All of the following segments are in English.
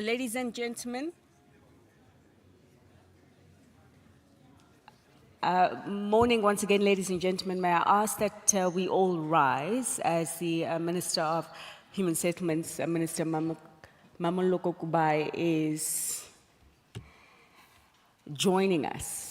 Ladies and gentlemen, morning once again, ladies and gentlemen. May I ask that we all rise as the Minister of Human Settlements, Minister Mamoloko Kubai, is joining us.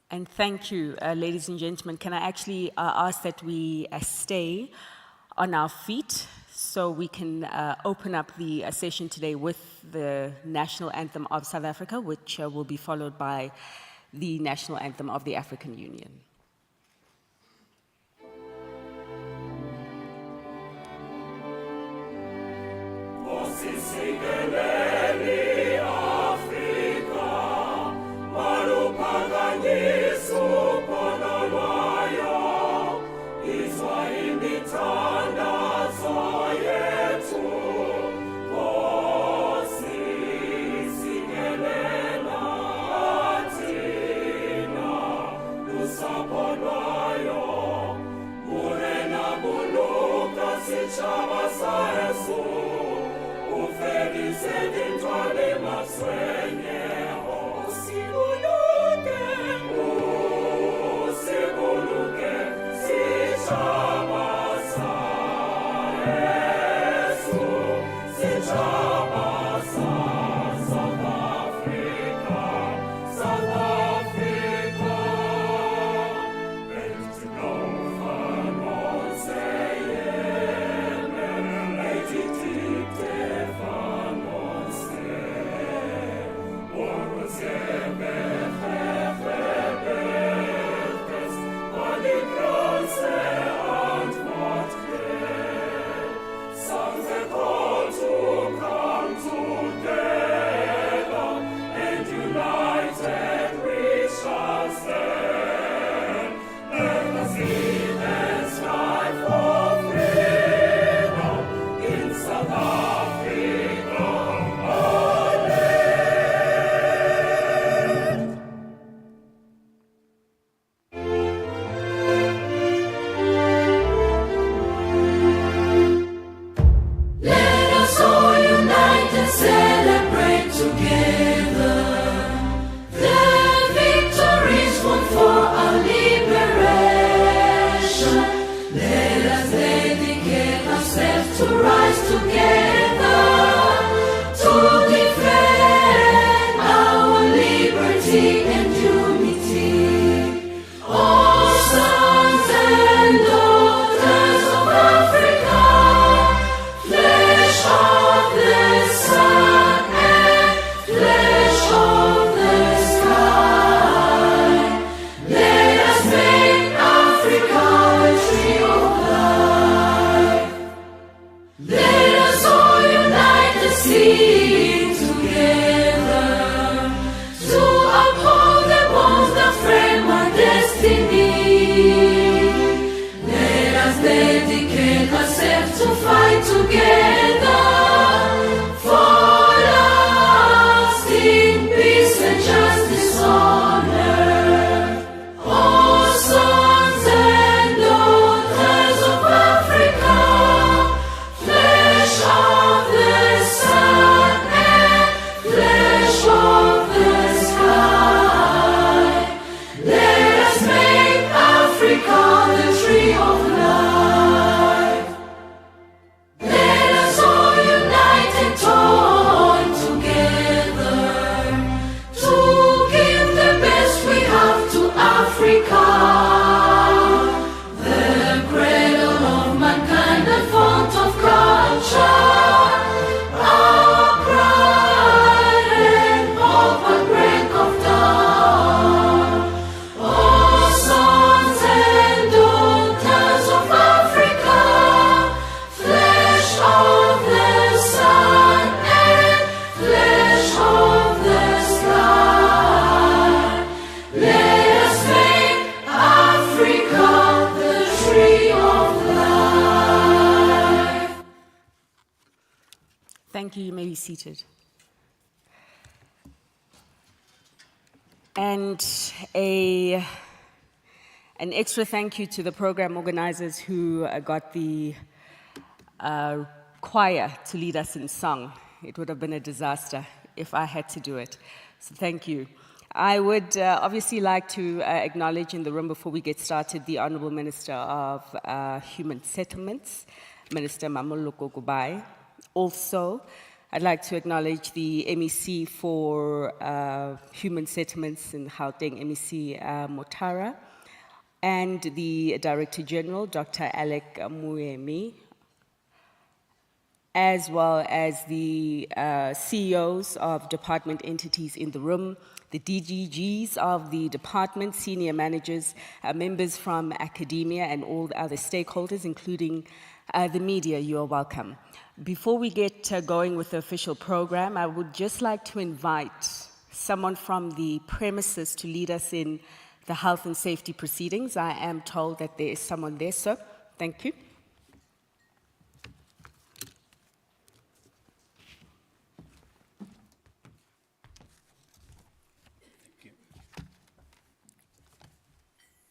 And thank you, ladies and gentlemen. Can I actually ask that we stay on our feet so we can open up the session today with the national anthem of South Africa, which will be followed by the national anthem of the African Union. Let Thank you. You may be seated. And an extra thank you to the program organizers who got the choir to lead us in song. It would have been a disaster if I had to do it. So thank you. I would obviously like to acknowledge in the room before we get started the Honorable Minister of Human Settlements, Minister Mamoloko Gubai. Also, I'd like to acknowledge the MEC for Human Settlements in Gauteng, MEC Motara, and the Director General, Dr. Alec Muemi, as well as the CEOs of department entities in the room, the DGGs of the department, senior managers, members from academia, and all the other stakeholders, including the media. You are welcome. Before we get going with the official program, I would just like to invite someone from the premises to lead us in the health and safety proceedings. I am told that there is someone there, sir. Thank you.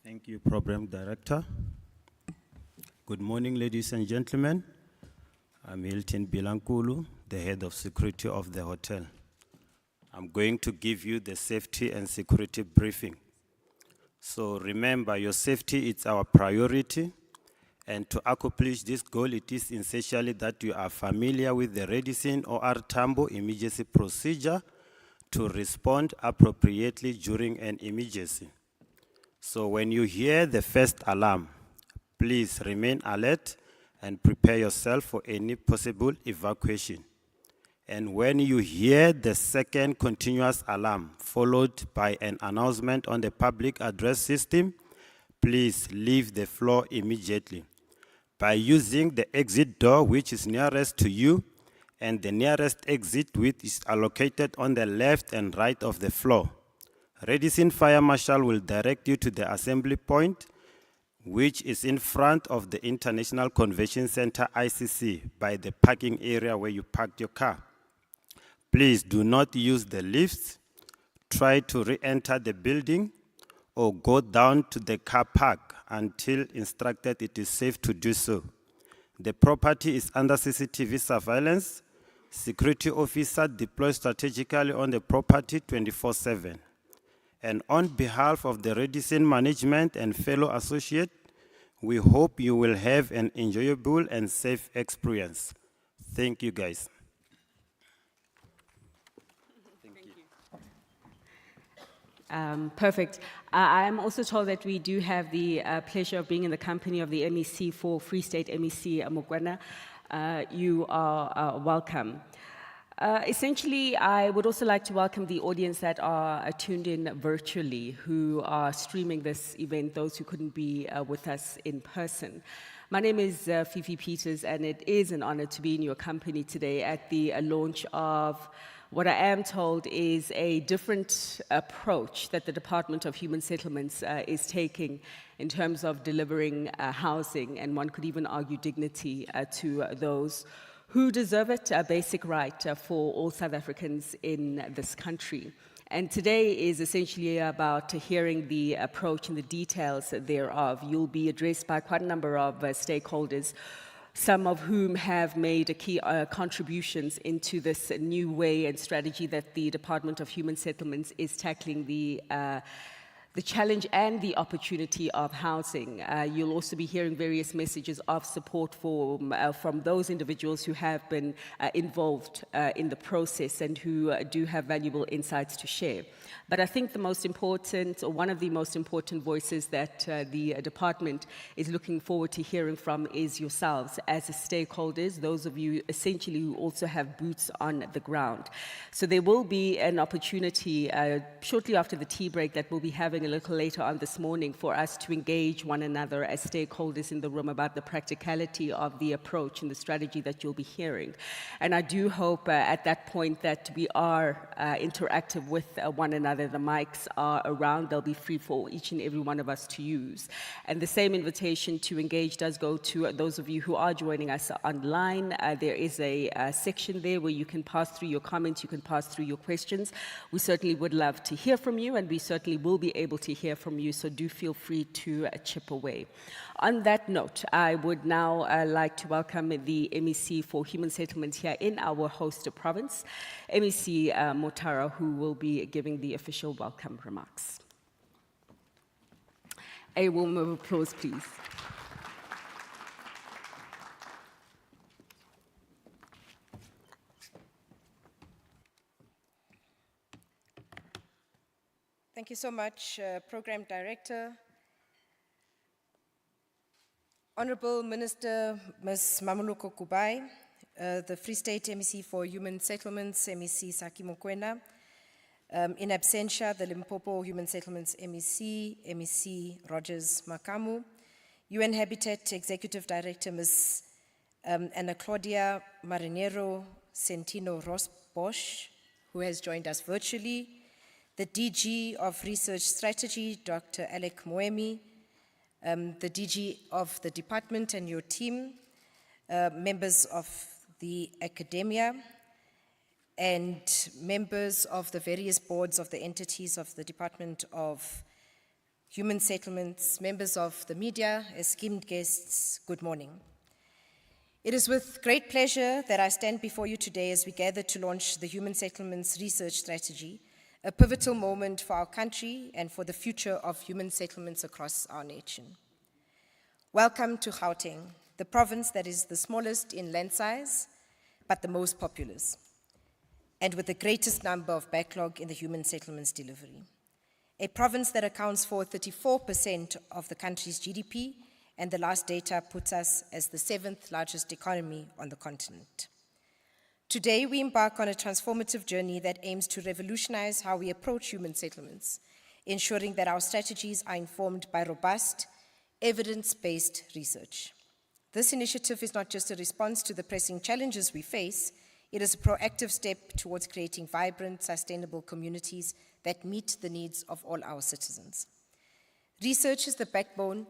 Thank you, Program Director. Good morning, ladies and gentlemen. I'm Hilton Bilankulu, the head of security of the hotel. I'm going to give you the safety and security briefing. So remember, your safety is our priority. And to accomplish this goal, it is essential that you are familiar with the Redison or Tambo emergency procedure to respond appropriately during an emergency. So when you hear the first alarm, please remain alert and prepare yourself for any possible evacuation. And when you hear the second continuous alarm, followed by an announcement on the public address system, please leave the floor immediately by using the exit door which is nearest to you, and the nearest exit which is allocated on the left and right of the floor. Redison Fire Marshal will direct you to the assembly point, which is in front of the International Convention Center, ICC, by the parking area where you parked your car. Please do not use the lifts, try to re-enter the building, or go down to the car park until instructed it is safe to do so. The property is under CCTV surveillance. Security officer deployed strategically on the property 24/7. And on behalf of the Redison management and fellow associates, we hope you will have an enjoyable and safe experience. Thank you, guys. Thank you. Perfect. I am also told that we do have the pleasure of being in the company of the MEC for Free State, MEC Mokoena. You are welcome. Essentially, I would also like to welcome the audience that are tuned in virtually, who are streaming this event, those who couldn't be with us in person. My name is Fifi Peters, and it is an honor to be in your company today at the launch of what I am told is a different approach that the Department of Human Settlements is taking in terms of delivering housing, and one could even argue dignity to those who deserve it, a basic right for all South Africans in this country. And today is essentially about hearing the approach and the details thereof. You'll be addressed by quite a number of stakeholders, some of whom have made key contributions into this new way and strategy that the Department of Human Settlements is tackling the challenge and the opportunity of housing. You'll also be hearing various messages of support from those individuals who have been involved in the process and who do have valuable insights to share. But I think the most important, or one of the most important voices that the department is looking forward to hearing from is yourselves as stakeholders, those of you essentially who also have boots on the ground. So there will be an opportunity shortly after the tea break that we'll be having a little later on this morning for us to engage one another as stakeholders in the room about the practicality of the approach and the strategy that you'll be hearing. And I do hope at that point that we are interactive with one another. The mics are around. They'll be free for each and every one of us to use. And the same invitation to engage does go to those of you who are joining us online. There is a section there where you can pass through your comments, you can pass through your questions. We certainly would love to hear from you, and we certainly will be able to hear from you, so do feel free to chip away. On that note, I would now like to welcome the MEC for Human Settlements here in our host province, MEC Motara, who will be giving the official welcome remarks. A warm of applause, please. Thank you so much, Program Director. Honorable Minister Ms. Mamuluko Kubai, the Free State MEC for Human Settlements, MEC Saki Mokwena, in absentia, the Limpopo Human Settlements MEC, MEC Rogers Makamu, UN Habitat Executive Director Ms. Ana Claudia Marinero Centino Bosch, who has joined us virtually, the DG of Research Strategy, Dr. Alec Moemi, the DG of the department and your team, members of the academia, and members of the various boards of the entities of the Department of Human Settlements, members of the media, esteemed guests, good morning. It is with great pleasure that I stand before you today as we gather to launch the Human Settlements Research Strategy, a pivotal moment for our country and for the future of human settlements across our nation. Welcome to Gauteng, the province that is the smallest in land size, but the most populous, and with the greatest number of backlog in the human settlements delivery. A province that accounts for 34% of the country's GDP, and the last data puts us as the 7th largest economy on the continent. Today, we embark on a transformative journey that aims to revolutionize how we approach human settlements, ensuring that our strategies are informed by robust, evidence-based research. This initiative is not just a response to the pressing challenges we face, it is a proactive step towards creating vibrant, sustainable communities that meet the needs of all our citizens. Research is the backbone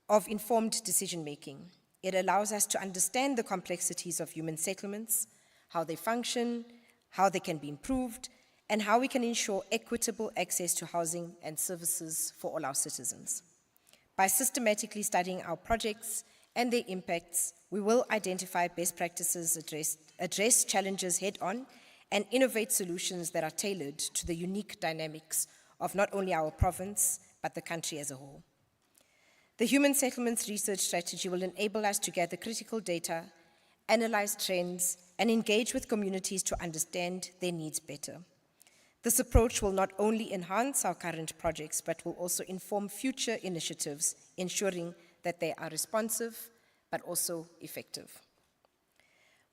of informed decision-making. It allows us to understand the complexities of human settlements, how they function, how they can be improved, and how we can ensure equitable access to housing and services for all our citizens. By systematically studying our projects and their impacts, we will identify best practices, address challenges head-on, and innovate solutions that are tailored to the unique dynamics of not only our province, but the country as a whole. The Human Settlements Research Strategy will enable us to gather critical data, analyze trends, and engage with communities to understand their needs better. This approach will not only enhance our current projects, but will also inform future initiatives, ensuring that they are responsive, but also effective.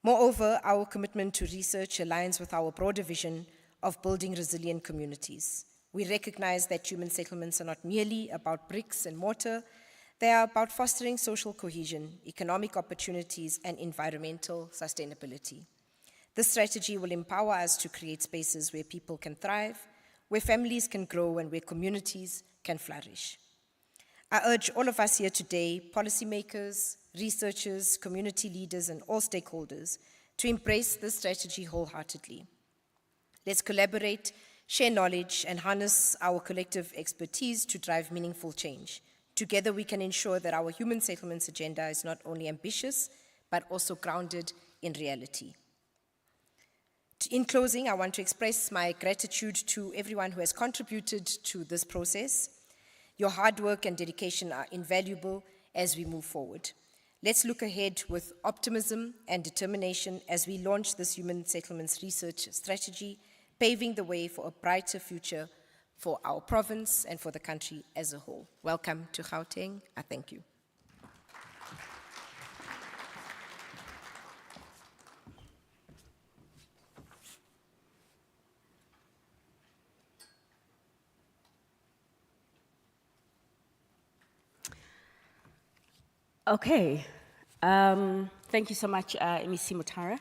Moreover, our commitment to research aligns with our broader vision of building resilient communities. We recognize that human settlements are not merely about bricks and mortar, they are about fostering social cohesion, economic opportunities, and environmental sustainability. This strategy will empower us to create spaces where people can thrive, where families can grow, and where communities can flourish. I urge all of us here today, policymakers, researchers, community leaders, and all stakeholders, to embrace this strategy wholeheartedly. Let's collaborate, share knowledge, and harness our collective expertise to drive meaningful change. Together, we can ensure that our human settlements agenda is not only ambitious, but also grounded in reality. In closing, I want to express my gratitude to everyone who has contributed to this process. Your hard work and dedication are invaluable as we move forward. Let's look ahead with optimism and determination as we launch this human settlements research strategy, paving the way for a brighter future for our province and for the country as a whole. Welcome to Gauteng. I thank you. Okay. Thank you so much, MEC Mutara.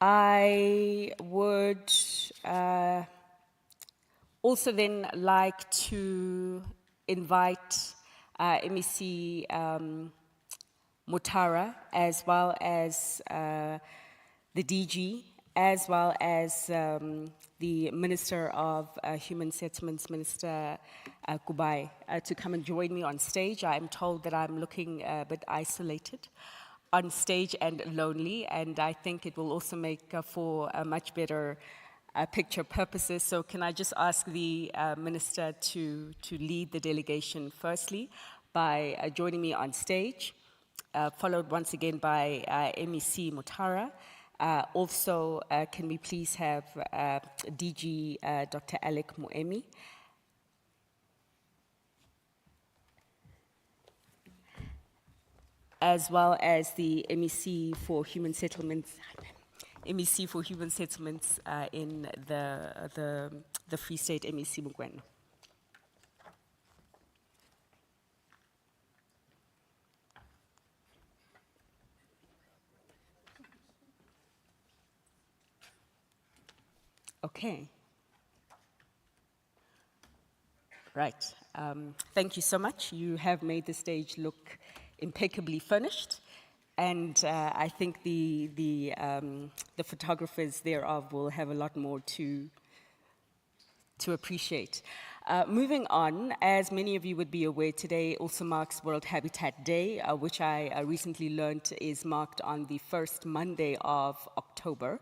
I would also then like to invite MEC Mutara, as well as the DG, as well as the Minister of Human Settlements, Minister Kubai, to come and join me on stage. I'm told that I'm looking a bit isolated on stage and lonely, and I think it will also make for a much better picture purposes. So can I just ask the Minister to lead the delegation firstly by joining me on stage, followed once again by MEC Mutara. Also, can we please have DG Dr. Alec Moemi, as well as the MEC for Human Settlements, MEC for Human Settlements in the Free State, MEC Mugweno. Okay. Right. Thank you so much. You have made the stage look impeccably furnished, and I think the photographers thereof will have a lot more to appreciate. Moving on, as many of you would be aware, today also marks World Habitat Day, which I recently learned is marked on the first Monday of October.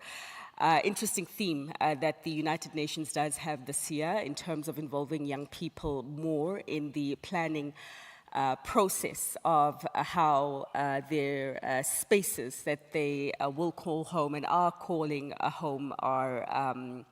Interesting theme that the United Nations does have this year in terms of involving young people more in the planning process of how their spaces that they will call home and are calling a home are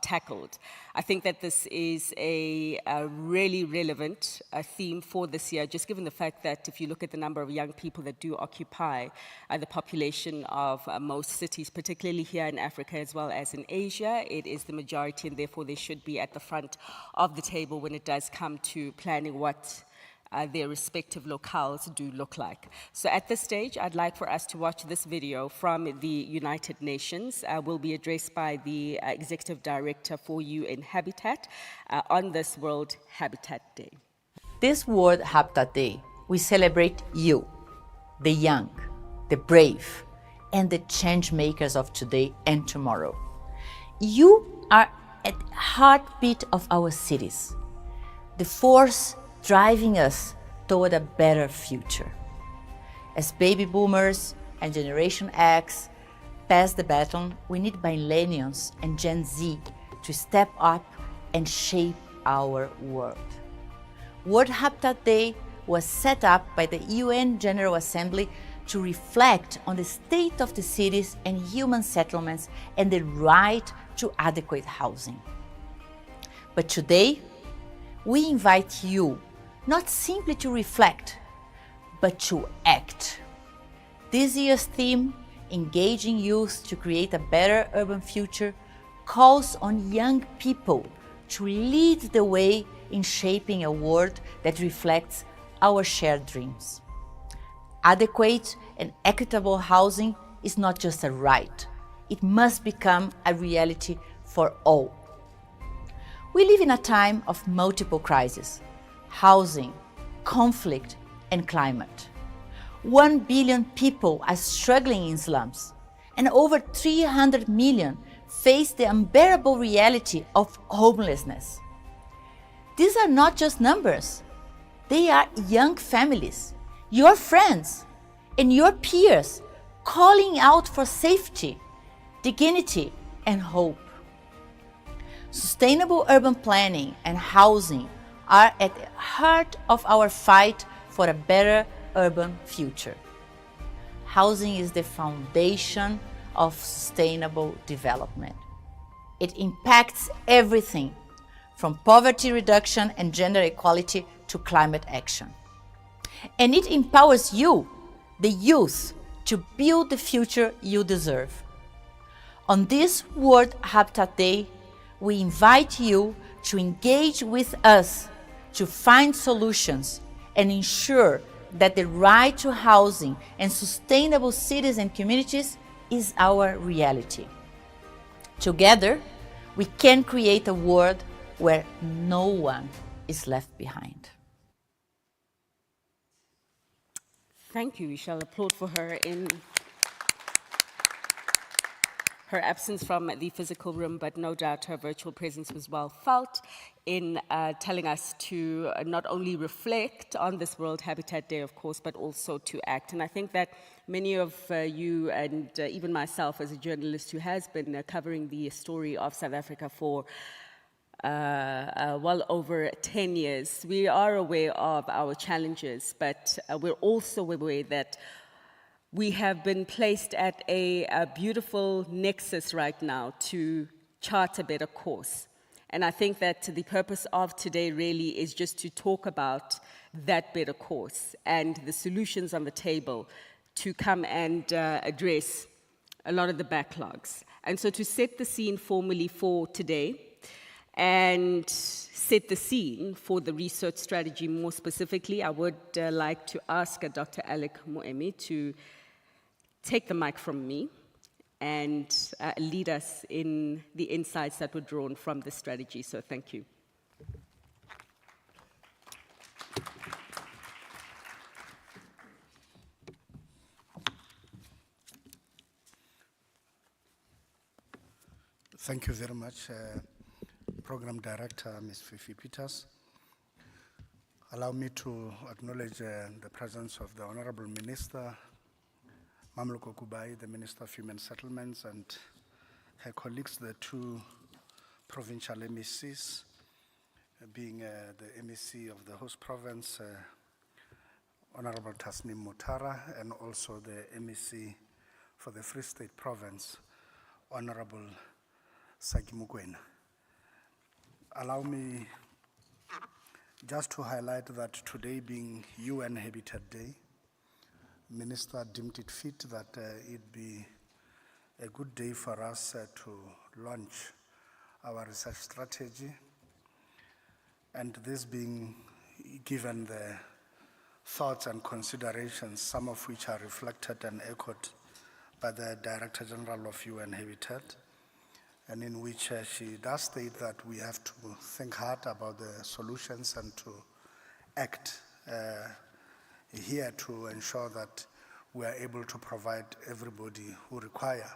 tackled. I think that this is a really relevant theme for this year, just given the fact that if you look at the number of young people that do occupy the population of most cities, particularly here in Africa as well as in Asia, it is the majority, and therefore they should be at the front of the table when it does come to planning what their respective locales do look like. So at this stage, I'd like for us to watch this video from the United Nations. Will be addressed by the Executive Director for UN Habitat on this World Habitat Day. This World Habitat Day, we celebrate you, the young, the brave, and the change makers of today and tomorrow. You are at the heartbeat of our cities, the force driving us toward a better future. As baby boomers and Generation X pass the baton, we need millennials and Gen Z to step up and shape our world. World Habitat Day was set up by the UN General Assembly to reflect on the state of the cities and human settlements and the right to adequate housing. But today, we invite you not simply to reflect, but to act. This year's theme, Engaging Youth to Create a Better Urban Future, calls on young people to lead the way in shaping a world that reflects our shared dreams. Adequate and equitable housing is not just a right, it must become a reality for all. We live in a time of multiple crises: housing, conflict, and climate. 1 billion people are struggling in slums, and over 300 million face the unbearable reality of homelessness. These are not just numbers. They are young families, your friends, and your peers calling out for safety, dignity, and hope. Sustainable urban planning and housing are at the heart of our fight for a better urban future. Housing is the foundation of sustainable development. It impacts everything from poverty reduction and gender equality to climate action. And it empowers you, the youth, to build the future you deserve. On this World Habitat Day, we invite you to engage with us to find solutions and ensure that the right to housing and sustainable cities and communities is our reality. Together, we can create a world where no one is left behind. Thank you. We shall applaud for her in her absence from the physical room, but no doubt her virtual presence was well felt in telling us to not only reflect on this World Habitat Day, of course, but also to act. And I think that many of you, and even myself as a journalist who has been covering the story of South Africa for well over 10 years, we are aware of our challenges, but we're also aware that we have been placed at a beautiful nexus right now to chart a better course. And I think that the purpose of today really is just to talk about that better course and the solutions on the table to come and address a lot of the backlogs. And so to set the scene formally for today and set the scene for the research strategy more specifically, I would like to ask Dr. Alec Moemi to take the mic from me and lead us in the insights that were drawn from the strategy. So thank you. Thank you very much, Program Director, Ms. Fifi Peters. Allow me to acknowledge the presence of the Honorable Minister, Mamluko Kubai, the Minister of Human Settlements, and her colleagues, the two provincial MECs, being the MEC of the host province, Honorable Tasnim Mutara, and also the MEC for the Free State Province, Honorable Saki Mokoena. Allow me just to highlight that today being UN Habitat Day, Minister deemed it fit that it be a good day for us to launch our research strategy, and this being given the thoughts and considerations, some of which are reflected and echoed by the Director General of UN Habitat, and in which she does state that we have to think hard about the solutions and to act here to ensure that we are able to provide everybody who require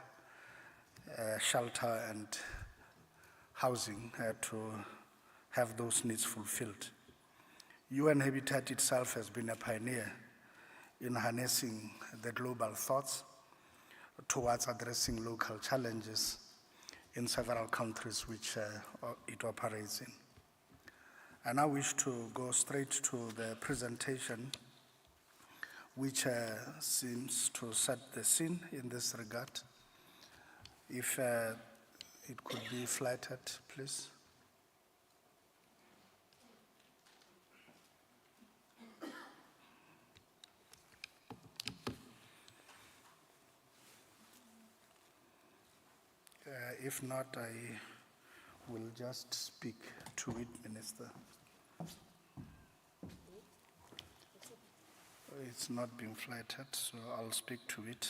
shelter and housing to have those needs fulfilled. UN Habitat itself has been a pioneer in harnessing the global thoughts towards addressing local challenges in several countries which it operates in. I now wish to go straight to the presentation, which seems to set the scene in this regard. If it could be flattered, please. If not, I will just speak to it, Minister. It's not being flattered, so I'll speak to it.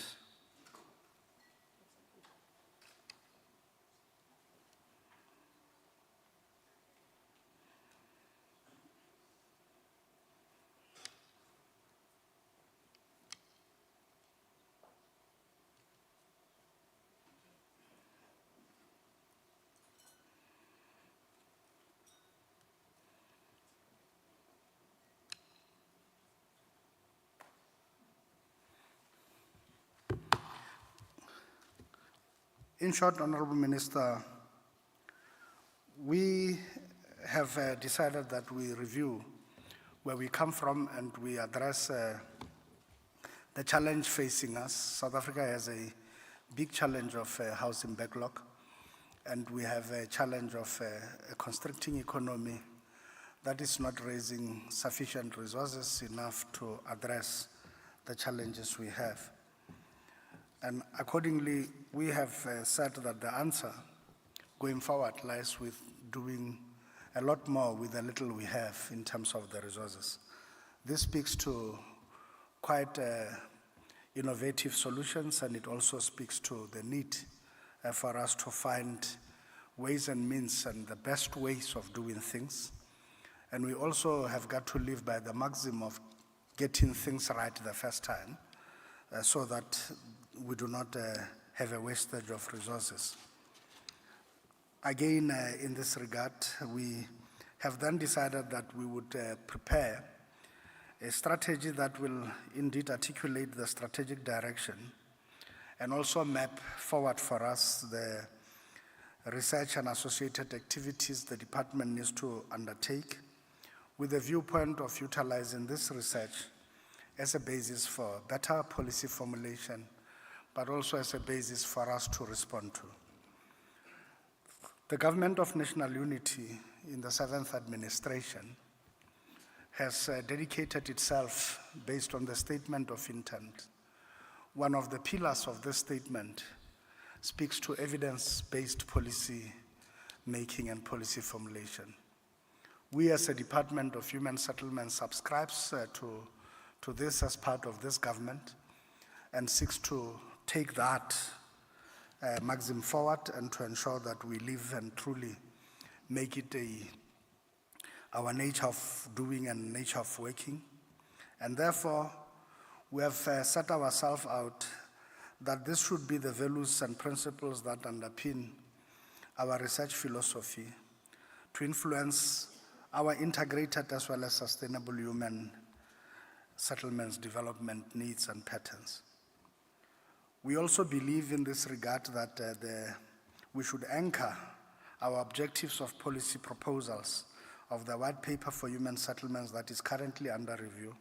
In short, Honorable Minister, we have decided that we review where we come from and we address the challenge facing us. South Africa has a big challenge of housing backlog, and we have a challenge of a constricting economy that is not raising sufficient resources enough to address the challenges we have. And accordingly, we have said that the answer going forward lies with doing a lot more with the little we have in terms of the resources. This speaks to quite innovative solutions, and it also speaks to the need for us to find ways and means and the best ways of doing things. And we also have got to live by the maxim of getting things right the first time, so that we do not have a wastage of resources. Again, in this regard, we have then decided that we would prepare a strategy that will indeed articulate the strategic direction and also map forward for us the research and associated activities the department needs to undertake, with the viewpoint of utilizing this research as a basis for better policy formulation, but also as a basis for us to respond to. The Government of National Unity in the 7th administration has dedicated itself based on the statement of intent. One of the pillars of this statement speaks to evidence-based policy making and policy formulation. We as a Department of Human Settlements subscribes to this as part of this government and seeks to take that maxim forward and to ensure that we live and truly make it our nature of doing and nature of working. And therefore, we have set ourselves out that this should be the values and principles that underpin our research philosophy to influence our integrated as well as sustainable human settlements development needs and patterns. We also believe in this regard that we should anchor our objectives of policy proposals of the white paper for human settlements that is currently under review,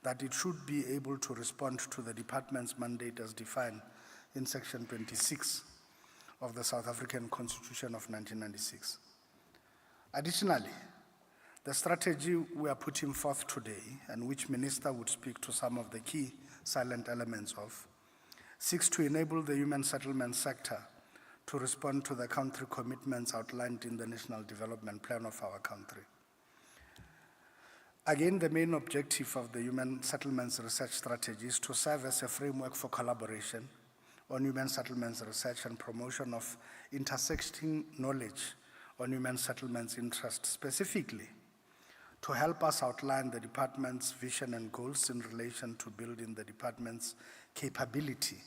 that it should be able to respond to the department's mandate as defined in Section 26 of the South African Constitution of 1996. Additionally, the strategy we are putting forth today, and which Minister would speak to some of the key silent elements of, seeks to enable the human settlement sector to respond to the country commitments outlined in the National Development Plan of our country. Again, the main objective of the Human Settlements Research Strategy is to serve as a framework for collaboration on human settlements research and promotion of intersecting knowledge on human settlements interests, specifically to help us outline the department's vision and goals in relation to building the department's capability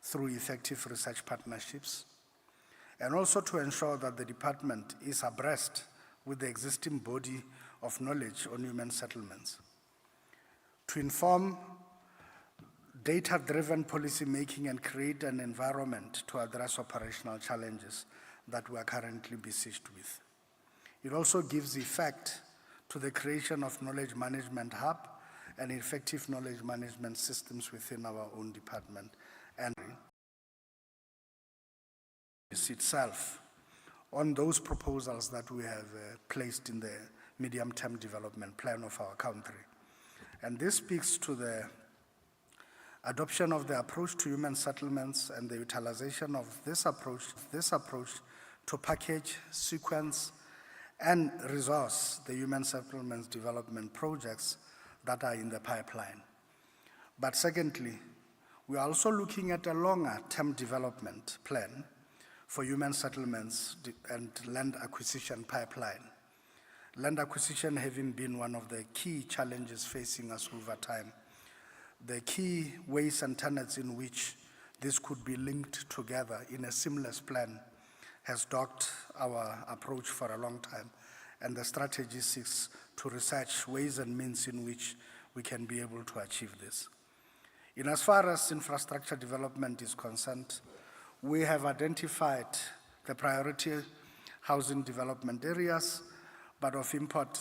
through effective research partnerships, and also to ensure that the department is abreast with the existing body of knowledge on human settlements, to inform data-driven policy making and create an environment to address operational challenges that we are currently besieged with. It also gives effect to the creation of knowledge management hub and effective knowledge management systems within our own department, and itself on those proposals that we have placed in the medium-term development plan of our country. And this speaks to the adoption of the approach to human settlements and the utilization of this approach to package, sequence, and resource the human settlements development projects that are in the pipeline. But secondly, we are also looking at a longer-term development plan for human settlements and land acquisition pipeline. Land acquisition having been one of the key challenges facing us over time. The key ways and tenets in which this could be linked together in a seamless plan has dogged our approach for a long time, and the strategy seeks to research ways and means in which we can be able to achieve this. In as far as infrastructure development is concerned, we have identified the priority housing development areas, but of import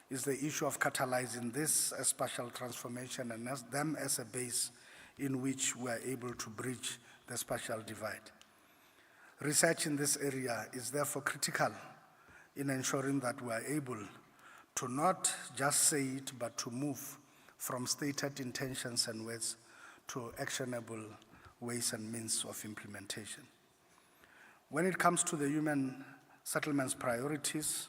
is the issue of catalyzing this spatial transformation and them as a base in which we are able to bridge the spatial divide. Research in this area is therefore critical in ensuring that we are able to not just say it, but to move from stated intentions and words to actionable ways and means of implementation. When it comes to the human settlements priorities,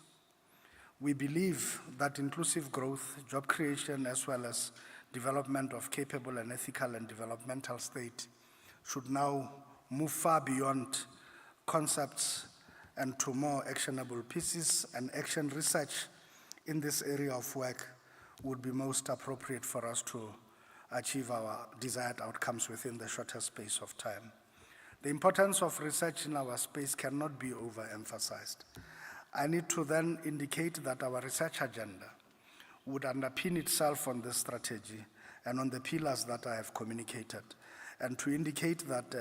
we believe that inclusive growth, job creation, as well as development of capable and ethical and developmental state should now move far beyond concepts and to more actionable pieces, and action research in this area of work would be most appropriate for us to achieve our desired outcomes within the shortest space of time. The importance of research in our space cannot be overemphasized. I need to then indicate that our research agenda would underpin itself on this strategy and on the pillars that I have communicated, and to indicate that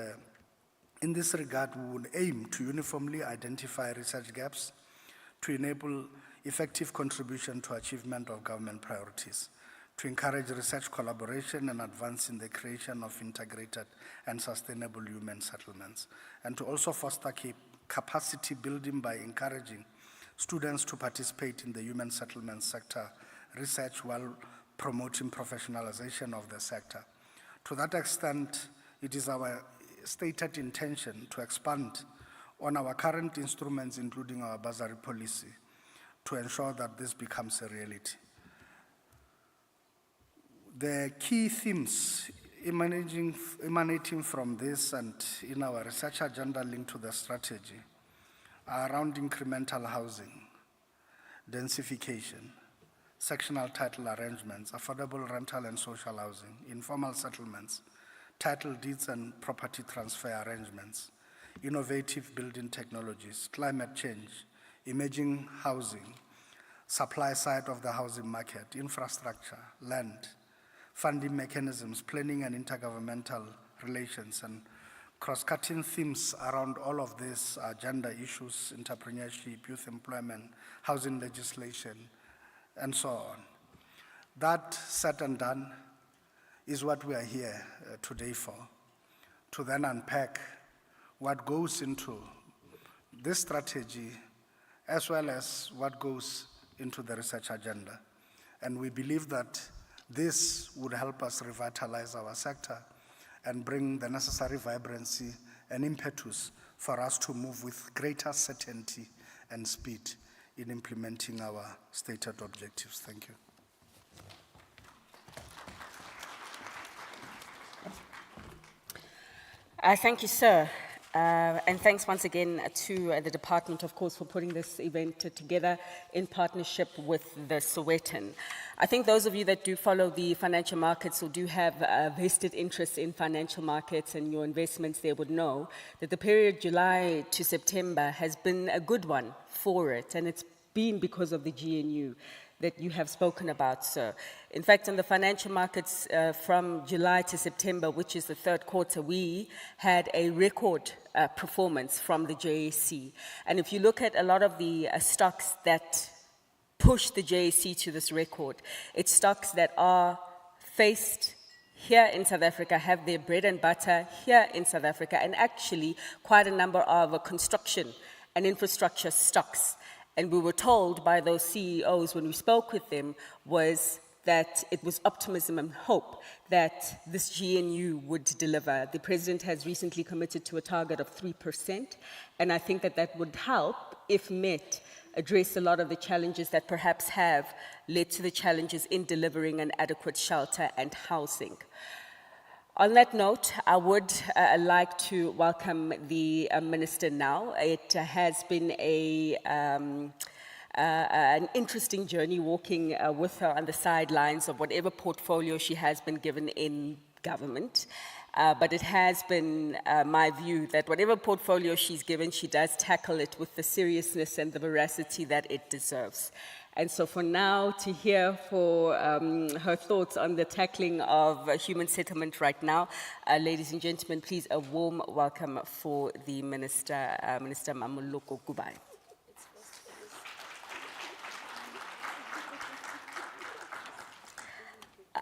in this regard, we would aim to uniformly identify research gaps to enable effective contribution to achievement of government priorities, to encourage research collaboration and advance in the creation of integrated and sustainable human settlements, and to also foster capacity building by encouraging students to participate in the human settlement sector research while promoting professionalization of the sector. To that extent, it is our stated intention to expand on our current instruments, including our bursary policy, to ensure that this becomes a reality. The key themes emanating from this and in our research agenda linked to the strategy are around incremental housing, densification, sectional title arrangements, affordable rental and social housing, informal settlements, title deeds and property transfer arrangements, innovative building technologies, climate change, emerging housing, supply side of the housing market, infrastructure, land, funding mechanisms, planning and intergovernmental relations, and cross-cutting themes around all of these gender issues, entrepreneurship, youth employment, housing legislation, and so on. That said and done is what we are here today for, to then unpack what goes into this strategy as well as what goes into the research agenda. And we believe that this would help us revitalize our sector and bring the necessary vibrancy and impetus for us to move with greater certainty and speed in implementing our stated objectives. Thank you. Thank you, sir. And thanks once again to the department, of course, for putting this event together in partnership with the Sowetan. I think those of you that do follow the financial markets or do have vested interest in financial markets and your investments there would know that the period July to September has been a good one for it, and it's been because of the GNU that you have spoken about, sir. In fact, in the financial markets from July to September, which is the third quarter, we had a record performance from the JSE. And if you look at a lot of the stocks that push the JSE to this record, it's stocks that are faced here in South Africa, have their bread and butter here in South Africa, and actually quite a number of construction and infrastructure stocks. And we were told by those CEOs when we spoke with them was that it was optimism and hope that this GNU would deliver. The president has recently committed to a target of 3%, and I think that that would help, if met, address a lot of the challenges that perhaps have led to the challenges in delivering an adequate shelter and housing. On that note, I would like to welcome the minister now. It has been an interesting journey walking with her on the sidelines of whatever portfolio she has been given in government. But it has been my view that whatever portfolio she's given, she does tackle it with the seriousness and the veracity that it deserves. And so for now, to hear for her thoughts on the tackling of human settlement right now, ladies and gentlemen, please a warm welcome for the Minister, Minister Mamoloko Kubai.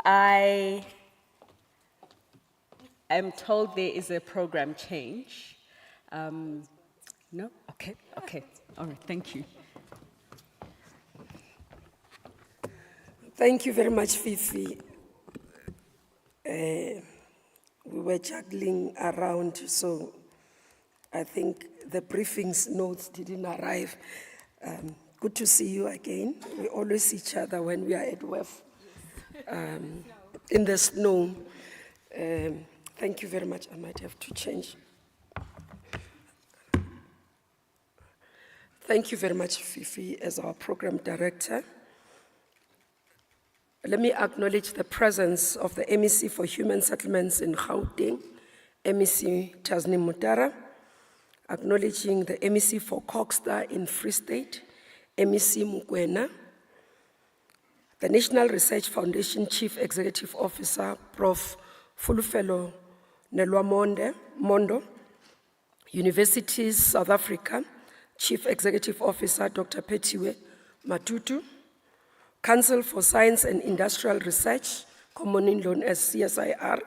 I am told there is a program change. No? Okay, okay. All right, thank you. Thank you very much, Fifi. We were juggling around, so I think the briefings notes didn't arrive. Good to see you again. We always see each other when we are at WEF. in the snow. Thank you very much. I might have to change. Thank you very much, Fifi, as our program director. Let me acknowledge the presence of the MEC for Human Settlements in Gauteng, MEC Tasneem Mutara, acknowledging the MEC for Coxstar in Free State, MEC Mukwena, the National Research Foundation Chief Executive Officer, Prof. Fulufelo Nelwa Mondo, Universities South Africa, Chief Executive Officer, Dr. Petiwe Matutu, Council for Science and Industrial Research, commonly known as CSIR,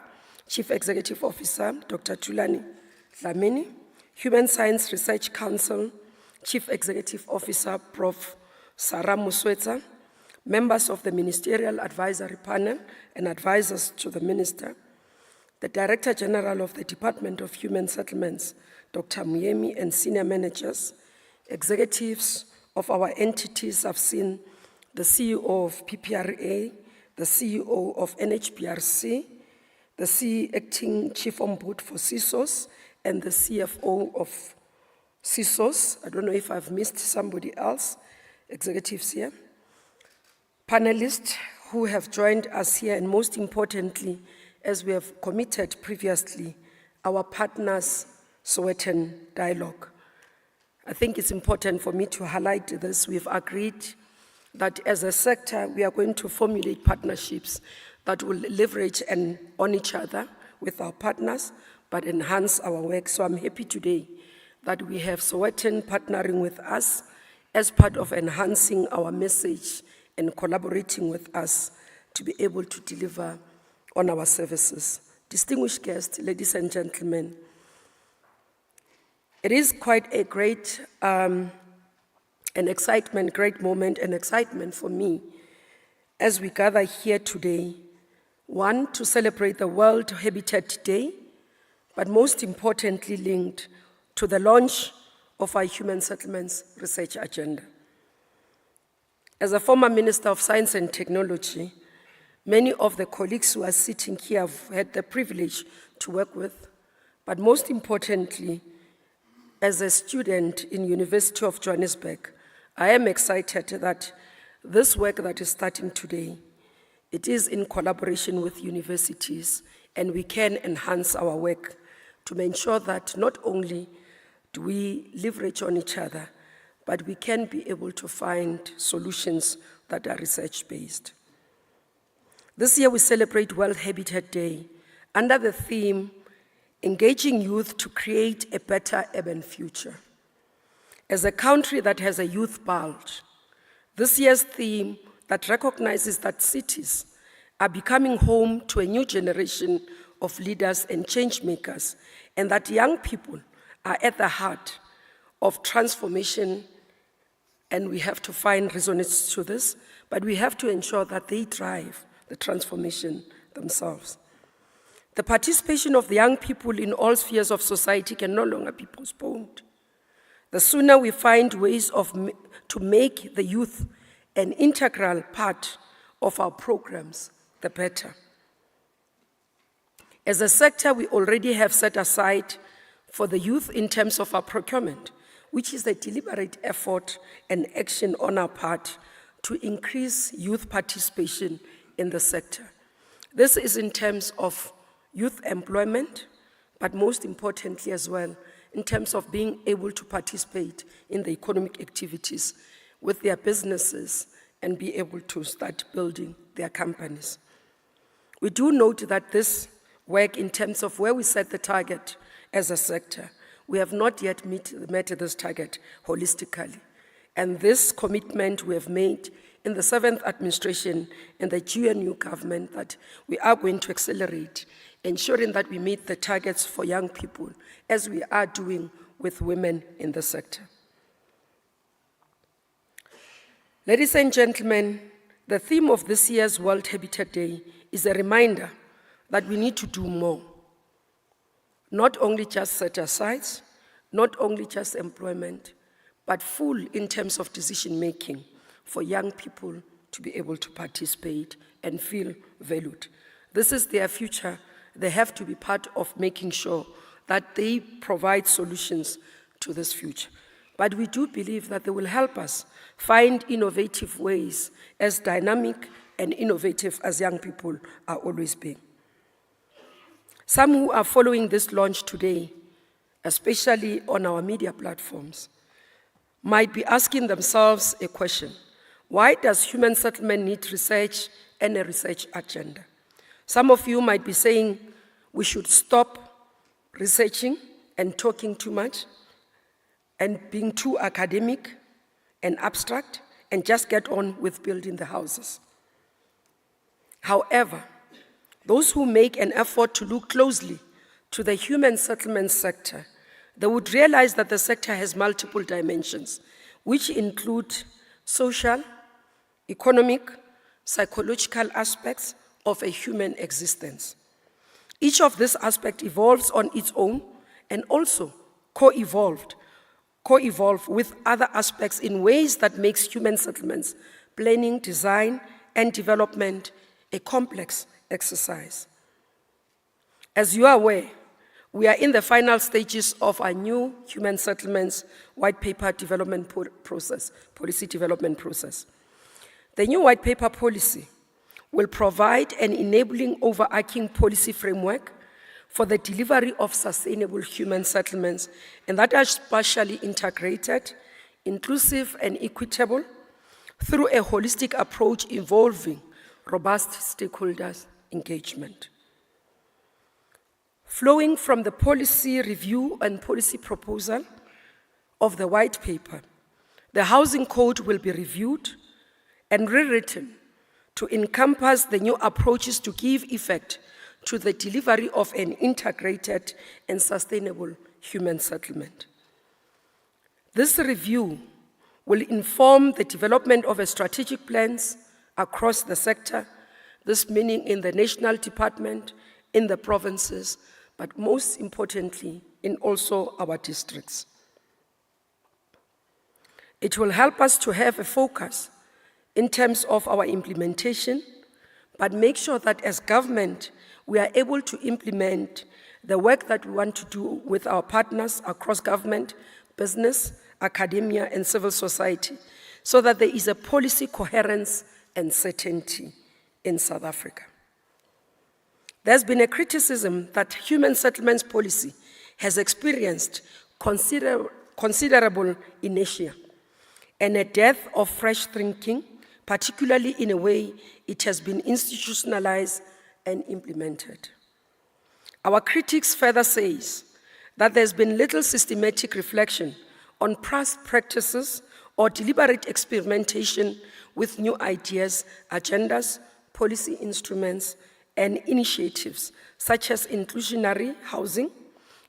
Chief Executive Officer, Dr. Tulani Dlamini, Human Science Research Council, Chief Executive Officer, Prof. Sarah Musweta, members of the Ministerial Advisory Panel and advisors to the Minister, the Director General of the Department of Human Settlements, Dr. Muyemi, and senior managers, executives of our entities. I've seen the CEO of PPRA, the CEO of NHPRC, the acting chief ombudsman for CISOS, and the CFO of CISOS. I don't know if I've missed somebody else, executives here. Panelists who have joined us here, and most importantly, as we have committed previously, our partners, Sowetan Dialogue. I think it's important for me to highlight this. We've agreed that as a sector, we are going to formulate partnerships that will leverage and on each other with our partners, but enhance our work. So I'm happy today that we have Sowetan partnering with us as part of enhancing our message and collaborating with us to be able to deliver on our services. Distinguished guests, ladies and gentlemen, it is quite a great great moment and excitement for me as we gather here today, one, to celebrate the World Habitat Day, but most importantly linked to the launch of our Human Settlements Research Agenda. As a former Minister of Science and Technology, many of the colleagues who are sitting here have had the privilege to work with, but most importantly, as a student in University of Johannesburg, I am excited that this work that is starting today, it is in collaboration with universities, and we can enhance our work to ensure that not only do we leverage on each other, but we can be able to find solutions that are research-based. This year we celebrate World Habitat Day under the theme, Engaging Youth to Create a Better Urban Future. As a country that has a youth bulge, this year's theme that recognizes that cities are becoming home to a new generation of leaders and change makers, and that young people are at the heart of transformation, and we have to find resonance to this, but we have to ensure that they drive the transformation themselves. The participation of the young people in all spheres of society can no longer be postponed. The sooner we find ways to make the youth an integral part of our programs, the better. As a sector, we already have set aside for the youth in terms of our procurement, which is a deliberate effort and action on our part to increase youth participation in the sector. This is in terms of youth employment, but most importantly as well, in terms of being able to participate in the economic activities with their businesses and be able to start building their companies. We do note that this work in terms of where we set the target as a sector, we have not yet met this target holistically. And this commitment we have made in the 7th administration and the GNU government that we are going to accelerate, ensuring that we meet the targets for young people as we are doing with women in the sector. Ladies and gentlemen, the theme of this year's World Habitat Day is a reminder that we need to do more. Not only just set aside, not only just employment, but full in terms of decision-making for young people to be able to participate and feel valued. This is their future. They have to be part of making sure that they provide solutions to this future. But we do believe that they will help us find innovative ways, as dynamic and innovative as young people are always being. Some who are following this launch today, especially on our media platforms, might be asking themselves a question: why does human settlement need research and a research agenda? Some of you might be saying we should stop researching and talking too much and being too academic and abstract and just get on with building the houses. However, those who make an effort to look closely to the human settlement sector, they would realize that the sector has multiple dimensions, which include social, economic, psychological aspects of a human existence. Each of these aspects evolves on its own and also co-evolve with other aspects in ways that makes human settlements, planning, design, and development a complex exercise. As you are aware, we are in the final stages of our new human settlements white paper development policy development process. The new white paper policy will provide an enabling overarching policy framework for the delivery of sustainable human settlements, and that are spatially integrated, inclusive, and equitable through a holistic approach involving robust stakeholders' engagement. Flowing from the policy review and policy proposal of the white paper, the housing code will be reviewed and rewritten to encompass the new approaches to give effect to the delivery of an integrated and sustainable human settlement. This review will inform the development of strategic plans across the sector, this meaning in the national department, in the provinces, but most importantly, in also our districts. It will help us to have a focus in terms of our implementation, but make sure that as government, we are able to implement the work that we want to do with our partners across government, business, academia, and civil society, so that there is a policy coherence and certainty in South Africa. There's been a criticism that human settlements policy has experienced considerable inertia and a dearth of fresh thinking, particularly in a way it has been institutionalized and implemented. Our critics further says that there's been little systematic reflection on past practices or deliberate experimentation with new ideas, agendas, policy instruments, and initiatives such as inclusionary housing,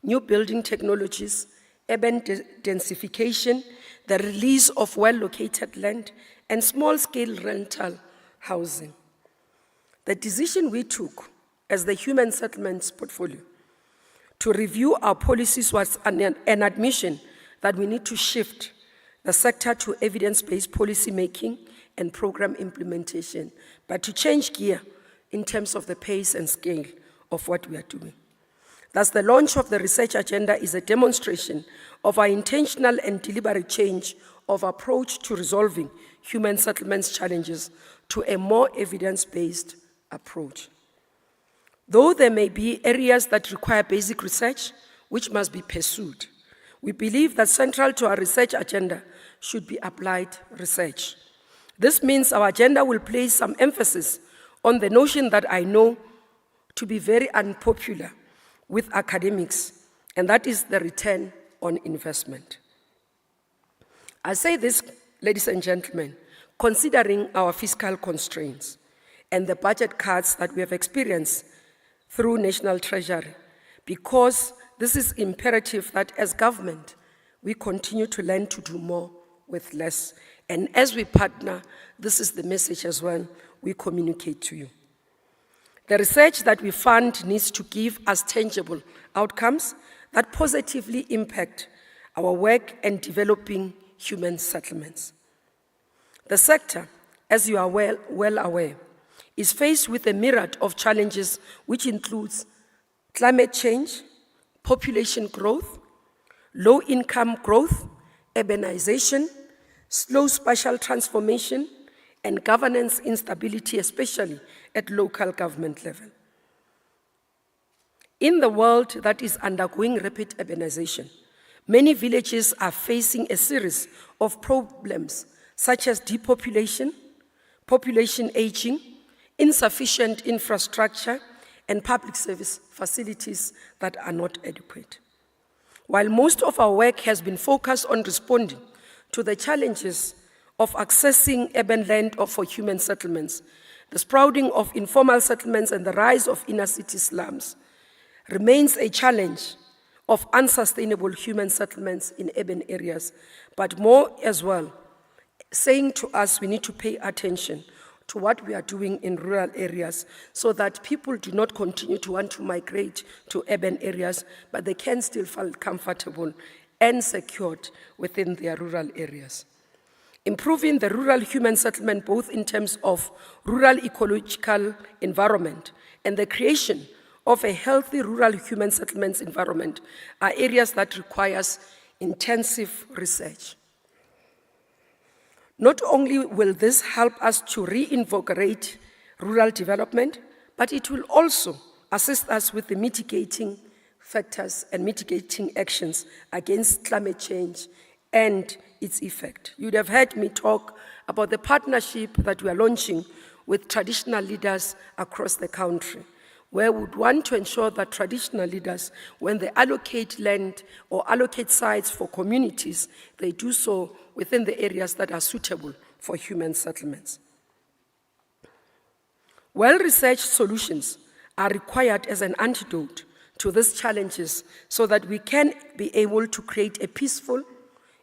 new building technologies, urban densification, the release of well-located land, and small-scale rental housing. The decision we took as the Human Settlements Portfolio to review our policies was an admission that we need to shift the sector to evidence-based policy making and program implementation, but to change gear in terms of the pace and scale of what we are doing. Thus, the launch of the research agenda is a demonstration of our intentional and deliberate change of approach to resolving human settlements challenges to a more evidence-based approach. Though there may be areas that require basic research, which must be pursued, we believe that central to our research agenda should be applied research. This means our agenda will place some emphasis on the notion that I know to be very unpopular with academics, and that is the return on investment. I say this, ladies and gentlemen, considering our fiscal constraints and the budget cuts that we have experienced through National Treasury, because this is imperative that as government, we continue to learn to do more with less. And as we partner, this is the message as well we communicate to you. The research that we fund needs to give us tangible outcomes that positively impact our work in developing human settlements. The sector, as you are well aware, is faced with a myriad of challenges, which includes climate change, population growth, low-income growth, urbanization, slow spatial transformation, and governance instability, especially at local government level. In the world that is undergoing rapid urbanization, many villages are facing a series of problems such as depopulation, population aging, insufficient infrastructure, and public service facilities that are not adequate. While most of our work has been focused on responding to the challenges of accessing urban land for human settlements, the sprouting of informal settlements and the rise of inner city slums remains a challenge of unsustainable human settlements in urban areas, but more as well, saying to us we need to pay attention to what we are doing in rural areas so that people do not continue to want to migrate to urban areas, but they can still feel comfortable and secured within their rural areas. Improving the rural human settlement, both in terms of rural ecological environment and the creation of a healthy rural human settlements environment, are areas that requires intensive research. Not only will this help us to reinvigorate rural development, but it will also assist us with the mitigating factors and mitigating actions against climate change and its effect. You'd have heard me talk about the partnership that we are launching with traditional leaders across the country, where we would want to ensure that traditional leaders, when they allocate land or allocate sites for communities, they do so within the areas that are suitable for human settlements. Well-researched solutions are required as an antidote to these challenges so that we can be able to create a peaceful,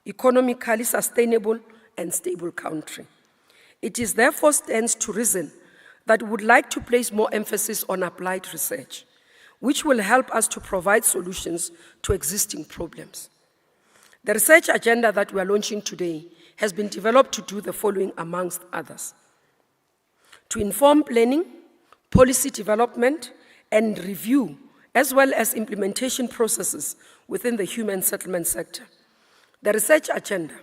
economically sustainable, and stable country. It is therefore stands to reason that we would like to place more emphasis on applied research, which will help us to provide solutions to existing problems. The research agenda that we are launching today has been developed to do the following, amongst others: to inform planning, policy development, and review, as well as implementation processes within the human settlement sector. The research agenda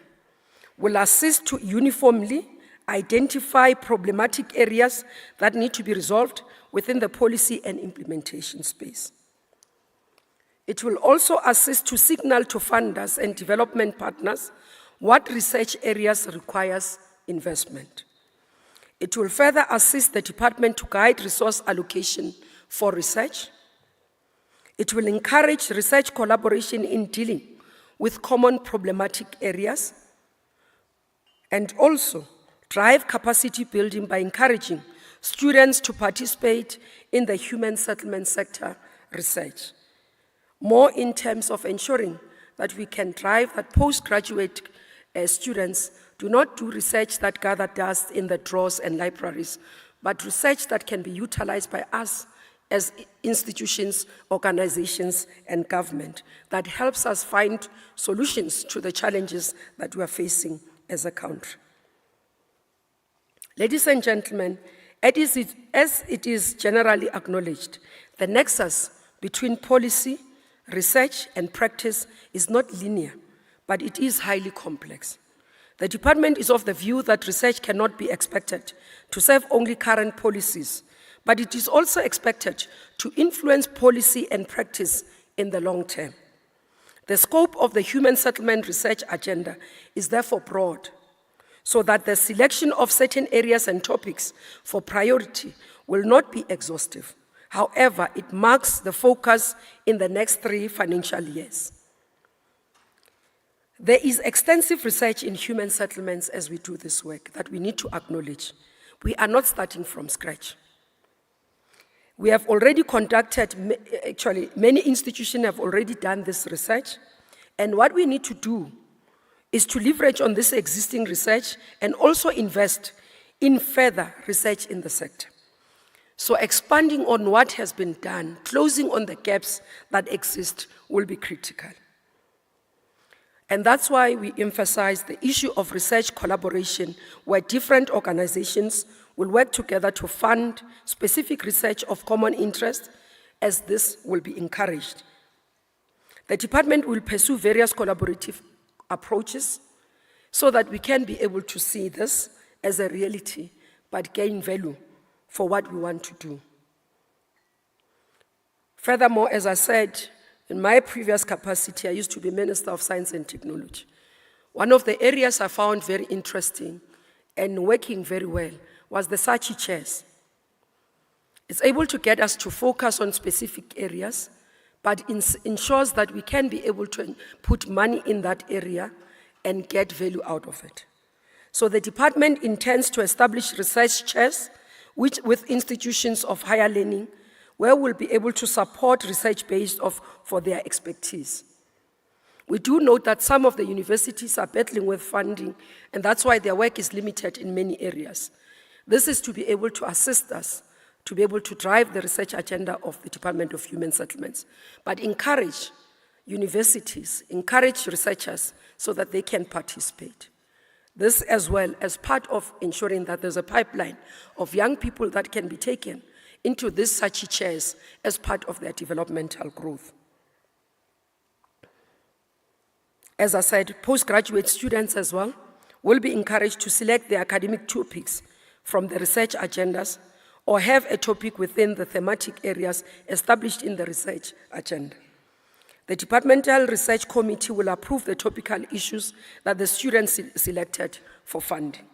will assist to uniformly identify problematic areas that need to be resolved within the policy and implementation space. It will also assist to signal to funders and development partners what research areas requires investment. It will further assist the department to guide resource allocation for research. It will encourage research collaboration in dealing with common problematic areas, and also drive capacity building by encouraging students to participate in the human settlement sector research, more in terms of ensuring that we can drive that postgraduate students do not do research that gather dust in the drawers and libraries, but research that can be utilized by us as institutions, organizations, and government, that helps us find solutions to the challenges that we are facing as a country. Ladies and gentlemen, as it is generally acknowledged, the nexus between policy, research, and practice is not linear, but it is highly complex. The department is of the view that research cannot be expected to serve only current policies, but it is also expected to influence policy and practice in the long term. The scope of the human settlement research agenda is therefore broad, so that the selection of certain areas and topics for priority will not be exhaustive. However, it marks the focus in the next 3 financial years. There is extensive research in human settlements as we do this work that we need to acknowledge. We are not starting from scratch. We have already conducted, actually, many institutions have already done this research, and what we need to do is to leverage on this existing research and also invest in further research in the sector. So expanding on what has been done, closing on the gaps that exist will be critical. And that's why we emphasize the issue of research collaboration, where different organizations will work together to fund specific research of common interest, as this will be encouraged. The department will pursue various collaborative approaches so that we can be able to see this as a reality, but gain value for what we want to do. Furthermore, as I said, in my previous capacity, I used to be Minister of Science and Technology. One of the areas I found very interesting and working very well was the SACHI chairs. It's able to get us to focus on specific areas, but ensures that we can be able to put money in that area and get value out of it. So the department intends to establish research chairs with institutions of higher learning, where we'll be able to support research based for their expertise. We do note that some of the universities are battling with funding, and that's why their work is limited in many areas. This is to be able to assist us to be able to drive the research agenda of the Department of Human Settlements, but encourage universities, encourage researchers so that they can participate. This as well as part of ensuring that there's a pipeline of young people that can be taken into these SACHI chairs as part of their developmental growth. As I said, postgraduate students as well will be encouraged to select their academic topics from the research agendas or have a topic within the thematic areas established in the research agenda. The Departmental Research Committee will approve the topical issues that the students selected for funding.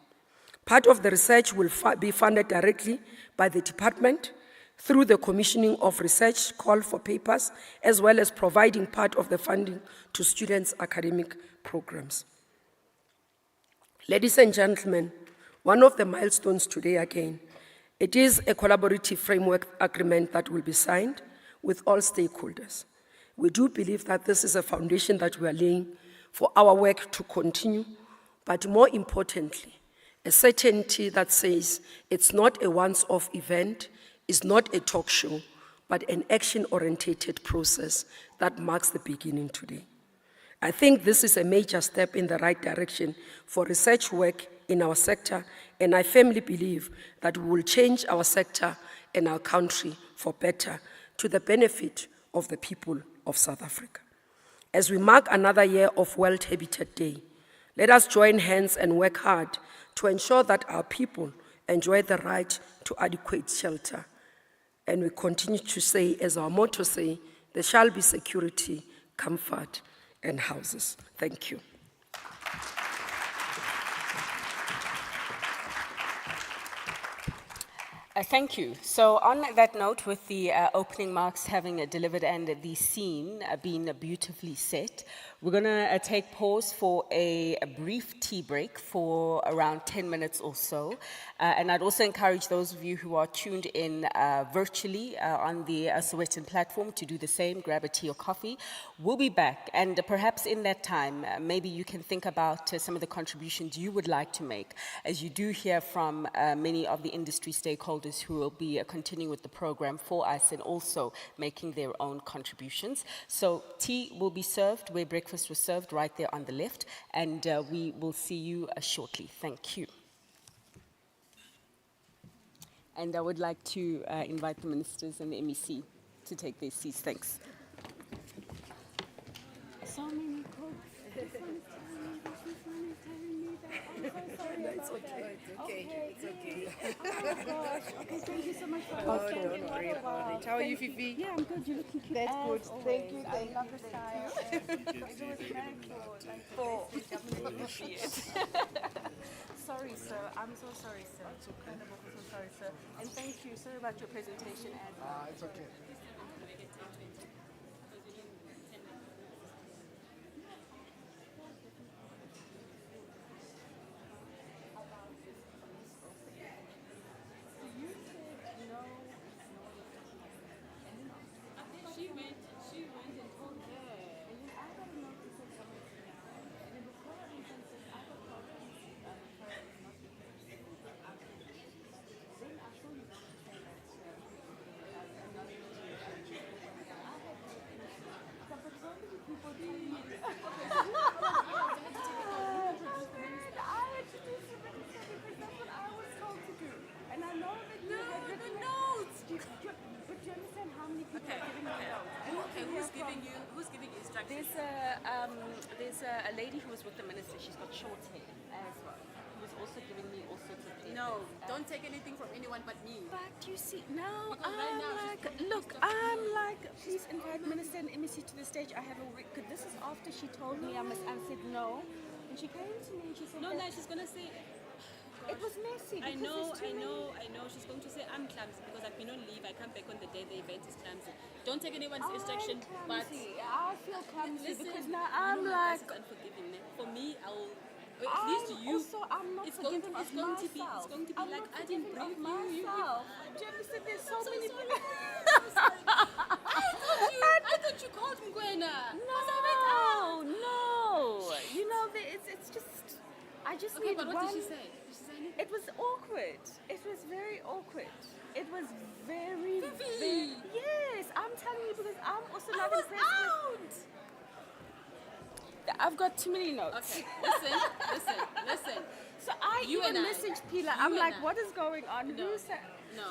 Part of the research will be funded directly by the department through the commissioning of research call for papers, as well as providing part of the funding to students' academic programs. Ladies and gentlemen, one of the milestones today again, it is a collaborative framework agreement that will be signed with all stakeholders. We do believe that this is a foundation that we are laying for our work to continue, but more importantly, a certainty that says it's not a once-off event, it's not a talk show, but an action-oriented process that marks the beginning today. I think this is a major step in the right direction for research work in our sector, and I firmly believe that we will change our sector and our country for better to the benefit of the people of South Africa. As we mark another year of World Habitat Day, let us join hands and work hard to ensure that our people enjoy the right to adequate shelter. And we continue to say, as our motto say, there shall be security, comfort, and houses. Thank you. Thank you. So on that note, with the opening marks having delivered and the scene being beautifully set, we're going to take pause for a brief tea break for around 10 minutes or so. And I'd also encourage those of you who are tuned in virtually on the Sowetan platform to do the same, grab a tea or coffee. We'll be back, and perhaps in that time, maybe you can think about some of the contributions you would like to make, as you do hear from many of the industry stakeholders who will be continuing with the program for us and also making their own contributions. So tea will be served where breakfast was served, right there on the left, and we will see you shortly. Thank you. And I would like to invite the ministers and the MEC to take their seats. Thanks. So many cooks. This one's telling me that. I'm so sorry about that. It's okay. Oh my gosh. Okay, thank you so much for hosting. Don't worry about it. How are you, Fifi? Yeah, I'm good. You're looking cute. That's as good. always. Thank you. I love the style. It was meant for Sorry, sir. I'm so sorry, sir. I'm so sorry, sir. And thank you. Sorry about your presentation. It's okay. Who's giving you instructions? There's a lady who was with the minister. She's got short hair as well. Who was also giving me all sorts of papers. No, don't take anything from anyone but me. But you see, now Because right now she's like, probably look, stuck I'm like, please invite Minister and MEC to the stage. I have a record. This is after she told me I said no. And she came to me and she said, No, that she's gonna say. it was messy. I because know, there's too I many- know, I know. She's going to say I'm clumsy because I've been on leave. I come back on the day the event is clumsy. Don't take anyone's instruction, I'm but clumsy. I feel clumsy listen. because now you I'm know like, my boss is unforgiving. For me, at least I'm you. also, I'm not it's going to, forgiving it's of going myself. to be, it's going to be I'm like not I didn't forgiving brief of you. myself. Do you understand? There's so many sorry. people. I thought you called Mgwena. No. You know, it's just, I just Okay, need but what one. did she say? Did she say anything? It was awkward. It was very awkward. It was very, Vivi! very. Yes, I'm telling you because I'm also I not was impressed out. with. I've got too many notes. Okay, listen. So I You even and I. messaged Pila. You I'm and like, I. what is going on? No. Who said? No.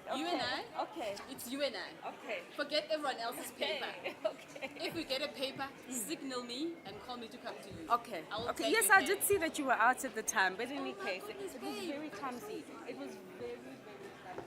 Okay. You and I. Okay. It's you and I. Okay. Forget everyone else's paper. Okay. If we get a paper, signal me and call me to come to you. Okay. I will Okay. take Yes, you I there. did see that you were out at the time, but in any my case, goodness, it was babe. very clumsy. It was very, very clumsy.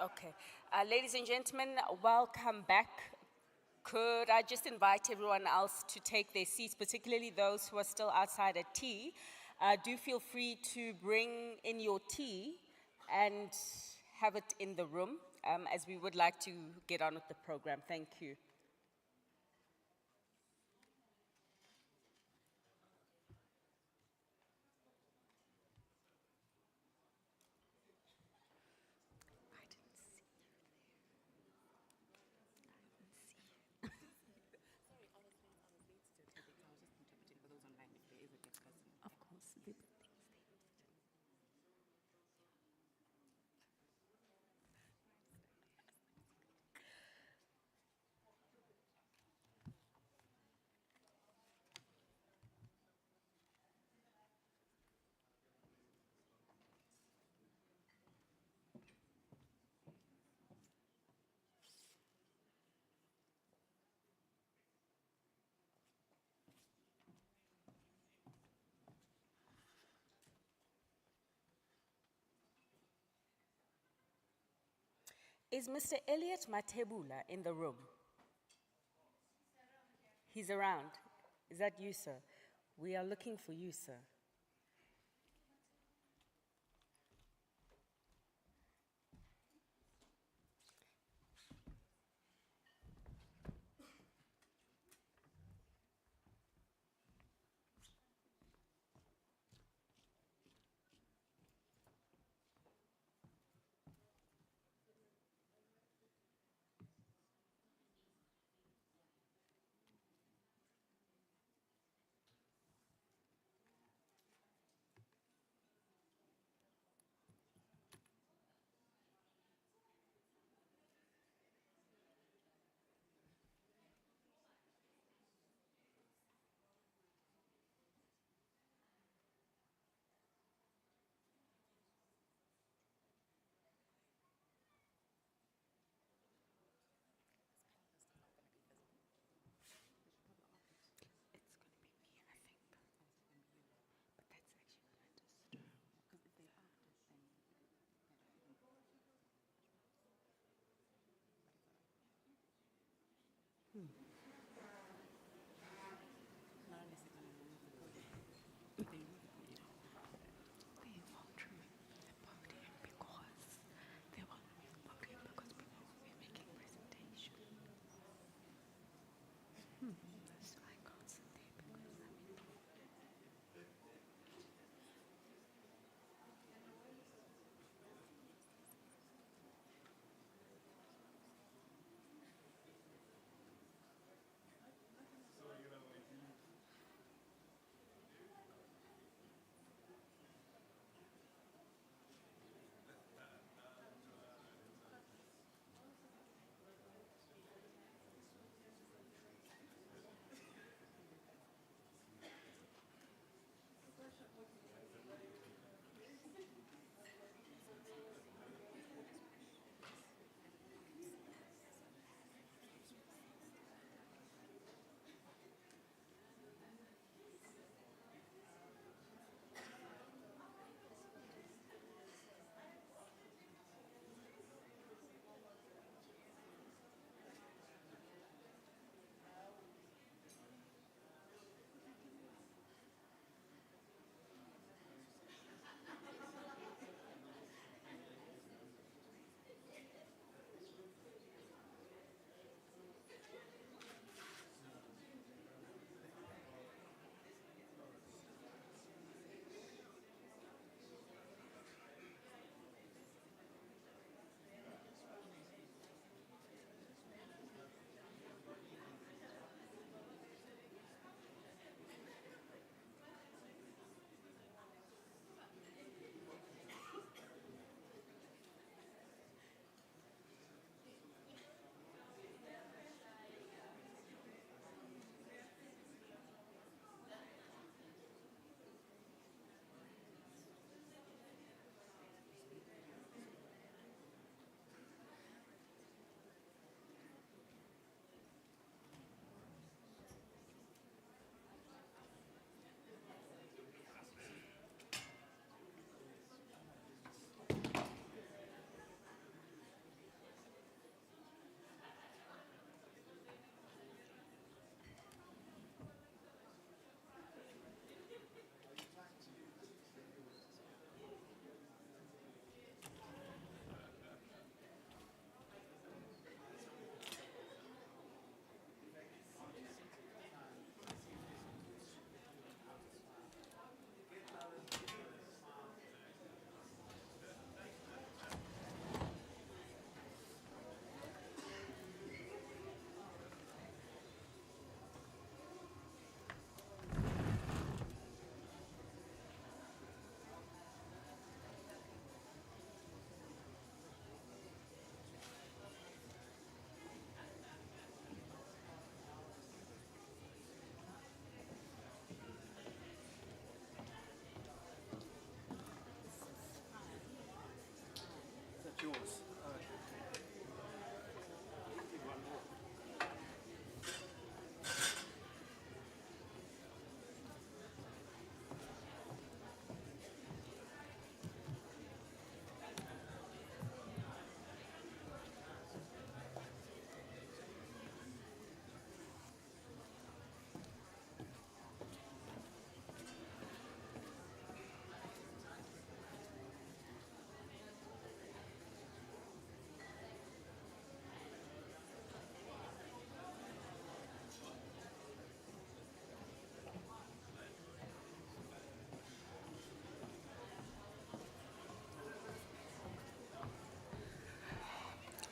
Okay. Ladies and gentlemen, welcome back. Could I just invite everyone else to take their seats, particularly those who are still outside at tea? Do feel free to bring in your tea and have it in the room, as we would like to get on with the program. Thank you. Of course. Is Mr. Elliot Matebula in the room? He's around. Is that you, sir? We are looking for you, sir.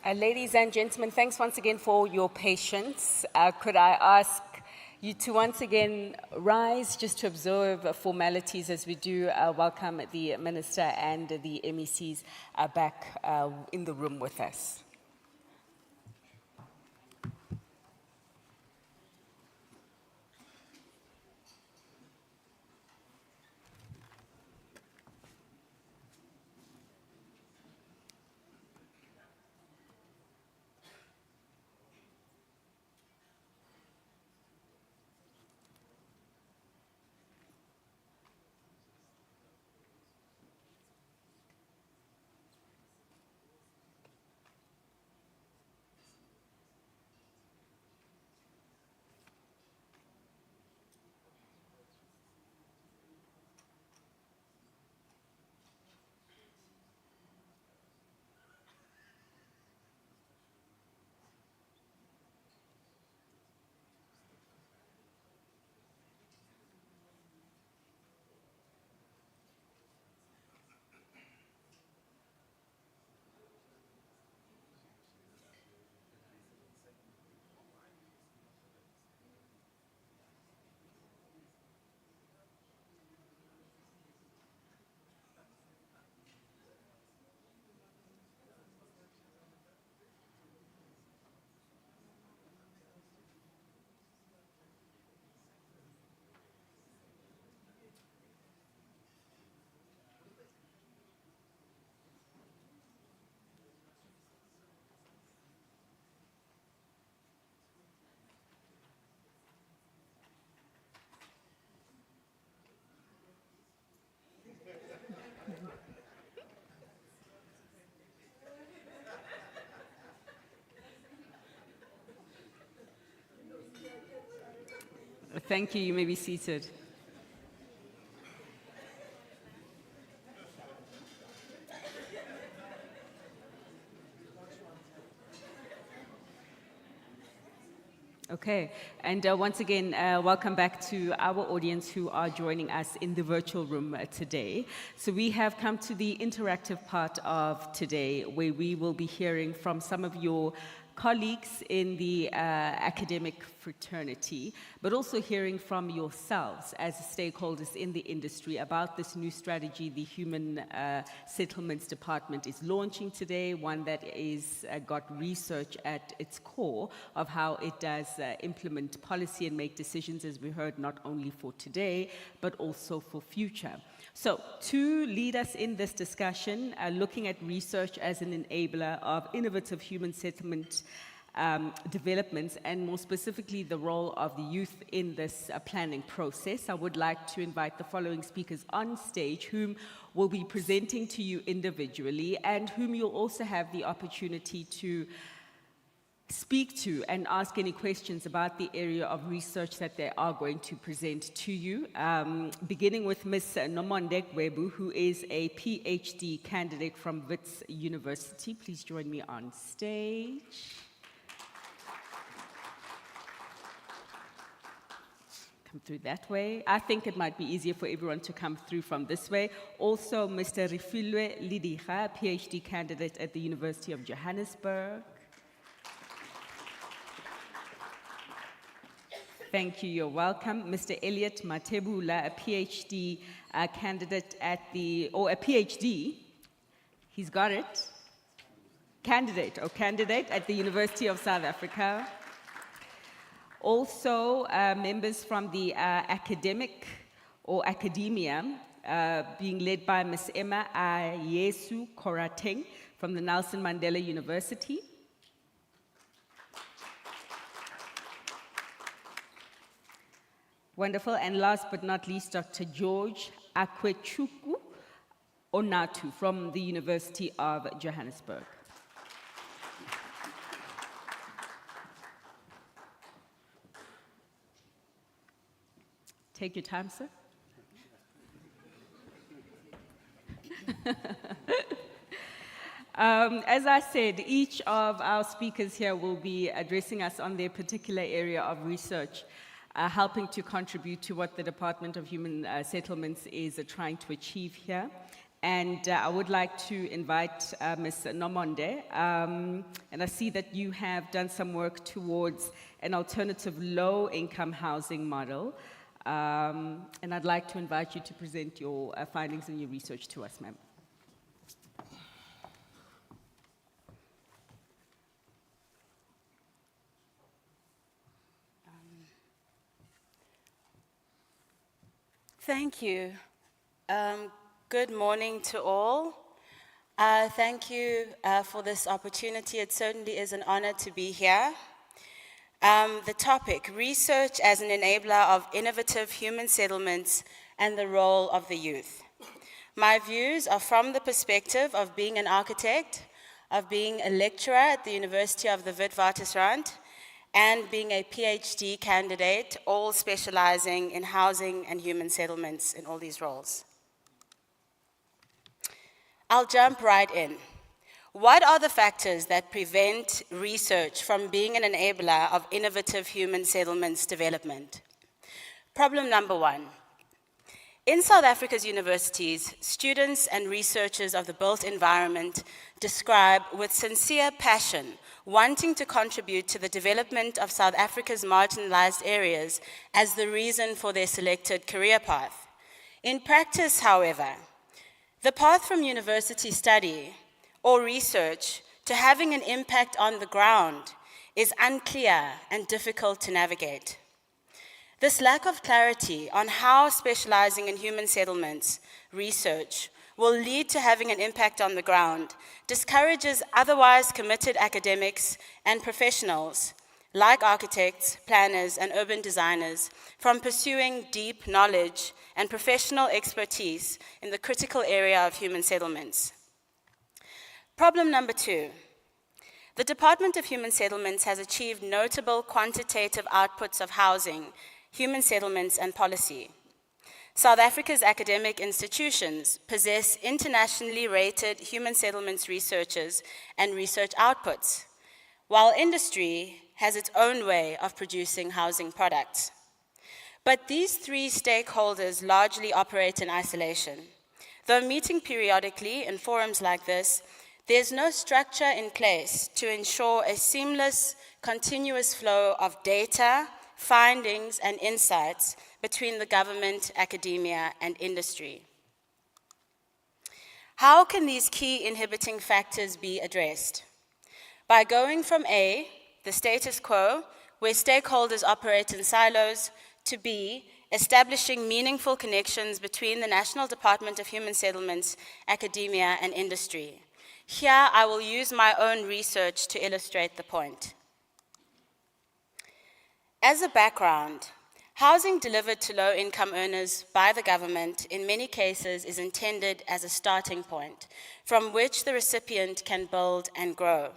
Ladies and gentlemen, thanks once again for your patience. Could I ask you to once again rise just to observe formalities as we do welcome the Minister and the MECs back in the room with us. Thank you. You may be seated. Okay, and once again, welcome back to our audience who are joining us in the virtual room today. So we have come to the interactive part of today, where we will be hearing from some of your colleagues in the academic fraternity, but also hearing from yourselves as stakeholders in the industry about this new strategy the Human Settlements Department is launching today, one that is got research at its core of how it does implement policy and make decisions, as we heard, not only for today, but also for future. So to lead us in this discussion, looking at research as an enabler of innovative human settlement developments, and more specifically the role of the youth in this planning process, I would like to invite the following speakers on stage, whom will be presenting to you individually and whom you'll also have the opportunity to speak to and ask any questions about the area of research that they are going to present to you, beginning with Ms. Nomonde Gwebu, who is a PhD candidate from Wits University. Please join me on stage. Come through that way. I think it might be easier for everyone to come through from this way. Also, Mr. Rifilwe Lidiga, PhD candidate at the University of Johannesburg. Thank you, you're welcome. Mr. Elliot Matebula, a PhD candidate at a PhD, he's got it, candidate at the University of South Africa. Also, members from the academia, being led by Ms. Emma Ayesu Korateng from the Nelson Mandela University. Wonderful. And last but not least, Dr. George Akwechuku Onatu from the University of Johannesburg. Take your time, sir. As I said, each of our speakers here will be addressing us on their particular area of research, helping to contribute to what the Department of Human Settlements is trying to achieve here. And I would like to invite Ms. Nomonde, and I see that you have done some work towards an alternative low-income housing model. And I'd like to invite you to present your findings and your research to us, ma'am. Thank you. Good morning to all. Thank you for this opportunity. It certainly is an honor to be here. The topic, research as an enabler of innovative human settlements and the role of the youth. My views are from the perspective of being an architect, of being a lecturer at the University of the Witwatersrand, and being a PhD candidate, all specializing in housing and human settlements in all these roles. I'll jump right in. What are the factors that prevent research from being an enabler of innovative human settlements development? Problem number one. In South Africa's universities, students and researchers of the built environment describe with sincere passion wanting to contribute to the development of South Africa's marginalized areas as the reason for their selected career path. In practice, however, the path from university study or research to having an impact on the ground is unclear and difficult to navigate. This lack of clarity on how specializing in human settlements research will lead to having an impact on the ground discourages otherwise committed academics and professionals like architects, planners, and urban designers from pursuing deep knowledge and professional expertise in the critical area of human settlements. Problem number two. The Department of Human Settlements has achieved notable quantitative outputs of housing, human settlements, and policy. South Africa's academic institutions possess internationally rated human settlements researchers and research outputs, while industry has its own way of producing housing products. But these three stakeholders largely operate in isolation. Though meeting periodically in forums like this, there's no structure in place to ensure a seamless, continuous flow of data, findings, and insights between the government, academia, and industry. How can these key inhibiting factors be addressed? By going from A, the status quo, where stakeholders operate in silos, to B, establishing meaningful connections between the National Department of Human Settlements, academia, and industry. Here, I will use my own research to illustrate the point. As a background, housing delivered to low-income earners by the government in many cases is intended as a starting point from which the recipient can build and grow.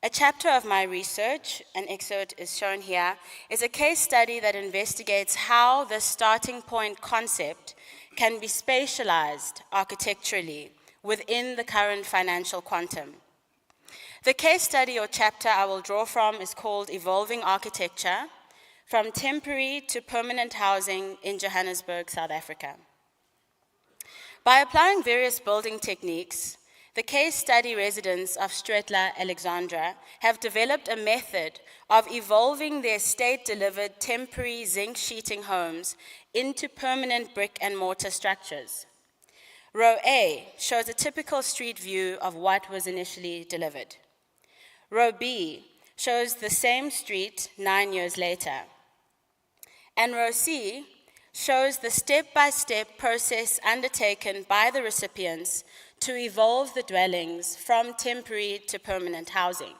A chapter of my research, an excerpt is shown here, is a case study that investigates how the starting point concept can be spatialized architecturally within the current financial quantum. The case study or chapter I will draw from is called Evolving Architecture, from Temporary to Permanent Housing in Johannesburg, South Africa. By applying various building techniques, the case study residents of Stretla, Alexandra, have developed a method of evolving their state-delivered temporary zinc sheeting homes into permanent brick and mortar structures. Row A shows a typical street view of what was initially delivered. Row B shows the same street 9 years later. And row C shows the step-by-step process undertaken by the recipients to evolve the dwellings from temporary to permanent housing.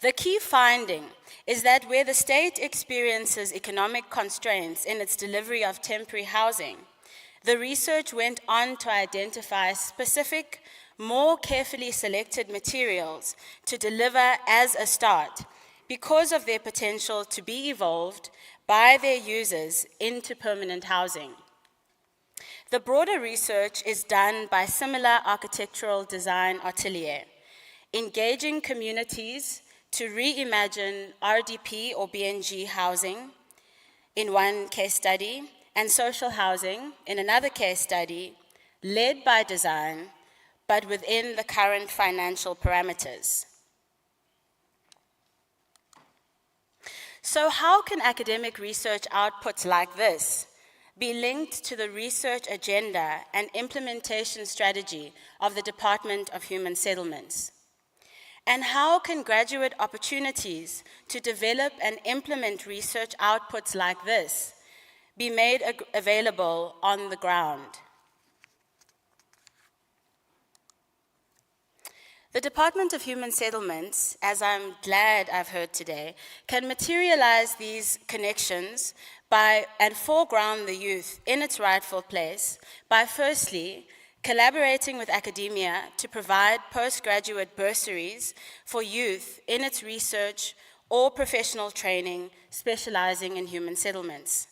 The key finding is that where the state experiences economic constraints in its delivery of temporary housing, the research went on to identify specific, more carefully selected materials to deliver as a start because of their potential to be evolved by their users into permanent housing. The broader research is done by similar architectural design atelier, engaging communities to reimagine RDP or BNG housing in one case study, and social housing in another case study, led by design, but within the current financial parameters. So how can academic research outputs like this be linked to the research agenda and implementation strategy of the Department of Human Settlements? And how can graduate opportunities to develop and implement research outputs like this be made available on the ground? The Department of Human Settlements, as I'm glad I've heard today, can materialize these connections and foreground the youth in its rightful place by firstly, collaborating with academia to provide postgraduate bursaries for youth in its research or professional training specializing in human settlements.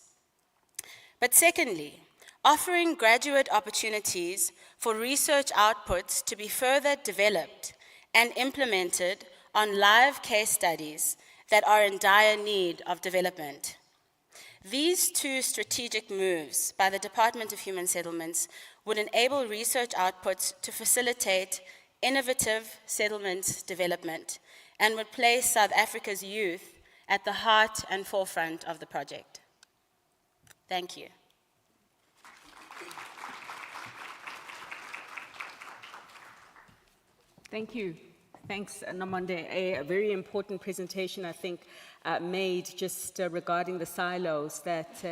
But secondly, offering graduate opportunities for research outputs to be further developed and implemented on live case studies that are in dire need of development. These two strategic moves by the Department of Human Settlements would enable research outputs to facilitate innovative settlement development and would place South Africa's youth at the heart and forefront of the project. Thank you. Thank you. Thanks, Nomonde. A very important presentation, I think, made just regarding the silos that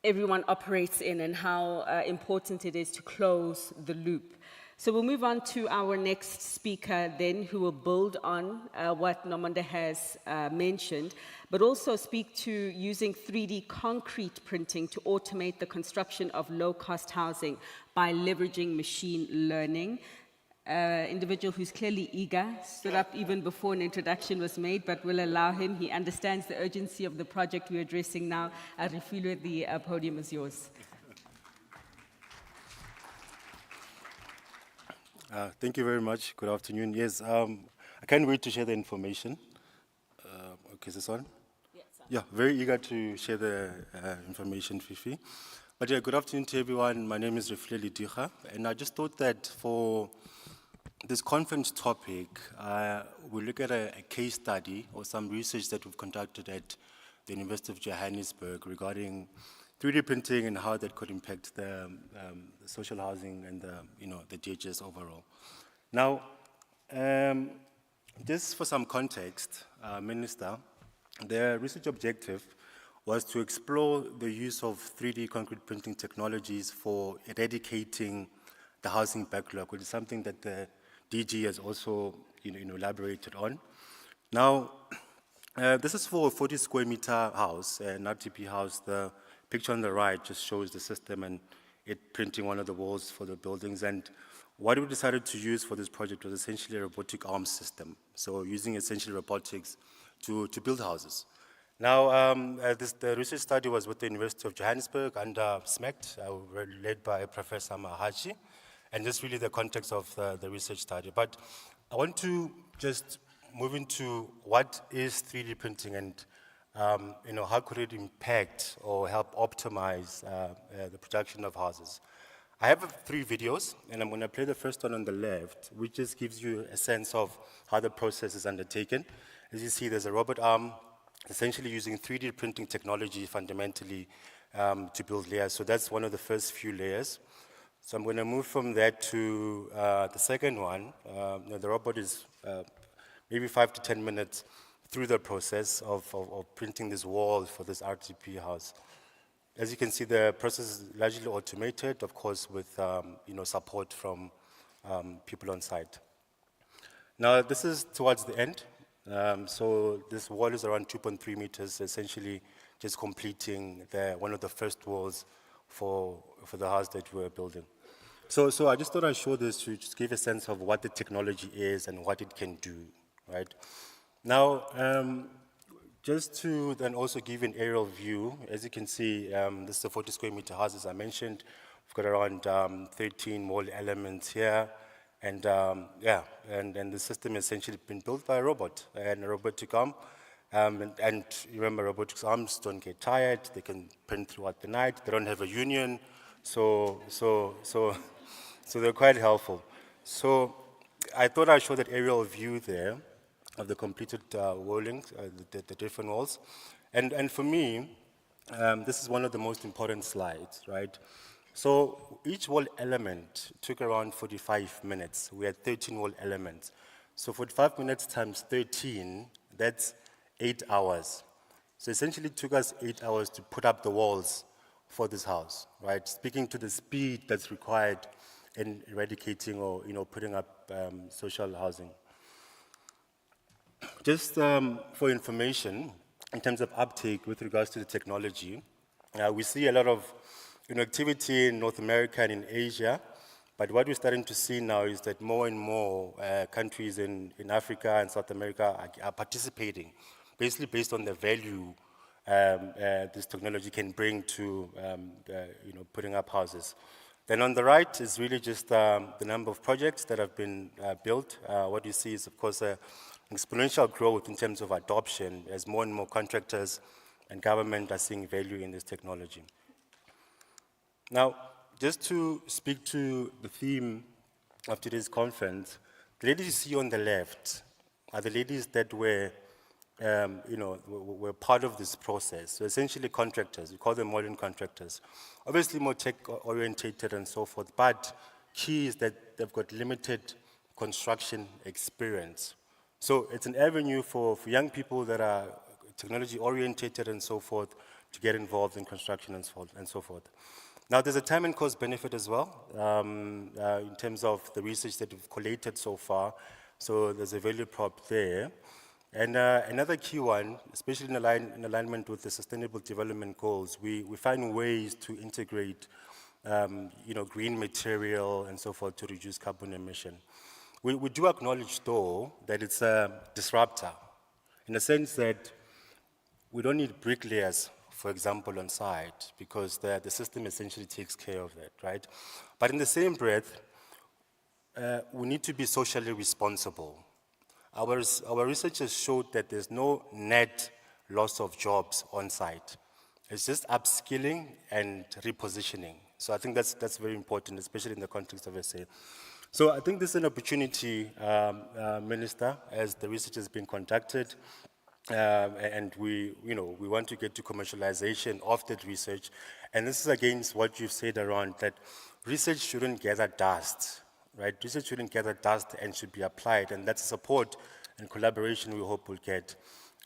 everyone operates in and how important it is to close the loop. So we'll move on to our next speaker then, who will build on what Nomonde has mentioned, but also speak to using 3D concrete printing to automate the construction of low-cost housing by leveraging machine learning. Individual who's clearly eager, stood up even before an introduction was made, but we'll allow him. He understands the urgency of the project we're addressing now. Refilwe, the podium is yours. Thank you very much. Good afternoon. Yes, I can't wait to share the information. Okay, is this on? Yes. Yeah, very eager to share the information, Fifi. But yeah, good afternoon to everyone. My name is Refilwe Diga, and I just thought that for this conference topic, we'll look at a case study or some research that we've conducted at the University of Johannesburg regarding 3D printing and how that could impact the social housing and the DHS overall. Now, just for some context, Minister, the research objective was to explore the use of 3D concrete printing technologies for eradicating the housing backlog, which is something that the DG has also elaborated on. Now, this is for a 40 square meter house, an RTP house. The picture on the right just shows the system and it printing one of the walls for the buildings. And what we decided to use for this project was essentially a robotic arm system. So using essentially robotics to build houses. Now, the research study was with the University of Johannesburg under SMECT, led by Professor Mahachi. And just really the context of the research study. But I want to just move into what is 3D printing and how could it impact or help optimize the production of houses. I have 3 videos, and I'm going to play the first one on the left, which just gives you a sense of how the process is undertaken. As you see, there's a robot arm, essentially using 3D printing technology fundamentally to build layers. So that's one of the first few layers. So I'm going to move from that to the second one. The robot is maybe 5 to 10 minutes through the process of printing this wall for this RTP house. As you can see, the process is largely automated, of course, with support from people on site. Now, this is towards the end. So this wall is around 2.3 meters, essentially just completing one of the first walls for the house that we're building. So I just thought I'd show this to just give a sense of what the technology is and what it can do, right? Now, just to then also give an aerial view, as you can see, this is a 40 square meter house, as I mentioned. We've got around 13 wall elements here. And and the system has essentially been built by a robot and a robotic arm. And remember, robotic arms don't get tired. They can print throughout the night. They don't have a union. So they're quite helpful. So I thought I'd show that aerial view there of the completed wallings, the different walls. And for me, this is one of the most important slides, right? So each wall element took around 45 minutes. We had 13 wall elements. So 45 minutes times 13, that's 8 hours. So essentially it took us 8 hours to put up the walls for this house, right? Speaking to the speed that's required in eradicating or putting up social housing. Just for information, in terms of uptake with regards to the technology, we see a lot of activity in North America and in Asia, but what we're starting to see now is that more and more countries in Africa and South America are participating, basically based on the value this technology can bring to putting up houses. Then on the right is really just the number of projects that have been built. What you see is, of course, exponential growth in terms of adoption as more and more contractors and government are seeing value in this technology. Now, just to speak to the theme of today's conference, the ladies you see on the left are the ladies that were part of this process. So essentially contractors, we call them modern contractors. Obviously more tech-orientated and so forth, but key is that they've got limited construction experience. So it's an avenue for young people that are technology-orientated and so forth to get involved in construction and so forth. Now, there's a time and cost benefit as well in terms of the research that we've collated so far. So there's a value prop there. And another key one, especially in alignment with the Sustainable Development Goals, we find ways to integrate green material and so forth to reduce carbon emission. We do acknowledge, though, that it's a disruptor, in the sense that we don't need bricklayers, for example, on site, because the system essentially takes care of that, right? But in the same breath, we need to be socially responsible. Our research has showed that there's no net loss of jobs on site. It's just upskilling and repositioning. So I think that's very important, especially in the context of SA. So I think this is an opportunity, Minister, as the research has been conducted, and we want to get to commercialization of that research. And this is against what you've said around that research shouldn't gather dust, right? Research shouldn't gather dust and should be applied, and that's support and collaboration we hope we'll get.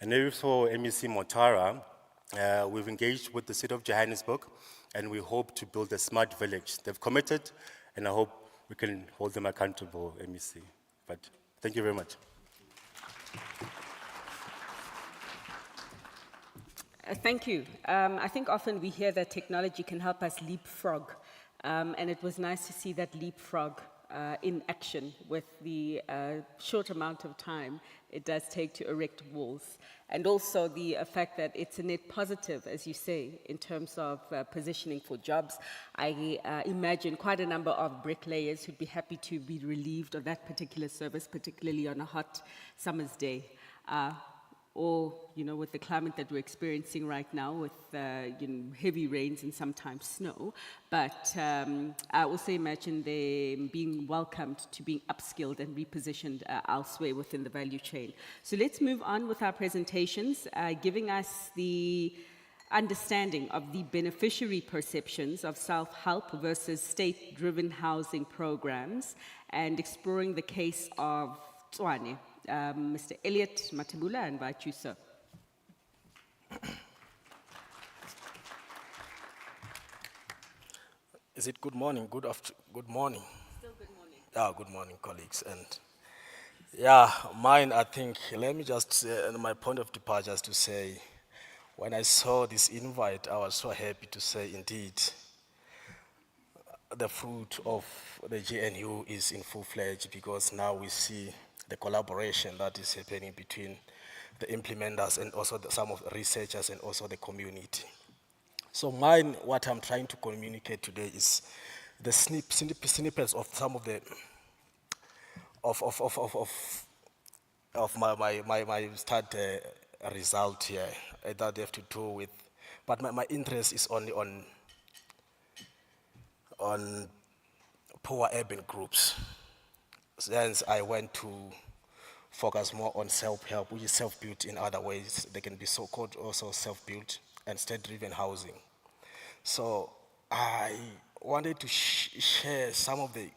And maybe for MEC Motara, we've engaged with the city of Johannesburg, and we hope to build a smart village. They've committed, and I hope we can hold them accountable, MEC. But thank you very much. Thank you. I think often we hear that technology can help us leapfrog, and it was nice to see that leapfrog in action with the short amount of time it does take to erect walls. And also the fact that it's a net positive, as you say, in terms of positioning for jobs. I imagine quite a number of bricklayers who'd be happy to be relieved of that particular service, particularly on a hot summer's day. Or, with the climate that we're experiencing right now with, heavy rains and sometimes snow. But I also imagine them being welcomed to being upskilled and repositioned elsewhere within the value chain. So let's move on with our presentations, giving us the understanding of the beneficiary perceptions of self-help versus state-driven housing programs and exploring the case of Tshwane. Mr. Elliot Matibula, I invite you, sir. Is it good morning? Good morning. Still good morning. Yeah, good morning, colleagues. And yeah, mine, I think, let me just, my point of departure is to say, when I saw this invite, I was so happy to say, indeed, the fruit of the GNU is in full-fledged, because now we see the collaboration that is happening between the implementers and also some of the researchers and also the community. So mine, what I'm trying to communicate today is the snippets of some of the of my start result here that they have to do with, but my interest is only on on poor urban groups. Hence, I went to focus more on self-help, which is self-built in other ways. They can be so-called also self-built and state-driven housing. So I wanted to share some of the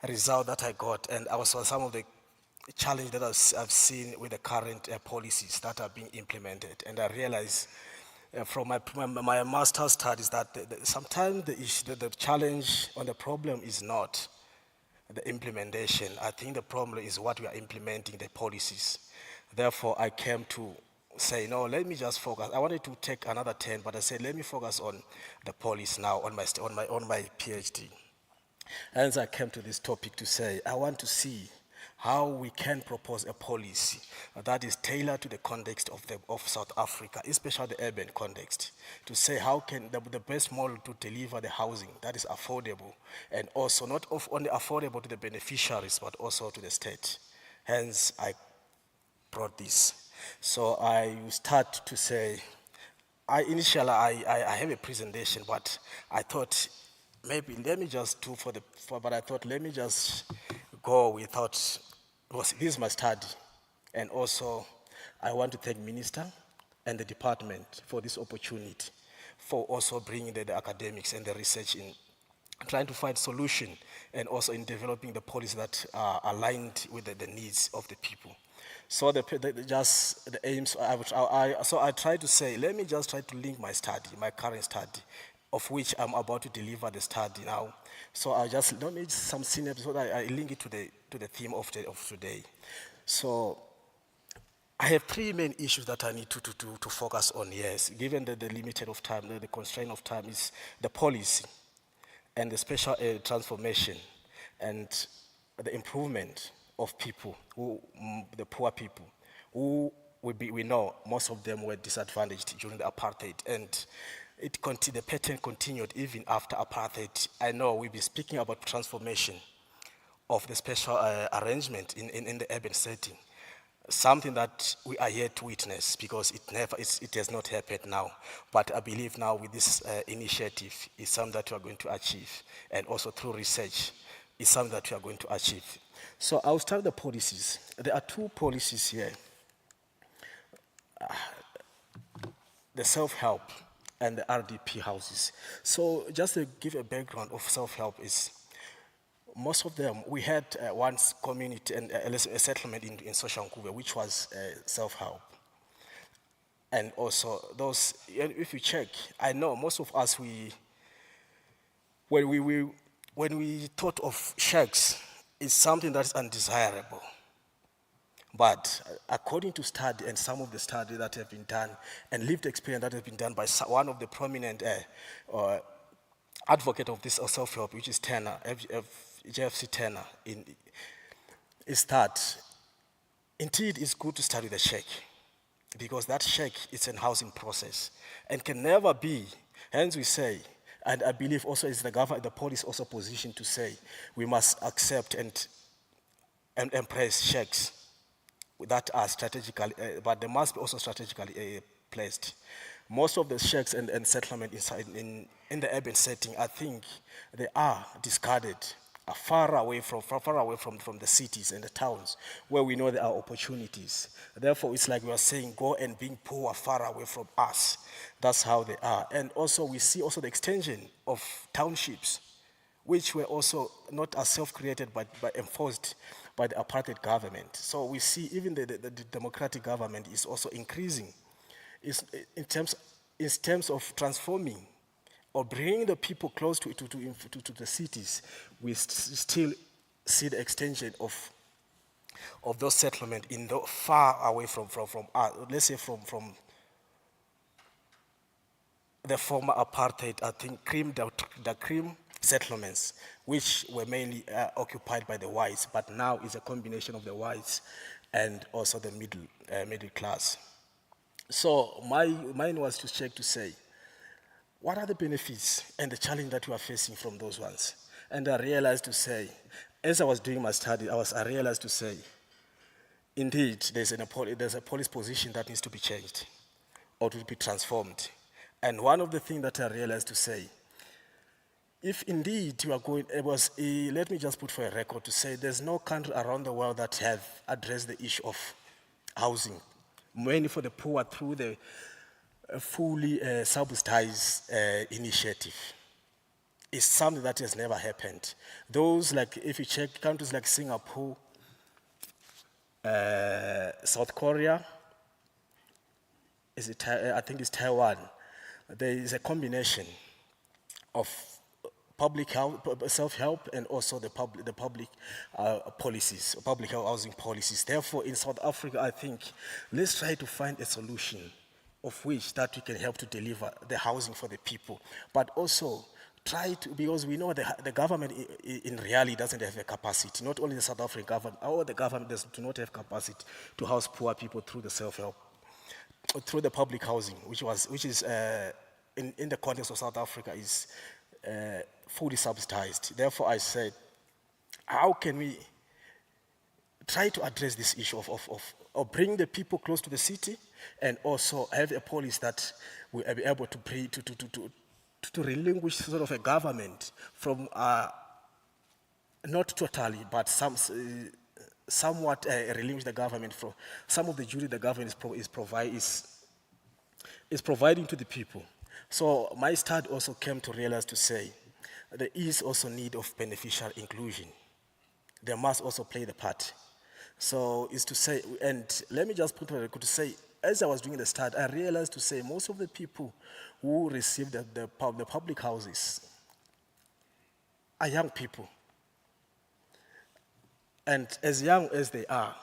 result that I got, and also some of the challenge that I've seen with the current policies that are being implemented. And I realized from my master's studies that sometimes the challenge or the problem is not the implementation. I think the problem is what we are implementing, the policies. Therefore, I came to say, no, let me just focus. I wanted to take another 10, but I said, let me focus on the policy now, on my PhD. Hence, I came to this topic to say, I want to see how we can propose a policy that is tailored to the context of South Africa, especially the urban context, to say how can the best model to deliver the housing that is affordable, and also not only affordable to the beneficiaries, but also to the state. Hence, I brought this. So I start to say, initially I have a presentation, but I thought maybe let me just do but I thought let me just go without, this is my study. And also I want to thank Minister and the department for this opportunity, for also bringing the academics and the research in trying to find solution, and also in developing the policies that are aligned with the needs of the people. So the aims, so I try to say, let me just try to link my study, my current study, of which I'm about to deliver the study now. So I just don't need some synapse, so that I link it to the theme of today. So I have three main issues that I need to focus on, yes. Given the limited of time, the constraint of time is the policy and the special transformation and the improvement of people, the poor people, who we know most of them were disadvantaged during the apartheid, and the pattern continued even after apartheid. I know we'll be speaking about transformation of the special arrangement in the urban setting, something that we are yet to witness, because it has not happened now. But I believe now with this initiative is something that we are going to achieve, and also through research is something that we are going to achieve. So I'll start the policies. There are two policies here. The self-help and the RDP houses. So just to give a background of self-help is, most of them, we had once community and a settlement in Soshankuve, which was self-help. And also those, if you check, I know most of us, when we thought of shacks, it's something that is undesirable. But according to study, and some of the study that have been done, and lived experience that has been done by one of the prominent advocate of this self-help, which is Turner, JFC Turner, is that indeed it's good to start with a check, because that check is a housing process and can never be, hence we say, and I believe also is the police also positioned to say, we must accept and embrace checks that are strategically, but they must be also strategically placed. Most of the shacks and settlement inside in the urban setting, I think they are discarded, far away from the cities and the towns where we know there are opportunities. Therefore, it's like we are saying, go and being poor far away from us. That's how they are. And also we see also the extension of townships, which were also not as self-created but enforced by the apartheid government. So we see even the democratic government is also increasing. In terms of transforming or bringing the people close to the cities, we still see the extension of those settlements in the far away from let's say from the former apartheid, I think the cream settlements, which were mainly occupied by the whites, but now is a combination of the whites and also the middle class. So mine was to check to say, what are the benefits and the challenge that we are facing from those ones? And I realized to say, as I was doing my study, I realized to say, indeed, there's a police position that needs to be changed or to be transformed. And one of the things that I realized to say, if indeed you are going, let me just put for a record to say there's no country around the world that have addressed the issue of housing, mainly for the poor through the fully subsidized initiative. It's something that has never happened. Those, like, if you check countries like Singapore, South Korea, I think it's Taiwan, there is a combination of public help, self-help, and also the public policies, public housing policies. Therefore, in South Africa, I think let's try to find a solution of which that we can help to deliver the housing for the people, but also try to, because we know the government in reality doesn't have the capacity, not only the South African government, all the government do not have capacity to house poor people through the self-help, through the public housing, which is in the context of South Africa is fully subsidized. Therefore, I said, how can we try to address this issue of bring the people close to the city, and also have a policy that will be able to relinquish sort of a government from not totally, but somewhat relinquish the government from some of the duty the government is providing to the people. So my study also came to realize to say there is also need of beneficial inclusion. They must also play the part. So is to say, and let me just put on record to say, as I was doing the study, I realized to say most of the people who receive the public houses are young people. And as young as they are,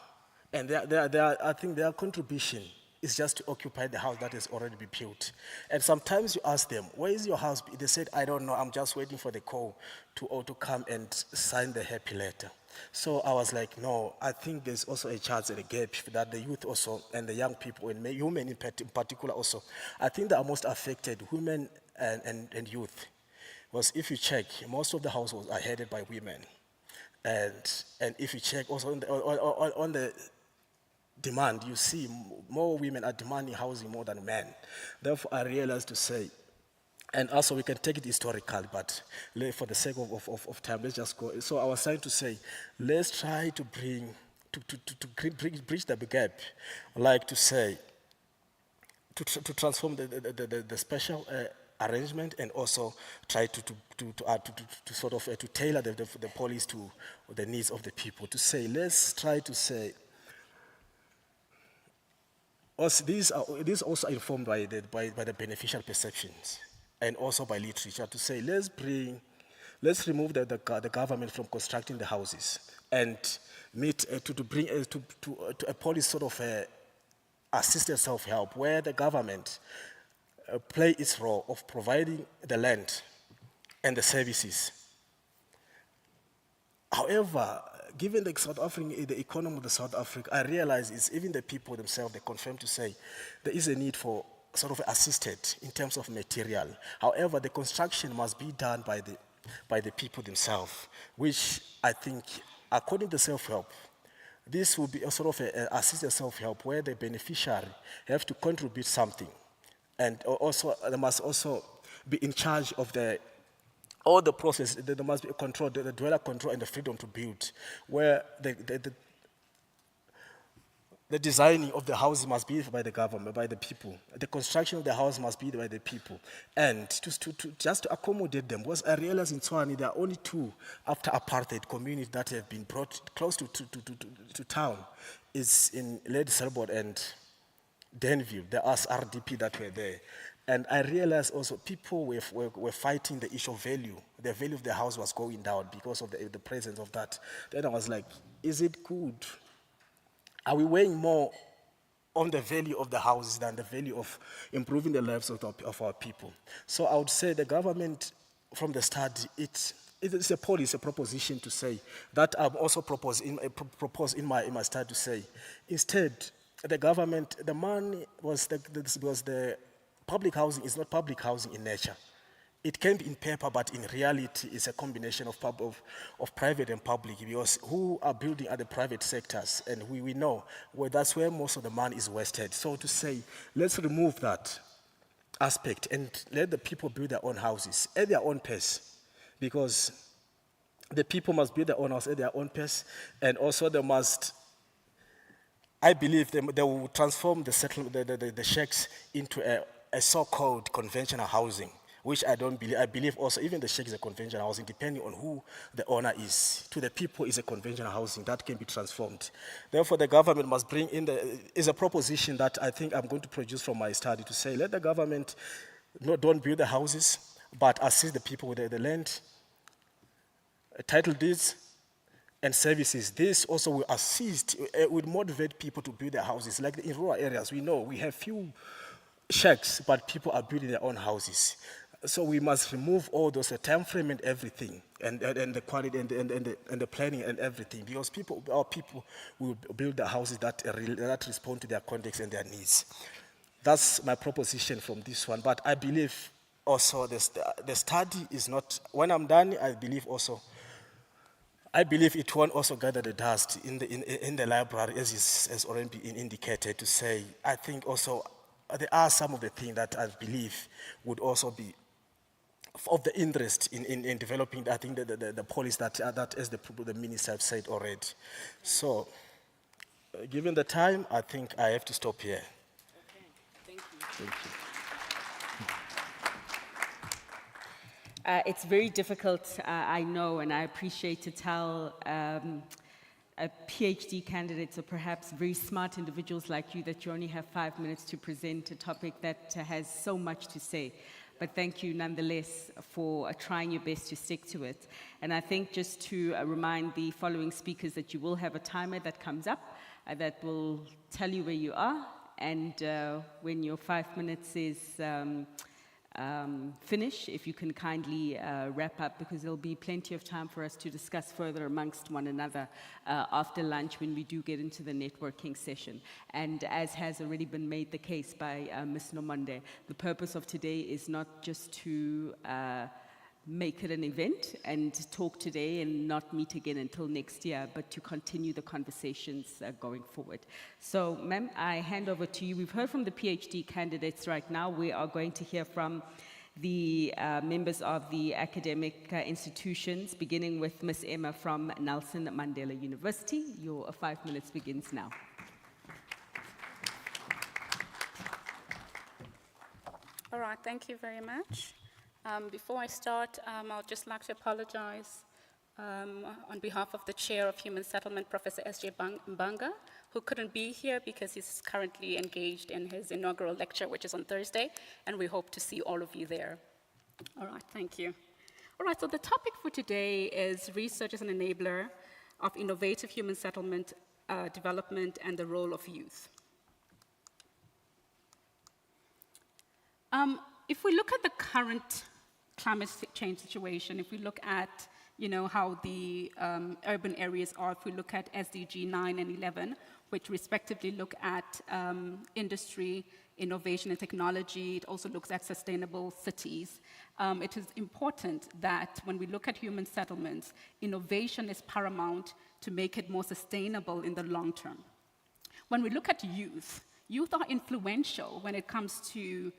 and I think their contribution is just to occupy the house that has already been built. And sometimes you ask them, where is your house? They said, I don't know, I'm just waiting for the call to come and sign the happy letter. So I was like, no, I think there's also a chance and a gap that the youth also, and the young people, and women in particular also, I think they are most affected, women and youth. Because if you check, most of the households are headed by women. And if you check also on the demand, you see more women are demanding housing more than men. Therefore, I realized to say, and also we can take it historically, but for the sake of time, let's just go. So I was trying to say, let's try to bridge the gap, like to say, to transform the special arrangement, and also try to sort of to tailor the policy to the needs of the people. To say, let's try to say. Also, these also informed by the beneficial perceptions, and also by literature. To say, let's remove the government from constructing the houses, and to bring to a policy sort of assisted self-help, where the government play its role of providing the land and the services. However, given the economy of the South Africa, I realize it's even the people themselves, they confirm to say there is a need for sort of assisted in terms of material. However, the construction must be done by the people themselves, which I think, according to self-help, this will be a sort of an assisted self-help where the beneficiary have to contribute something. And also, they must also be in charge of all the process. There must be a control, the dweller control and the freedom to build, where the designing of the house must be by the government, by the people. The construction of the house must be by the people. And just to accommodate them, because I realize in Tswane there are only two after apartheid communities that have been brought close to town. It's in Lady Selbord and Denville, the RDP that were there. And I realized also people were fighting the issue of value. The value of the house was going down because of the presence of that. Then I was like, is it good? Are we weighing more on the value of the houses than the value of improving the lives of our people? So I would say the government, from the start, it is a policy, a proposition to say, that I've also proposed in my study to say, instead, the government, the money was the public housing is not public housing in nature. It can be in paper, but in reality, it's a combination of private and public, because who are building are the private sectors, and we know that's where most of the money is wasted. So to say, let's remove that aspect and let the people build their own houses at their own pace, because the people must build their own house at their own pace, and also they must, I believe they will transform the shacks into a so-called conventional housing, which I don't believe. I believe also even the shack is a conventional housing, depending on who the owner is. To the people, is a conventional housing that can be transformed. Therefore, the government must bring in is a proposition that I think I'm going to produce from my study to say, let the government don't build the houses, but assist the people with the land, title deeds, and services. This also will assist, will motivate people to build their houses. Like in rural areas, we know we have few shacks, but people are building their own houses. So we must remove all those, the time frame and everything, and the quality and the planning and everything, because our people will build the houses that respond to their context and their needs. That's my proposition from this one. But I believe also the study is not, when I'm done, I believe it won't also gather the dust in the library, as has already been indicated, to say, I think also there are some of the things that I believe would also be of the interest in developing, I think, the policy that as the minister have said already. So, given the time, I think I have to stop here. Okay, thank you. Thank you. It's very difficult, I know, and I appreciate to tell PhD candidates or perhaps very smart individuals like you that you only have 5 minutes to present a topic that has so much to say. But thank you nonetheless for trying your best to stick to it. And I think just to remind the following speakers that you will have a timer that comes up that will tell you where you are, and when your 5 minutes is finish, if you can kindly wrap up, because there'll be plenty of time for us to discuss further amongst one another after lunch when we do get into the networking session. And as has already been made the case by Ms. Nomonde, the purpose of today is not just to make it an event and talk today and not meet again until next year, but to continue the conversations going forward. So, ma'am, I hand over to you. We've heard from the PhD candidates right now. We are going to hear from the members of the academic institutions, beginning with Ms. Emma from Nelson Mandela University. Your 5 minutes begins now. All right, thank you very much. Before I start, I'd just like to apologize on behalf of the Chair of Human Settlement, Professor S.J. Mbanga, who couldn't be here because he's currently engaged in his inaugural lecture, which is on Thursday, and we hope to see all of you there. All right, thank you. All right, so the topic for today is research as an enabler of innovative human settlement development and the role of youth. If we look at the current climate change situation, if we look at how the urban areas are, if we look at SDG 9 and 11, which respectively look at industry, innovation and technology, it also looks at sustainable cities. It is important that when we look at human settlements, innovation is paramount to make it more sustainable in the long term. When we look at youth are influential when it comes to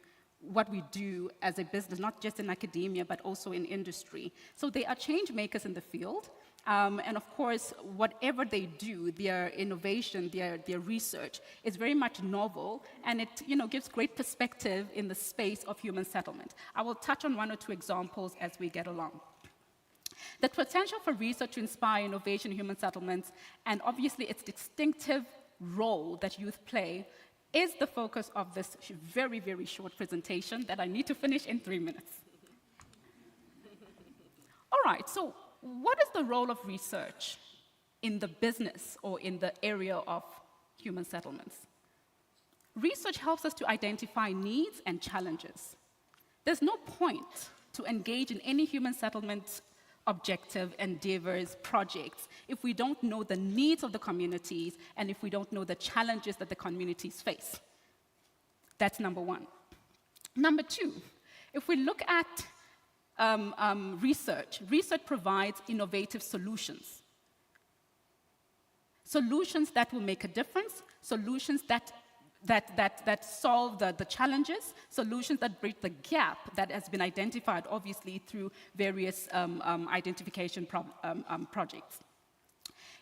what we do as a business, not just in academia, but also in industry. So they are change makers in the field. And of course, whatever they do, their innovation, their research is very much novel, and it gives great perspective in the space of human settlement. I will touch on 1 or 2 examples as we get along. The potential for research to inspire innovation in human settlements, and obviously its distinctive role that youth play, is the focus of this very, very short presentation that I need to finish in 3 minutes. All right, so what is the role of research in the business or in the area of human settlements? Research helps us to identify needs and challenges. There's no point to engage in any human settlement objective, endeavors, projects, if we don't know the needs of the communities and if we don't know the challenges that the communities face. That's number 1. Number 2, if we look at research provides innovative solutions. Solutions that will make a difference, solutions that that solve the challenges, solutions that bridge the gap that has been identified, obviously, through various identification projects.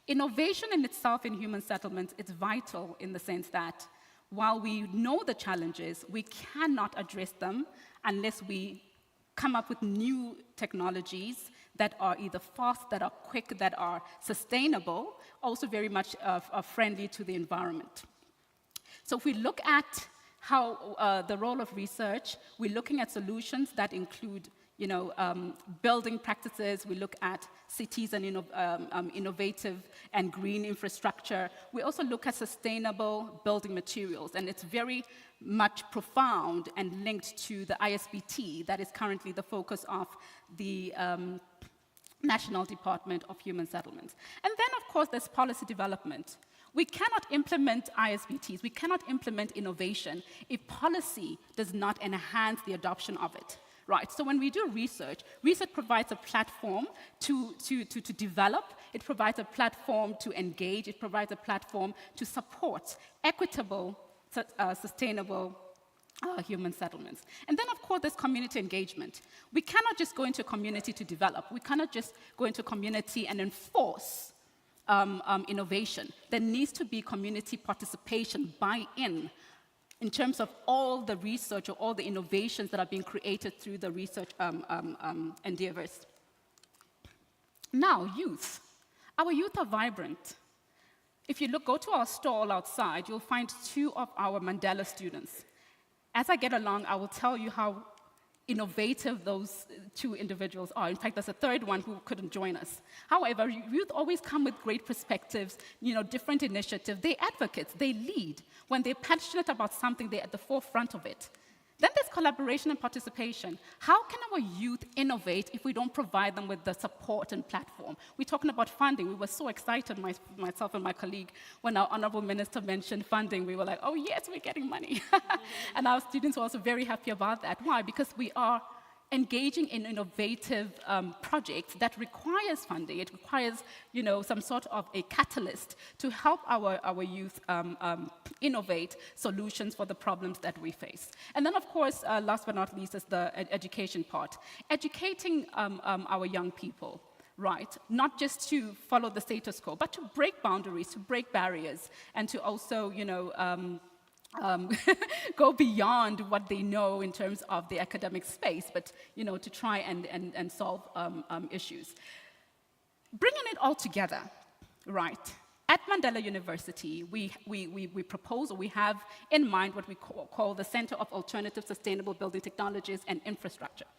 Innovation in itself in human settlements is vital in the sense that while we know the challenges, we cannot address them unless we come up with new technologies that are either fast, that are quick, that are sustainable, also very much friendly to the environment. So if we look at how the role of research, we're looking at solutions that include building practices. We look at cities and innovative and green infrastructure. We also look at sustainable building materials, and it's very much profound and linked to the ISBT that is currently the focus of the National Department of Human Settlements. And then, of course, there's policy development. We cannot implement ISBTs, we cannot implement innovation if policy does not enhance the adoption of it. Right, so when we do research, research provides a platform to develop, it provides a platform to engage, it provides a platform to support equitable, sustainable human settlements. And then, of course, there's community engagement. We cannot just go into a community to develop. We cannot just go into a community and enforce innovation. There needs to be community participation, buy-in, in terms of all the research or all the innovations that are being created through the research endeavors. Now, youth. Our youth are vibrant. If you go to our stall outside, you'll find 2 of our Mandela students. As I get along, I will tell you how innovative those 2 individuals are. In fact, there's a 3rd one who couldn't join us. However, youth always come with great perspectives, different initiatives. They're advocates, they lead. When they're passionate about something, they're at the forefront of it. Then there's collaboration and participation. How can our youth innovate if we don't provide them with the support and platform? We're talking about funding. We were so excited, myself and my colleague, when our Honorable Minister mentioned funding. We were like, oh yes, we're getting money. And our students were also very happy about that. Why? Because we are engaging in innovative projects that requires funding. It requires, some sort of a catalyst to help our youth innovate solutions for the problems that we face. And then, of course, last but not least, is the education part. Educating our young people, right? Not just to follow the status quo, but to break boundaries, to break barriers, and to also, go beyond what they know in terms of the academic space, but to try and solve issues. Bringing it all together, right? At Mandela University, we propose, or we have in mind what we call the Center of Alternative Sustainable Building Technologies and Infrastructure.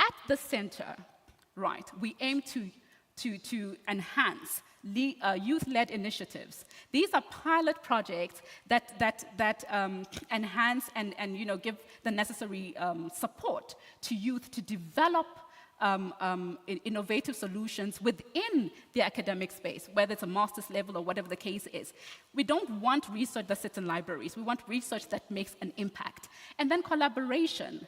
At the center, right, we aim to enhance youth-led initiatives. These are pilot projects that enhance and give the necessary support to youth to develop innovative solutions within the academic space, whether it's a master's level or whatever the case is. We don't want research that sits in libraries. We want research that makes an impact. And then collaboration.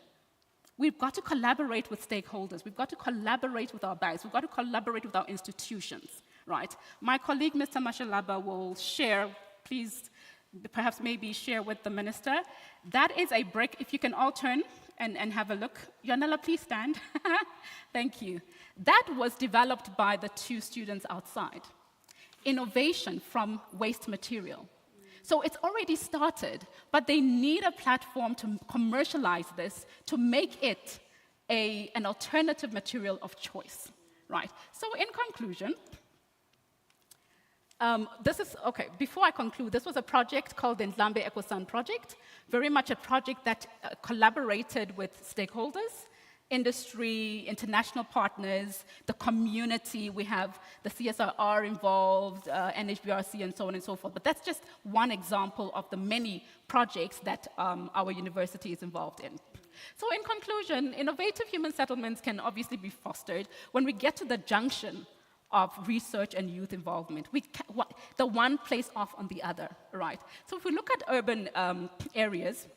We've got to collaborate with stakeholders. We've got to collaborate with our banks. We've got to collaborate with our institutions, right? My colleague, Mr. Mashalaba, will share, please, perhaps maybe share with the minister. That is a break. If you can all turn and have a look. Yanela, please stand. Thank you. That was developed by the 2 students outside. Innovation from waste material. So it's already started, but they need a platform to commercialize this, to make it an alternative material of choice, right? So in conclusion, before I conclude, this was a project called the Ndlambe EcoSun project, very much a project that collaborated with stakeholders, industry, international partners, the community. We have the CSIR involved, NHBRC, and so on and so forth. But that's just one example of the many projects that our university is involved in. So in conclusion, innovative human settlements can obviously be fostered when we get to the junction of research and youth involvement. The one plays off on the other, right? So if we look at urban areas,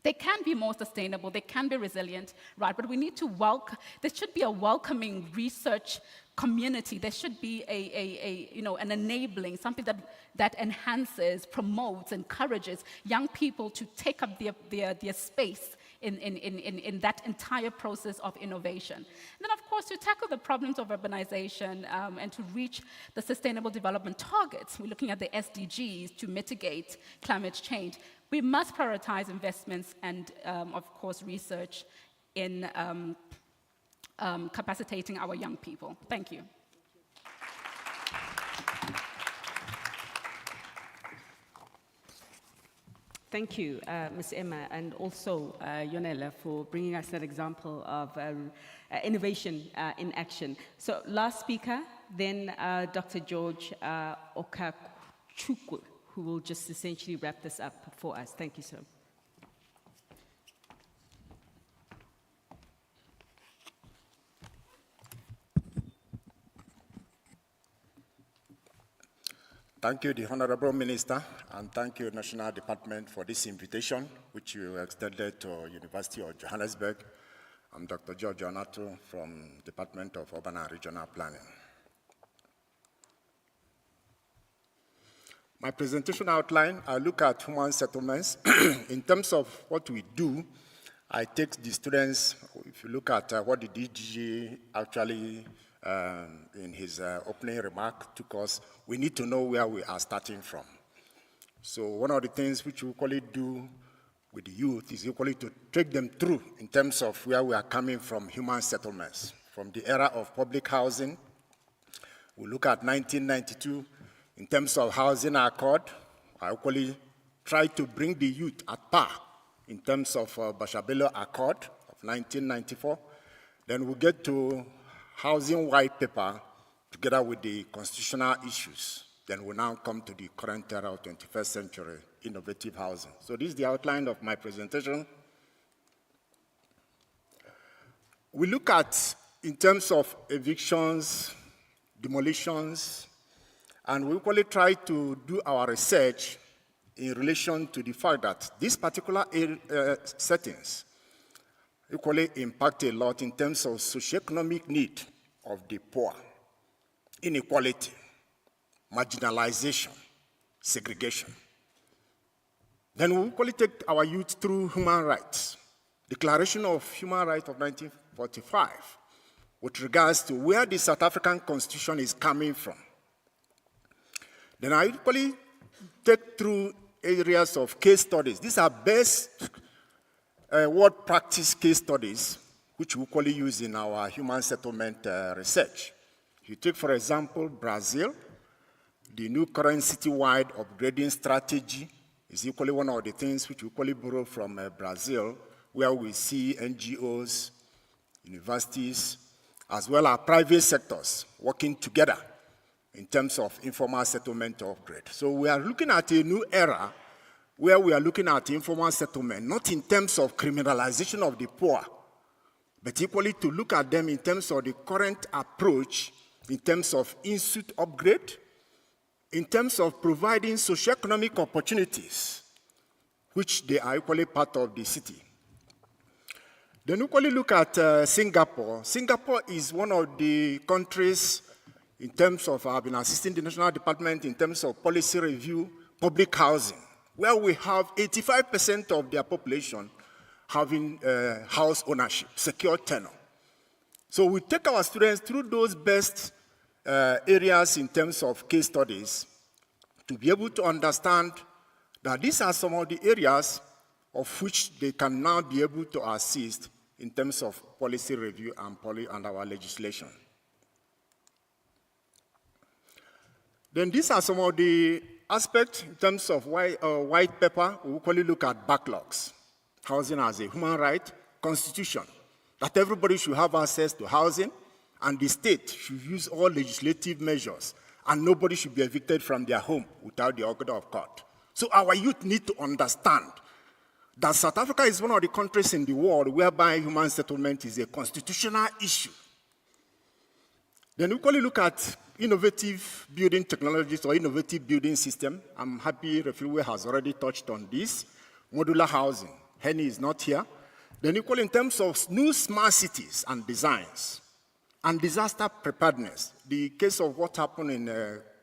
they can be more sustainable, they can be resilient, right? But we need to there should be a welcoming research community, there should be an enabling, something that enhances, promotes, encourages young people to take up their space in that entire process of innovation. And then, of course, to tackle the problems of urbanization and to reach the Sustainable Development Targets, we're looking at the SDGs to mitigate climate change. We must prioritize investments and, of course, research in capacitating our young people. Thank you. Thank you, Ms. Emma, and also Yonela for bringing us that example of innovation in action. So last speaker, then Dr. George Okachukwu, who will just essentially wrap this up for us. Thank you, sir. Thank you, the Honorable Minister, and thank you, National Department, for this invitation, which you extended to University of Johannesburg. I'm Dr. George Onato from Department of Urban and Regional Planning. My presentation outline, I look at human settlements. In terms of what we do, I take the students, if you look at what the DG actually in his opening remark took us, we need to know where we are starting from. So one of the things which we equally do with the youth is equally to take them through in terms of where we are coming from human settlements. From the era of public housing, we look at 1992 in terms of housing accord. I equally try to bring the youth at par in terms of Bashabelo Accord of 1994. Then we get to housing white paper together with the constitutional issues. Then we now come to the current era of 21st century innovative housing. So this is the outline of my presentation. We look at, in terms of evictions, demolitions, and we equally try to do our research in relation to the fact that these particular settings equally impact a lot in terms of socioeconomic need of the poor, inequality, marginalization, segregation. Then we equally take our youth through human rights, Declaration of Human Rights of 1945, with regards to where the South African Constitution is coming from. Then I equally take through areas of case studies. These are best world practice case studies, which we equally use in our human settlement research. You take, for example, Brazil. The new current citywide upgrading strategy is equally one of the things which we equally borrow from Brazil, where we see NGOs, universities, as well as private sectors working together in terms of informal settlement upgrade. So we are looking at a new era where we are looking at informal settlement, not in terms of criminalization of the poor, but equally to look at them in terms of the current approach, in terms of in-suit upgrade, in terms of providing socioeconomic opportunities, which they are equally part of the city. Then equally look at Singapore. Singapore is one of the countries in terms of, I've been assisting the National Department in terms of policy review, public housing, where we have 85% of their population having house ownership, secure tenure. So we take our students through those best areas in terms of case studies to be able to understand that these are some of the areas of which they can now be able to assist in terms of policy review and our legislation. Then these are some of the aspects in terms of white paper. We equally look at backlogs. Housing as a human right, constitution, that everybody should have access to housing, and the state should use all legislative measures, and nobody should be evicted from their home without the order of court. So our youth need to understand that South Africa is one of the countries in the world whereby human settlement is a constitutional issue. Then we equally look at innovative building technologies or innovative building system. I'm happy Refilwe has already touched on this. Modular housing. Henny is not here. Then equally in terms of new smart cities and designs, And disaster preparedness. The case of what happened in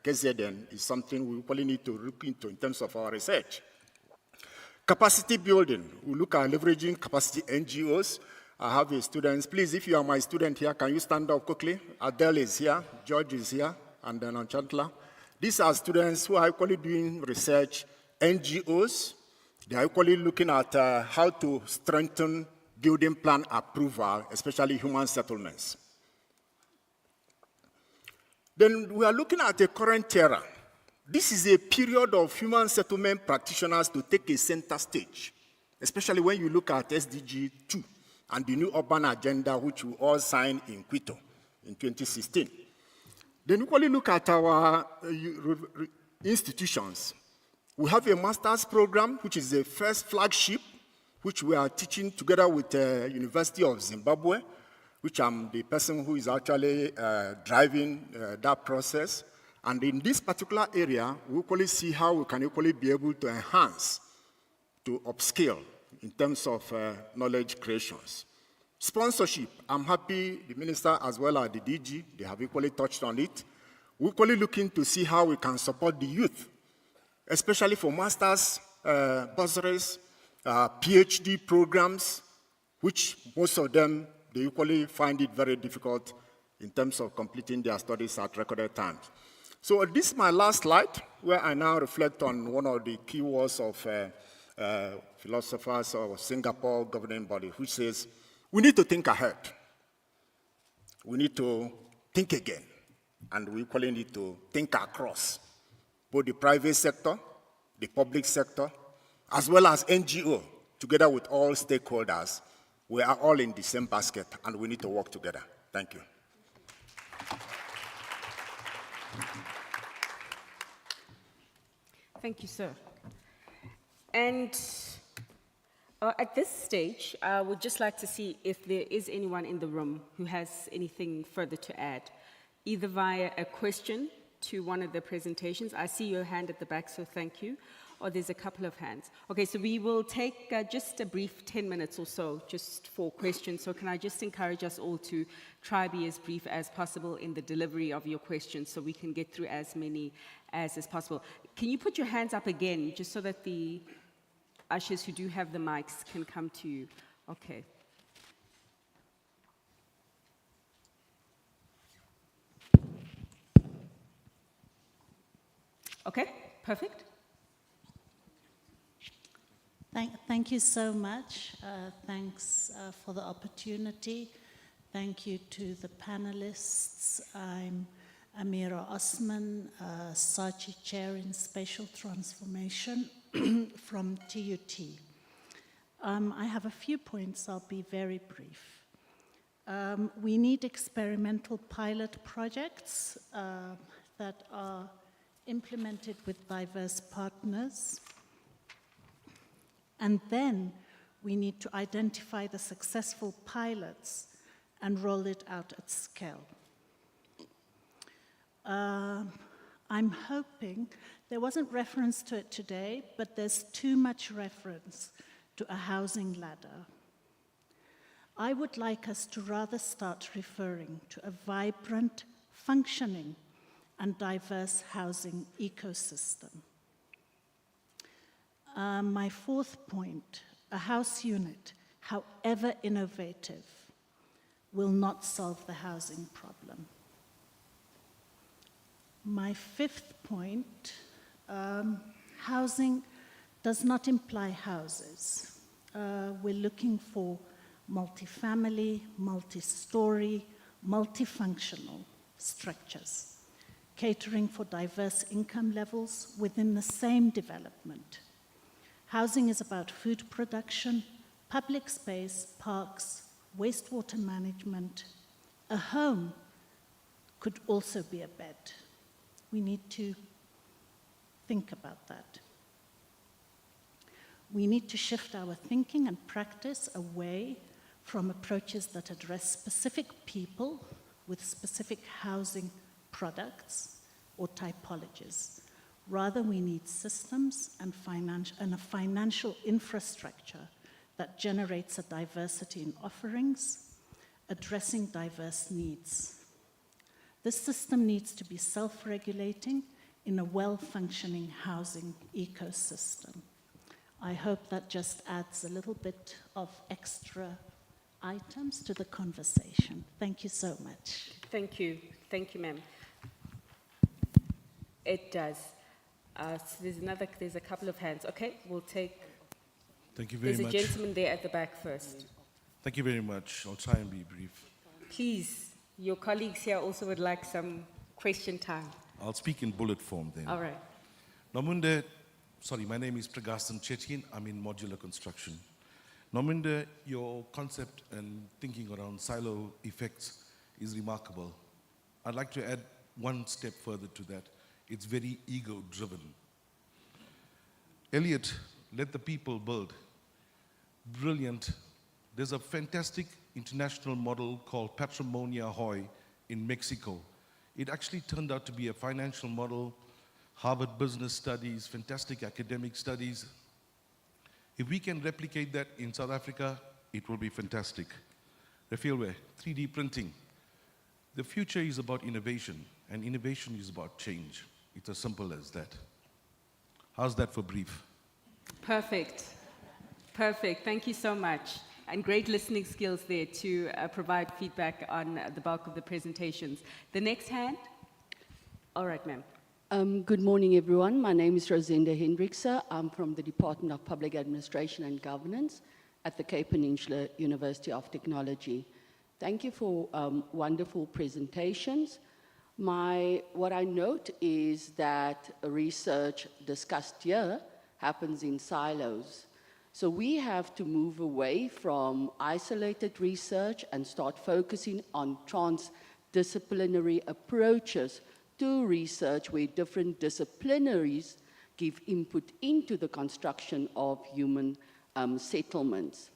KZN is something we probably need to look into in terms of our research. Capacity building. We look at leveraging capacity NGOs. I have a student. Please, if you are my student here, can you stand up quickly? Adele is here, George is here, and then Chantla. These are students who are equally doing research, NGOs. They are equally looking at how to strengthen building plan approval, especially human settlements. Then we are looking at a current era. This is a period of human settlement practitioners to take a center stage, especially when you look at SDG 2 and the new urban agenda, which we all signed in Quito in 2016. Then equally look at our institutions. We have a master's program, which is the first flagship, which we are teaching together with the University of Zimbabwe, which I'm the person who is actually driving that process. And in this particular area, we equally see how we can equally be able to enhance, to upscale in terms of knowledge creations. Sponsorship, I'm happy the minister as well as the DG, they have equally touched on it. We're equally looking to see how we can support the youth, especially for master's bursaries, PhD programs, which most of them, they equally find it very difficult in terms of completing their studies at recorded times. So this is my last slide, where I now reflect on one of the key words of philosophers of Singapore governing body, which says, we need to think ahead. We need to think again. And we equally need to think across both the private sector, the public sector, as well as NGO, together with all stakeholders. We are all in the same basket, and we need to work together. Thank you. Thank you, sir. And at this stage, I would just like to see if there is anyone in the room who has anything further to add, either via a question to one of the presentations. I see your hand at the back, so thank you. Or there's a couple of hands. Okay, so we will take just a brief 10 minutes or so just for questions. So can I just encourage us all to try be as brief as possible in the delivery of your questions so we can get through as many as is possible. Can you put your hands up again just so that the ushers who do have the mics can come to you? Okay. Okay, perfect. Thank you so much. Thanks for the opportunity. Thank you to the panelists. I'm Amira Osman, Sachi Chair in Spatial Transformation from TUT. I have a few points. I'll be very brief. We need experimental pilot projects that are implemented with diverse partners. And then we need to identify the successful pilots and roll it out at scale. I'm hoping, there wasn't reference to it today, but there's too much reference to a housing ladder. I would like us to rather start referring to a vibrant, functioning, and diverse housing ecosystem. My fourth point, a house unit, however innovative, will not solve the housing problem. My fifth point, housing does not imply houses. We're looking for multifamily, multi-story, multifunctional structures, catering for diverse income levels within the same development. Housing is about food production, public space, parks, wastewater management. A home could also be a bed. We need to think about that. We need to shift our thinking and practice away from approaches that address specific people with specific housing products or typologies. Rather, we need systems and a financial infrastructure that generates a diversity in offerings addressing diverse needs. This system needs to be self-regulating in a well-functioning housing ecosystem. I hope that just adds a little bit of extra items to the conversation. Thank you so much. Thank you. Thank you, ma'am. It does. So there's a couple of hands. Okay, we'll take, Thank you very there's a much. gentleman there at the back first. Thank you very much. I'll try and be brief. Please, your colleagues here also would like some question time. I'll speak in bullet form then. All right. Nomunde, sorry, my name is Pragasam Chetin. I'm in modular construction. Nomunde, your concept and thinking around silo effects is remarkable. I'd like to add one step further to that. It's very ego-driven. Elliot, let the people build. Brilliant. There's a fantastic international model called Patrimonia Hoy in Mexico. It actually turned out to be a financial model, Harvard Business Studies, fantastic academic studies. If we can replicate that in South Africa, it will be fantastic. Refilwe, 3D printing. The future is about innovation, and innovation is about change. It's as simple as that. How's that for brief? Perfect. Perfect. Thank you so much. And great listening skills there to provide feedback on the bulk of the presentations. The next hand? All right, ma'am. Good morning, everyone. My name is Rosenda Hendrickse. I'm from the Department of Public Administration and Governance at the Cape Peninsula University of Technology. Thank you for wonderful presentations. What I note is that research discussed here happens in silos. So we have to move away from isolated research and start focusing on transdisciplinary approaches to research where different disciplinaries give input into the construction of human settlements.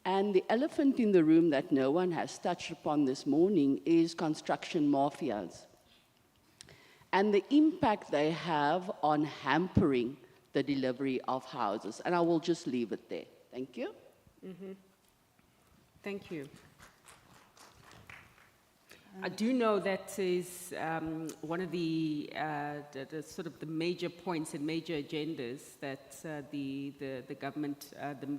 And the elephant in the room that no one has touched upon this morning is construction mafias and the impact they have on hampering the delivery of houses. And I will just leave it there. Thank you. Mm-hmm. Thank you. I do know that is one of the sort of the major points and major agendas that the government,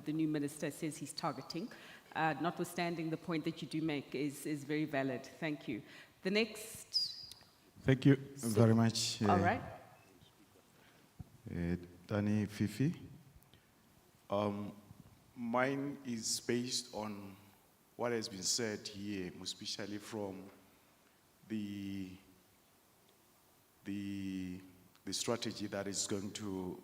the new minister says he's targeting. Notwithstanding the point that you do make is very valid. Thank you. The next. Thank you very much. All right. Tani Fifi. Mine is based on what has been said here, especially from the strategy that is going to,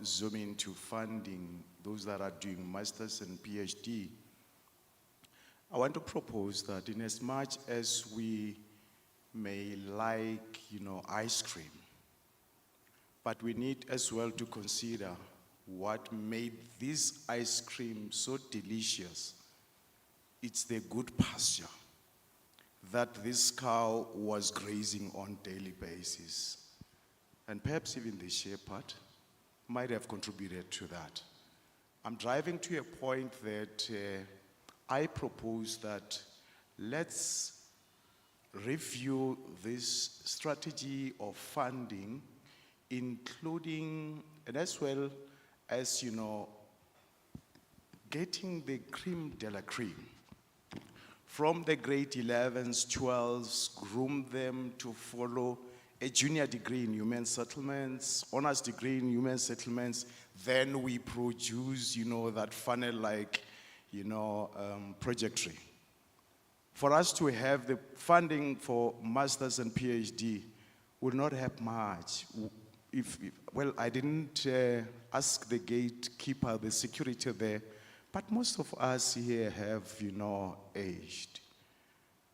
zoom into funding those that are doing masters and PhD. I want to propose that in as much as we may like, ice cream, but we need as well to consider what made this ice cream so delicious. It's the good pasture that this cow was grazing on a daily basis. And perhaps even the shepherd might have contributed to that. I'm driving to a point that I propose that let's review this strategy of funding, including, and as well as, getting the creme de la creme from the grade 11s, 12s, groom them to follow a junior degree in human settlements, honors degree in human settlements. Then we produce, that funnel-like, trajectory. For us to have the funding for masters and PhD will not have much. Well, I didn't ask the gatekeeper, the security there, but most of us here have, aged.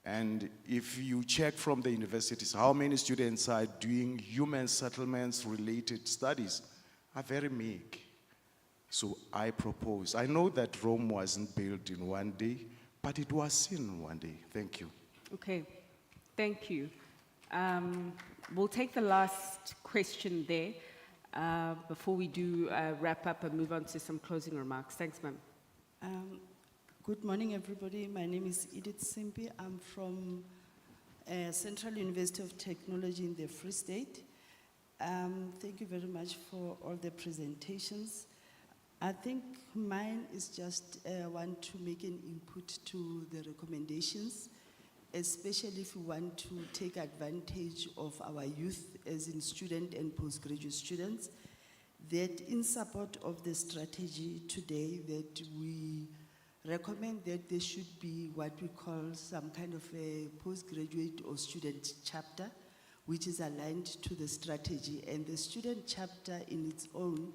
And if you check from the universities, how many students are doing human settlements related studies are very meek. So I propose, I know that Rome wasn't built in one day, but it was seen in one day. Thank you. Okay, thank you. We'll take the last question there before we do wrap up and move on to some closing remarks. Thanks, ma'am. Good morning, everybody. My name is Edith Simpi. I'm from Central University of Technology in the Free State. Thank you very much for all the presentations. I think mine is just want to make an input to the recommendations, especially if we want to take advantage of our youth as in student and postgraduate students, that in support of the strategy today that we recommend that there should be what we call some kind of a postgraduate or student chapter, which is aligned to the strategy. And the student chapter in its own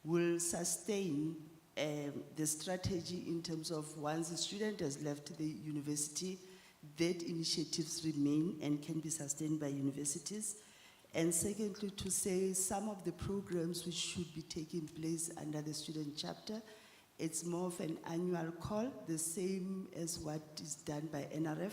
will sustain the strategy in terms of once the student has left the university, that initiatives remain and can be sustained by universities. And secondly, to say some of the programs which should be taking place under the student chapter, it's more of an annual call, the same as what is done by NRF,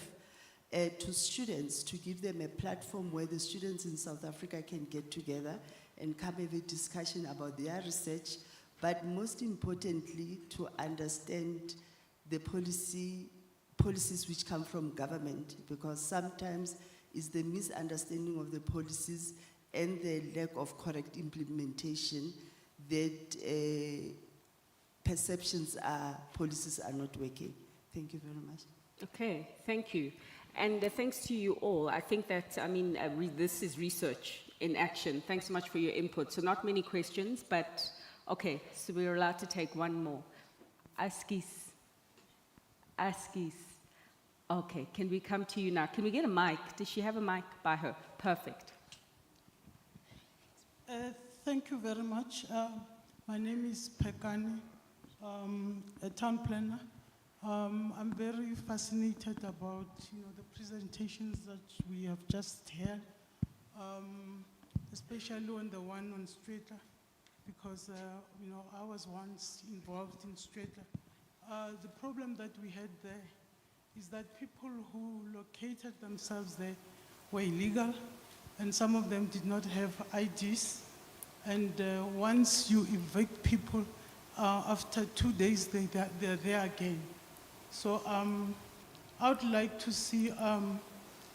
to students, to give them a platform where the students in South Africa can get together and come have a discussion about their research, but most importantly, to understand the policies which come from government, because sometimes it's the misunderstanding of the policies and the lack of correct implementation that perceptions are, policies are not working. Thank you very much. Okay, thank you. And thanks to you all. I think that, this is research in action. Thanks so much for your input. So not many questions, but okay, so we're allowed to take one more. Askis. Okay, can we come to you now? Can we get a mic? Does she have a mic by her? Perfect. Thank you very much. My name is Pekani, a town planner. I'm very fascinated about the presentations that we have just heard, especially on the one on Strata, because I was once involved in Strata. The problem that we had there is that people who located themselves there were illegal, and some of them did not have IDs. And once you evict people, after 2 days, they're there again. So I would like to see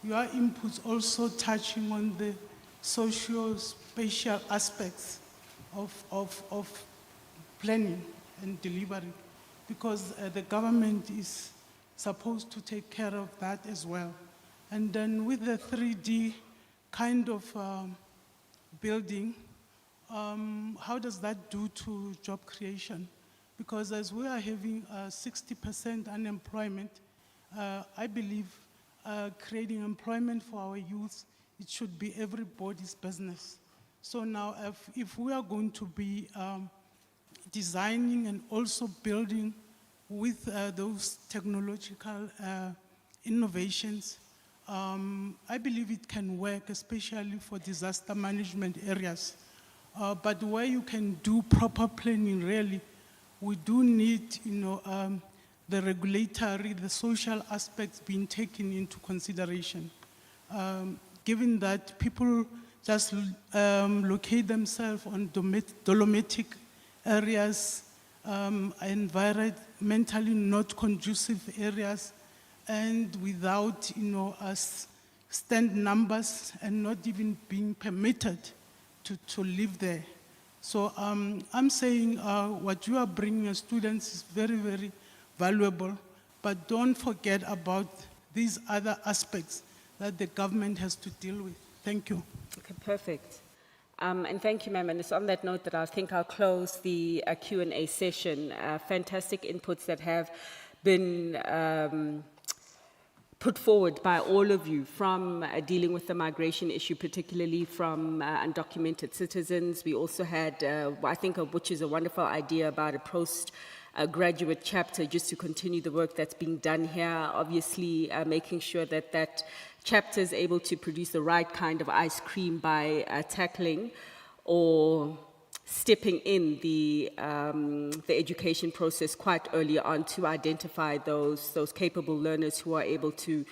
your inputs also touching on the socio-spatial aspects of planning and delivery, because the government is supposed to take care of that as well. And then with the 3D kind of building, how does that do to job creation? Because as we are having 60% unemployment, I believe creating employment for our youth, it should be everybody's business. So now if we are going to be designing and also building with those technological innovations, I believe it can work, especially for disaster management areas. But where you can do proper planning, really, we do need, the regulatory, the social aspects being taken into consideration. Given that people just locate themselves on dolomitic areas, environmentally not conducive areas, and without, stand numbers and not even being permitted to live there. So I'm saying what you are bringing as students is very, very valuable, but don't forget about these other aspects that the government has to deal with. Thank you. Okay, perfect. And thank you, ma'am. And it's on that note that I think I'll close the Q&A session. Fantastic inputs that have been put forward by all of you, from dealing with the migration issue, particularly from undocumented citizens. We also had, I think, which is a wonderful idea about a post-graduate chapter, just to continue the work that's being done here. Obviously, making sure that that chapter is able to produce the right kind of ice cream by tackling or stepping in the education process quite early on to identify those capable learners who are able to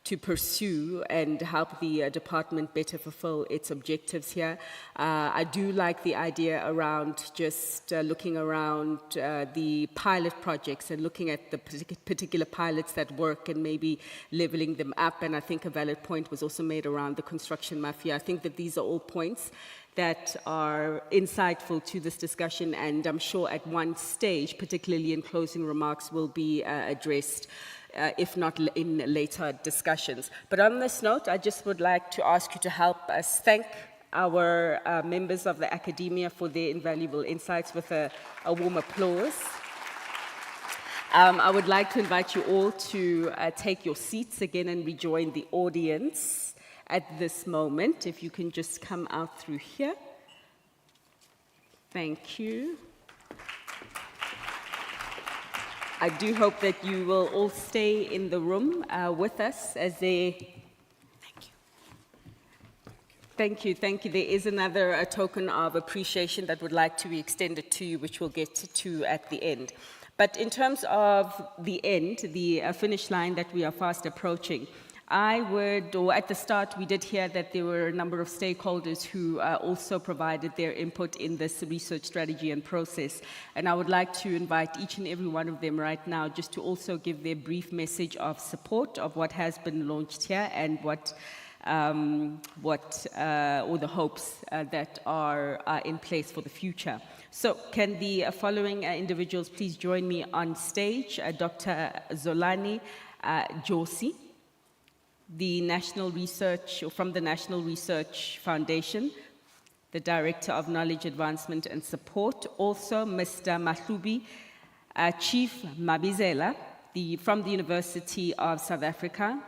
to pursue and help the department better fulfill its objectives here. I do like the idea around just looking around the pilot projects and looking at the particular pilots that work and maybe leveling them up. And I think a valid point was also made around the construction mafia. I think that these are all points that are insightful to this discussion, and I'm sure at one stage, particularly in closing remarks, will be addressed, if not in later discussions. But on this note, I just would like to ask you to help us thank our members of the academia for their invaluable insights with a warm applause. I would like to invite you all to take your seats again and rejoin the audience at this moment. If you can just come out through here. Thank you. I do hope that you will all stay in the room with us as they... Thank you. There is another token of appreciation that would like to be extended to you, which we'll get to at the end. But in terms of the end, the finish line that we are fast approaching, at the start, we did hear that there were a number of stakeholders who also provided their input in this research strategy and process. And I would like to invite each and every one of them right now just to also give their brief message of support of what has been launched here and or the hopes that are in place for the future. So can the following individuals please join me on stage? Dr. Zolani Josi, from the National Research Foundation, the Director of Knowledge Advancement and Support. Also, Mr. Mahlubi, Chief Mabizela, from the University of South Africa,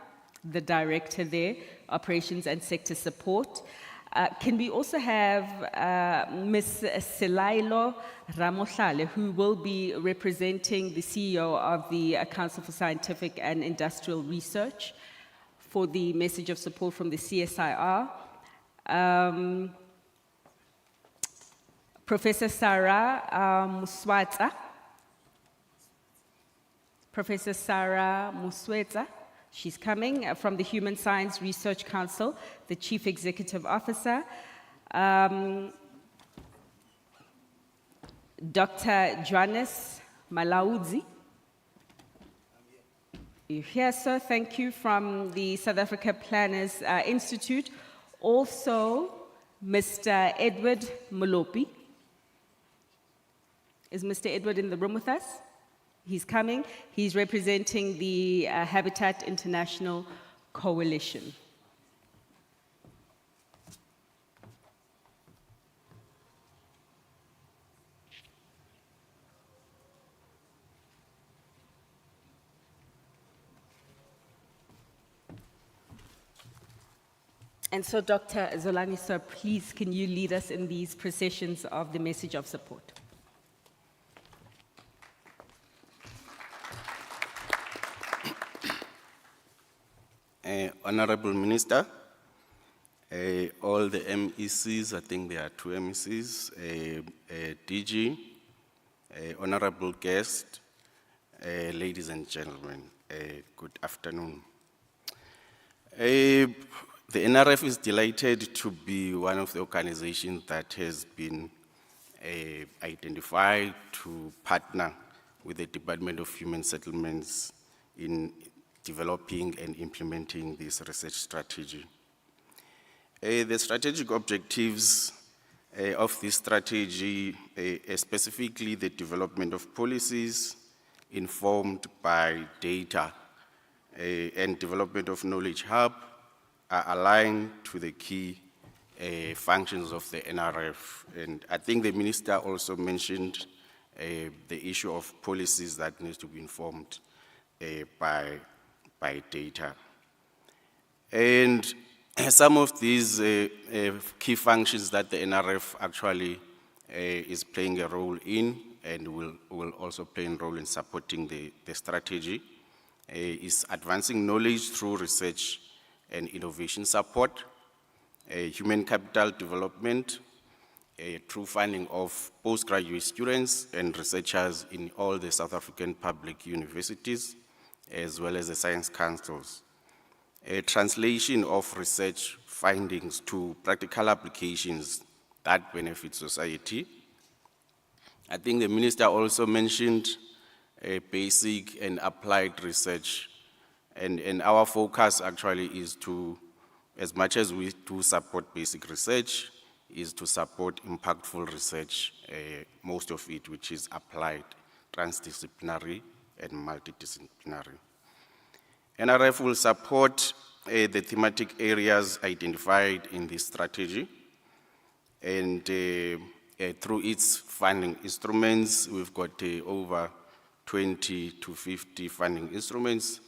the Director there, Operations and Sector Support. Can we also have Ms. Selailo Ramohlale, who will be representing the CEO of the Council for Scientific and Industrial Research, for the message of support from the CSIR. Professor Sarah Muswatsa. Professor Sarah Muswatsa, she's coming from the Human Science Research Council, the Chief Executive Officer. Dr. Johannes Malaudzi. You're here, sir. Thank you, from the South Africa Planners Institute. Also, Mr. Edward Molopi. Is Mr. Edward in the room with us? He's coming. He's representing the Habitat International Coalition. And so, Dr. Zolani, sir, please, can you lead us in these processions of the message of support? Honorable Minister, all the MECs, I think there are 2 MECs, DG, honorable guest, ladies and gentlemen, good afternoon. The NRF is delighted to be one of the organizations that has been identified to partner with the Department of Human Settlements in developing and implementing this research strategy. The strategic objectives of this strategy, specifically the development of policies informed by data and development of knowledge hub, are aligned to the key functions of the NRF. And I think the minister also mentioned the issue of policies that needs to be informed by data. And some of these key functions that the NRF actually is playing a role in, and will also play a role in supporting the strategy, is advancing knowledge through research and innovation support, human capital development, through funding of postgraduate students and researchers in all the South African public universities, as well as the science councils, a translation of research findings to practical applications that benefit society. I think the minister also mentioned basic and applied research, and our focus actually is to, as much as we do support basic research, is to support impactful research, most of it which is applied, transdisciplinary and multidisciplinary. NRF will support the thematic areas identified in this strategy, and through its funding instruments, we've got over 20 to 50 funding instruments,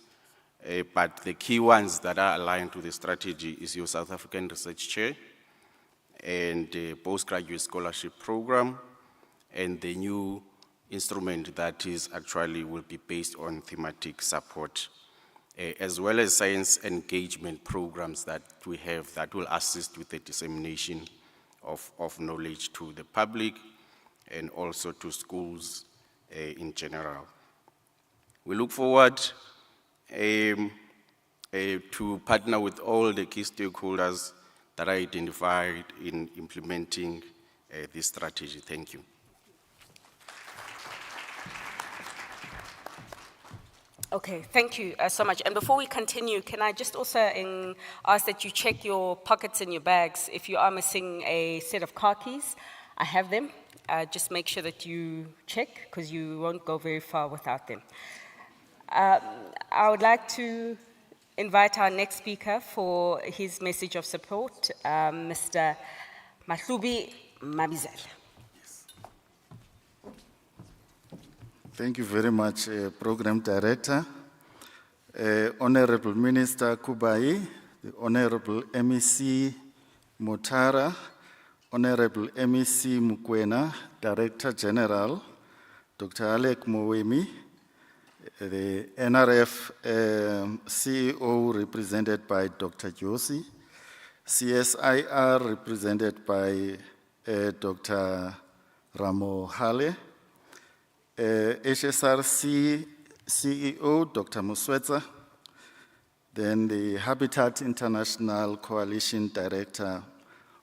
but the key ones that are aligned to the strategy is your South African Research Chair, and postgraduate scholarship program, and the new instrument that is actually will be based on thematic support, as well as science engagement programs that we have that will assist with the dissemination of knowledge to the public and also to schools in general. We look forward to partner with all the key stakeholders that are identified in implementing this strategy. Thank you. Okay, thank you so much. And before we continue, can I just also ask that you check your pockets and your bags. If you are missing a set of car keys, I have them. Just make sure that you check, because you won't go very far without them. I would like to invite our next speaker for his message of support, Mr. Mahlubi Mabizela. Thank you very much, Program Director. Honorable Minister Kubai, the Honorable MEC Mutara, Honorable MEC Mukwena, Director General, Dr. Alec Mowemi, the NRF CEO represented by Dr. Josi, CSIR represented by Dr. Ramo Hale, HSRC CEO, Dr. Muswetsa, then the Habitat International Coalition Director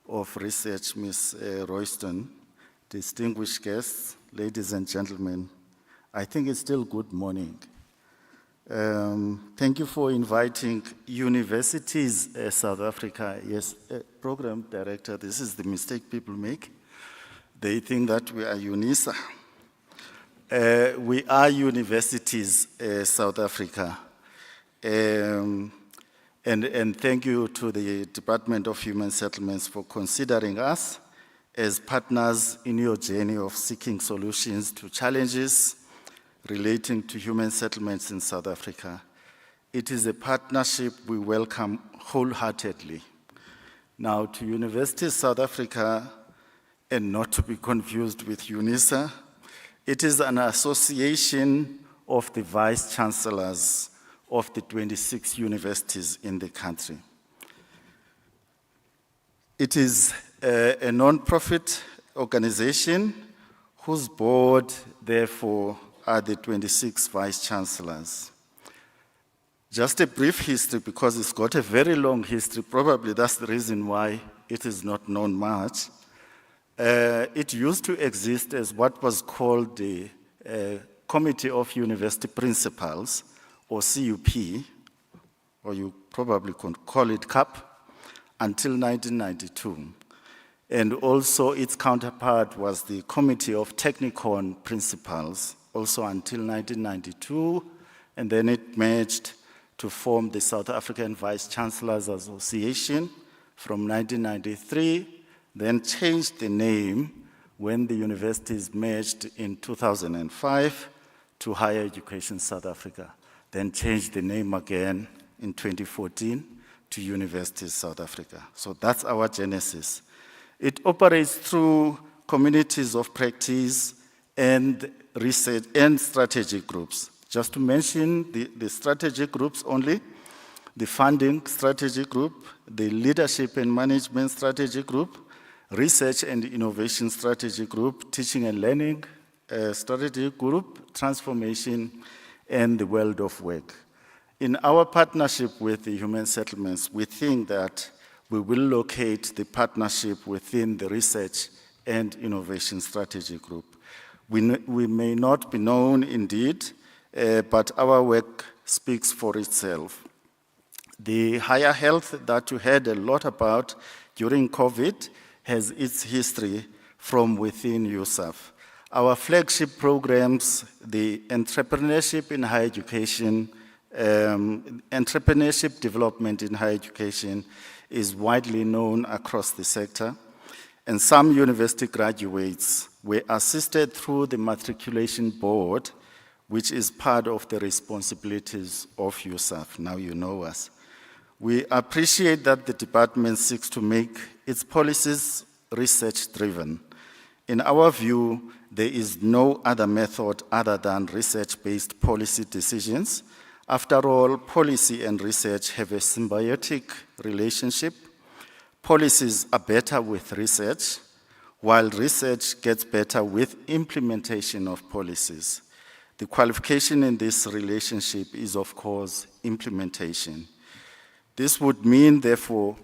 of Research, Ms. Royston, distinguished guests, ladies and gentlemen, I think it's still good morning. Thank you for inviting Universities South Africa. Yes, Program Director, this is the mistake people make. They think that we are UNISA. We are Universities South Africa. And thank you to the Department of Human Settlements for considering us as partners in your journey of seeking solutions to challenges relating to human settlements in South Africa. It is a partnership we welcome wholeheartedly. Now, to Universities South Africa, and not to be confused with UNISA, it is an association of the vice-chancellors of the 26 universities in the country. It is a non-profit organization whose board, therefore, are the 26 vice-chancellors. Just a brief history, because it's got a very long history. Probably that's the reason why it is not known much. It used to exist as what was called the Committee of University Principals, or CUP, or you probably could call it CUP, until 1992. And also its counterpart was the Committee of Technikon Principals, also until 1992, and then it merged to form the South African Vice-Chancellors Association from 1993, then changed the name when the universities merged in 2005 to Higher Education South Africa, then changed the name again in 2014 to Universities South Africa. So that's our genesis. It operates through communities of practice and research and strategic groups. Just to mention the strategic groups only: the funding strategy group, the leadership and management strategy group, research and innovation strategy group, teaching and learning strategy group, transformation, and the world of work. In our partnership with the human settlements, we think that we will locate the partnership within the Research and Innovation Strategy Group. We may not be known indeed, but our work speaks for itself. The higher health that you heard a lot about during COVID has its history from within USAF. Our flagship programs, the entrepreneurship in higher education, entrepreneurship development in higher education is widely known across the sector, and some university graduates were assisted through the matriculation board, which is part of the responsibilities of USAF. Now you know us. We appreciate that the department seeks to make its policies research-driven. In our view, there is no other method other than research-based policy decisions. After all, policy and research have a symbiotic relationship. Policies are better with research, while research gets better with implementation of policies. The qualification in this relationship is, of course, implementation. This would mean, therefore,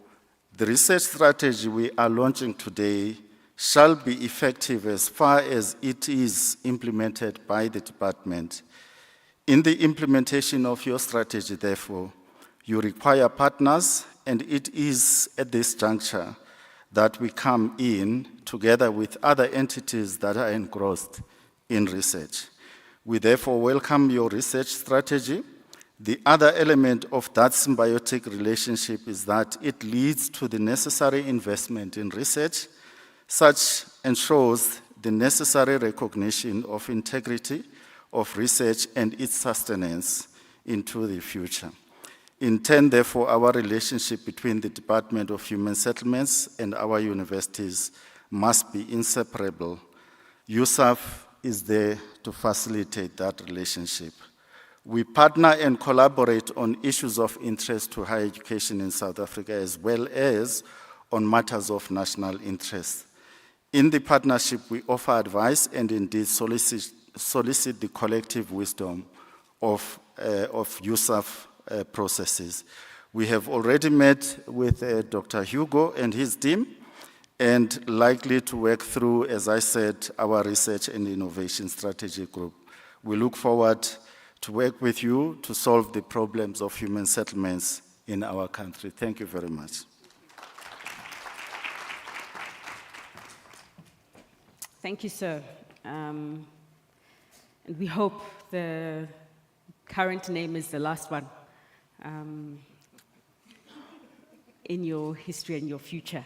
the research strategy we are launching today shall be effective as far as it is implemented by the department. In the implementation of your strategy, therefore, you require partners, and it is at this juncture that we come in together with other entities that are engrossed in research. We therefore welcome your research strategy. The other element of that symbiotic relationship is that it leads to the necessary investment in research, such ensures the necessary recognition of integrity of research and its sustenance into the future. In turn, therefore, our relationship between the Department of Human Settlements and our universities must be inseparable. USAF is there to facilitate that relationship. We partner and collaborate on issues of interest to higher education in South Africa, as well as on matters of national interest. In the partnership, we offer advice and indeed solicit the collective wisdom of USAF processes. We have already met with Dr. Hugo and his team, and likely to work through, as I said, our Research and Innovation Strategy Group. We look forward to work with you to solve the problems of human settlements in our country. Thank you very much. Thank you, sir. And we hope the current name is the last one in your history and your future.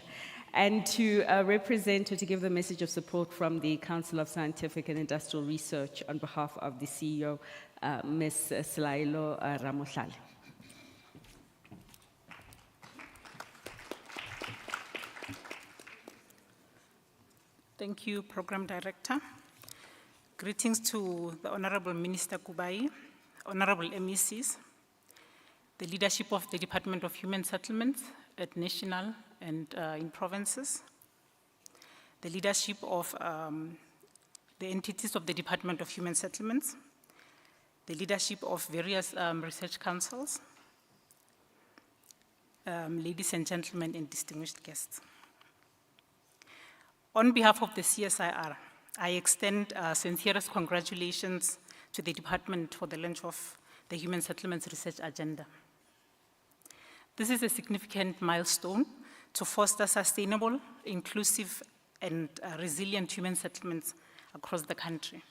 And to represent or to give the message of support from the Council of Scientific and Industrial Research on behalf of the CEO, Ms. Selailo Ramohlale. Thank you, Program Director. Greetings to the Honorable Minister Kubai, Honorable MECs, the leadership of the Department of Human Settlements at national and in provinces, the leadership of the entities of the Department of Human Settlements, the leadership of various research councils, ladies and gentlemen and distinguished guests. On behalf of the CSIR, I extend sincerest congratulations to the department for the launch of the Human Settlements Research Agenda. This is a significant milestone to foster sustainable, inclusive, and resilient human settlements across the country.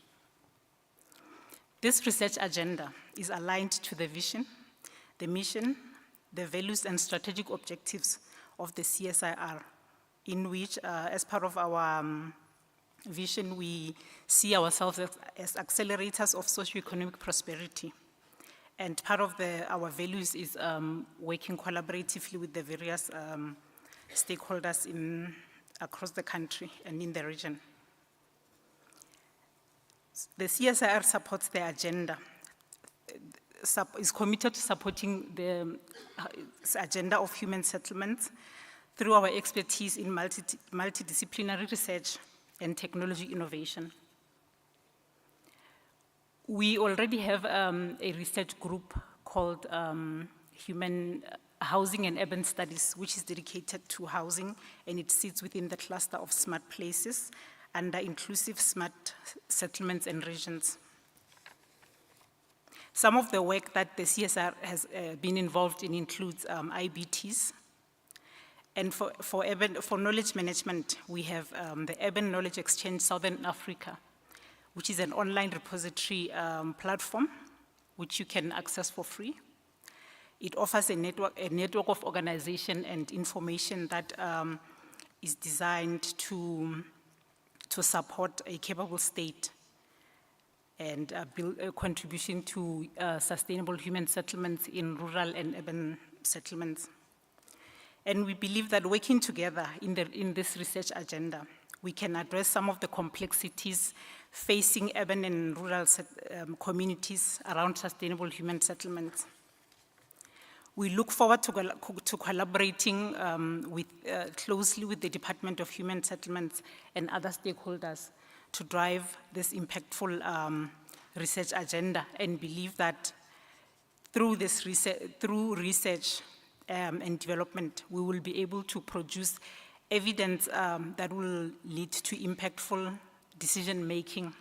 This research agenda is aligned to the vision, the mission, the values and strategic objectives of the CSIR, in which, as part of our vision, we see ourselves as accelerators of socioeconomic prosperity. And part of our values is working collaboratively with the various stakeholders across the country and in the region. The CSIR supports the agenda, is committed to supporting the agenda of human settlements through our expertise in multidisciplinary research and technology innovation. We already have a research group called Human Housing and Urban Studies, which is dedicated to housing, and it sits within the cluster of smart places under inclusive smart settlements and regions. Some of the work that the CSR has been involved in includes IBTs. And for knowledge management, we have the Urban Knowledge Exchange Southern Africa, which is an online repository platform which you can access for free. It offers a network of organization and information that is designed to support a capable state and build a contribution to sustainable human settlements in rural and urban settlements. And we believe that working together in this research agenda, we can address some of the complexities facing urban and rural communities around sustainable human settlements. We look forward to collaborating closely with the Department of Human Settlements and other stakeholders to drive this impactful research agenda, and believe that through research and development, we will be able to produce evidence that will lead to impactful decision-making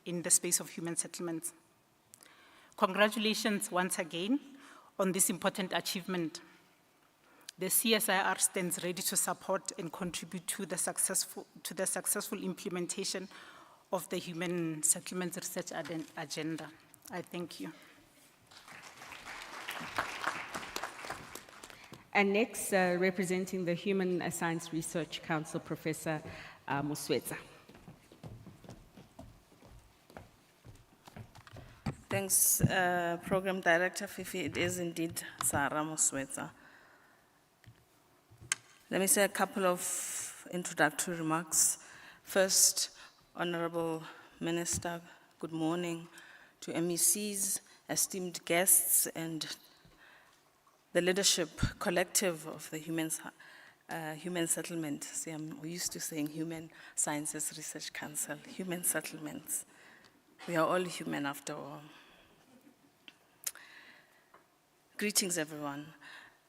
in the space of human settlements. Congratulations once again on this important achievement. The CSIR stands ready to support and contribute to the successful implementation of the Human Settlements Research Agenda. I thank you. And next, representing the Human Science Research Council, Professor Moswetsa. Thanks, Program Director Fifi. It is indeed Sarah Moswetsa. Let me say a couple of introductory remarks. First, Honorable Minister, good morning to MECs, esteemed guests, and the leadership collective of the Human Settlement. See, I'm used to saying Human Sciences Research Council, Human Settlements. We are all human after all. Greetings, everyone.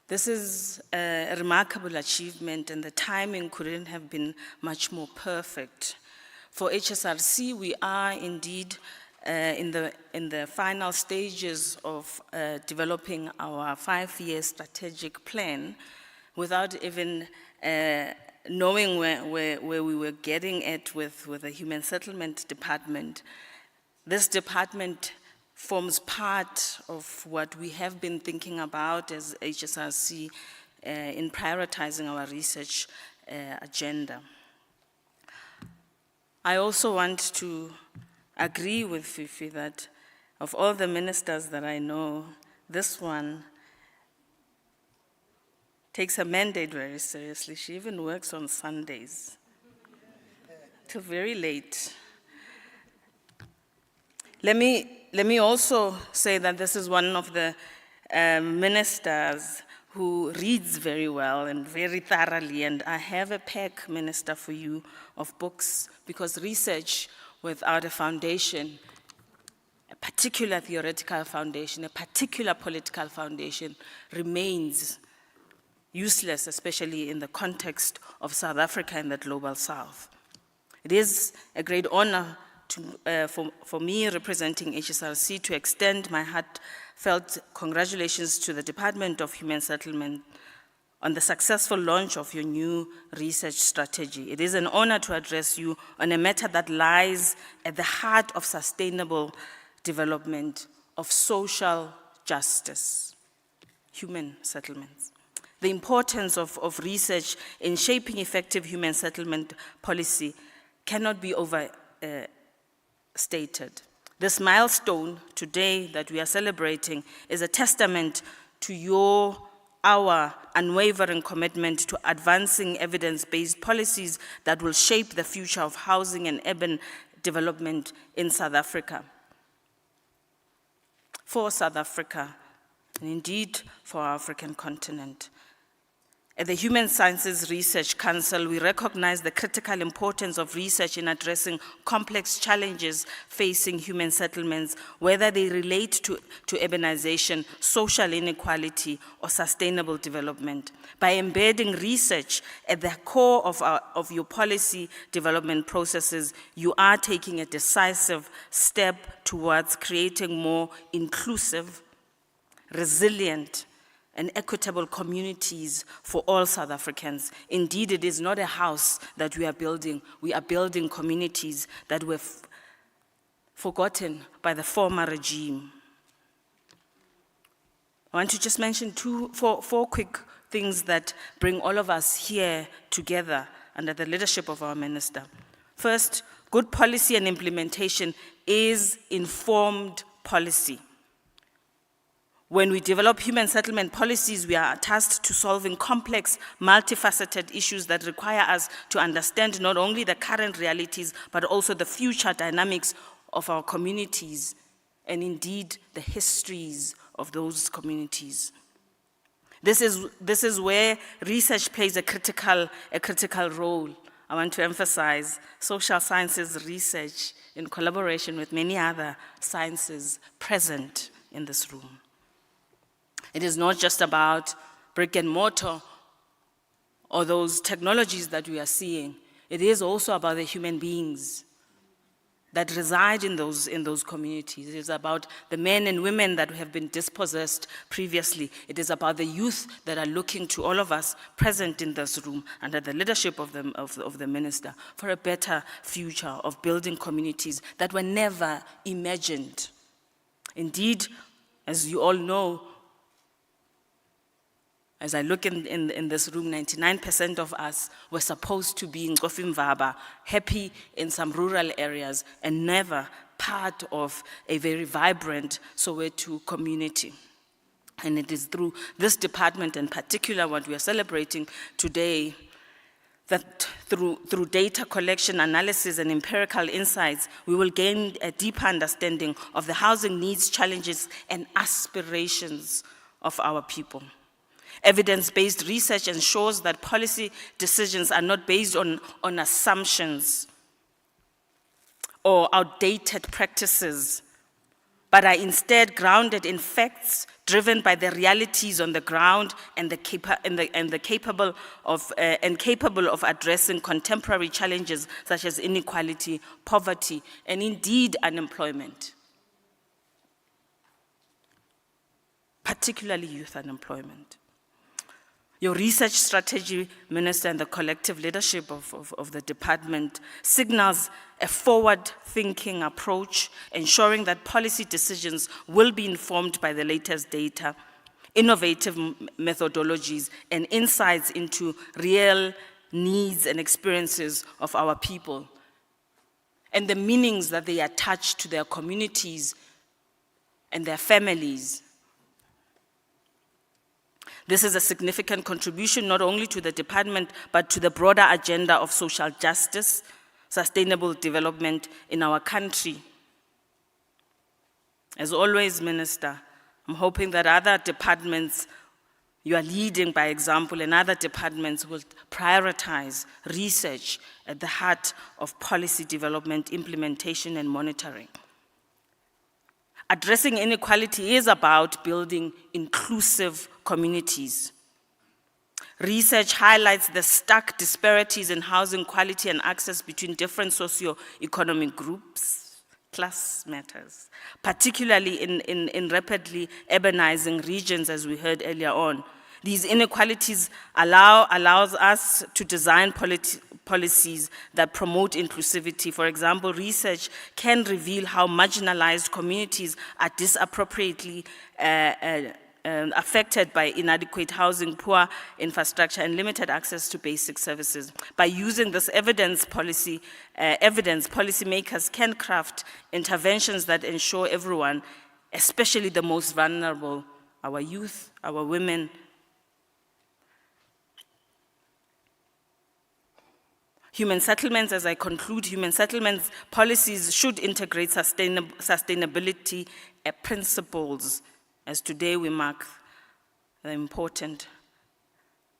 This is a remarkable achievement, and the timing couldn't have been much more perfect. For HSRC, we are indeed in the final stages of developing our 5-year strategic plan without even knowing where we were getting at with the Human Settlement Department. This department forms part of what we have been thinking about as HSRC in prioritizing our research agenda. I also want to agree with Fifi that of all the ministers that I know, this one takes a mandate very seriously. She even works on Sundays till very late. Let me also say that this is one of the ministers who reads very well and very thoroughly, and I have a pack, Minister, for you of books, because research without a foundation, a particular theoretical foundation, a particular political foundation, remains useless, especially in the context of South Africa and the Global South. It is a great honor for me, representing HSRC, to extend my heartfelt congratulations to the Department of Human Settlement on the successful launch of your new research strategy. It is an honor to address you on a matter that lies at the heart of sustainable development, of social justice, human settlements. The importance of research in shaping effective human settlement policy cannot be overstated. This milestone today that we are celebrating is a testament to our unwavering commitment to advancing evidence-based policies that will shape the future of housing and urban development in South Africa. For South Africa, and indeed for our African continent. At the Human Sciences Research Council, we recognize the critical importance of research in addressing complex challenges facing human settlements, whether they relate to urbanization, social inequality, or sustainable development. By embedding research at the core of your policy development processes, you are taking a decisive step towards creating more inclusive, resilient, and equitable communities for all South Africans. Indeed, it is not a house that we are building communities that were forgotten by the former regime. I want to just mention four quick things that bring all of us here together under the leadership of our minister. First, good policy and implementation is informed policy. When we develop human settlement policies, we are tasked to solving complex, multifaceted issues that require us to understand not only the current realities, but also the future dynamics of our communities, and indeed the histories of those communities. This is where research plays a critical role. I want to emphasize social sciences research in collaboration with many other sciences present in this room. It is not just about brick and mortar or those technologies that we are seeing. It is also about the human beings that reside in those communities. It is about the men and women that have been dispossessed previously. It is about the youth that are looking to all of us present in this room under the leadership of the minister for a better future of building communities that were never imagined. Indeed, as you all know, as I look in this room, 99% of us were supposed to be in Nkofimvaba, happy in some rural areas, and never part of a very vibrant Soweto community. And it is through this department, in particular what we are celebrating today, that through data collection, analysis, and empirical insights, we will gain a deeper understanding of the housing needs, challenges, and aspirations of our people. Evidence-based research ensures that policy decisions are not based on assumptions or outdated practices, but are instead grounded in facts driven by the realities on the ground and capable of addressing contemporary challenges such as inequality, poverty, and indeed unemployment, particularly youth unemployment. Your research strategy, Minister, and the collective leadership of the department signals a forward-thinking approach, ensuring that policy decisions will be informed by the latest data, innovative methodologies, and insights into real needs and experiences of our people, and the meanings that they attach to their communities and their families. This is a significant contribution not only to the department, but to the broader agenda of social justice, sustainable development in our country. As always, Minister, I'm hoping that other departments, you are leading by example, and other departments will prioritize research at the heart of policy development, implementation, and monitoring. Addressing inequality is about building inclusive communities. Research highlights the stark disparities in housing quality and access between different socio-economic groups. Class matters, particularly in rapidly urbanizing regions, as we heard earlier on. These inequalities allows us to design policies that promote inclusivity. For example, research can reveal how marginalized communities are disproportionately affected by inadequate housing, poor infrastructure, and limited access to basic services. By using this evidence, policymakers can craft interventions that ensure everyone, especially the most vulnerable, our youth, our women, human settlements, as I conclude, human settlements policies should integrate sustainability principles, as today we mark the important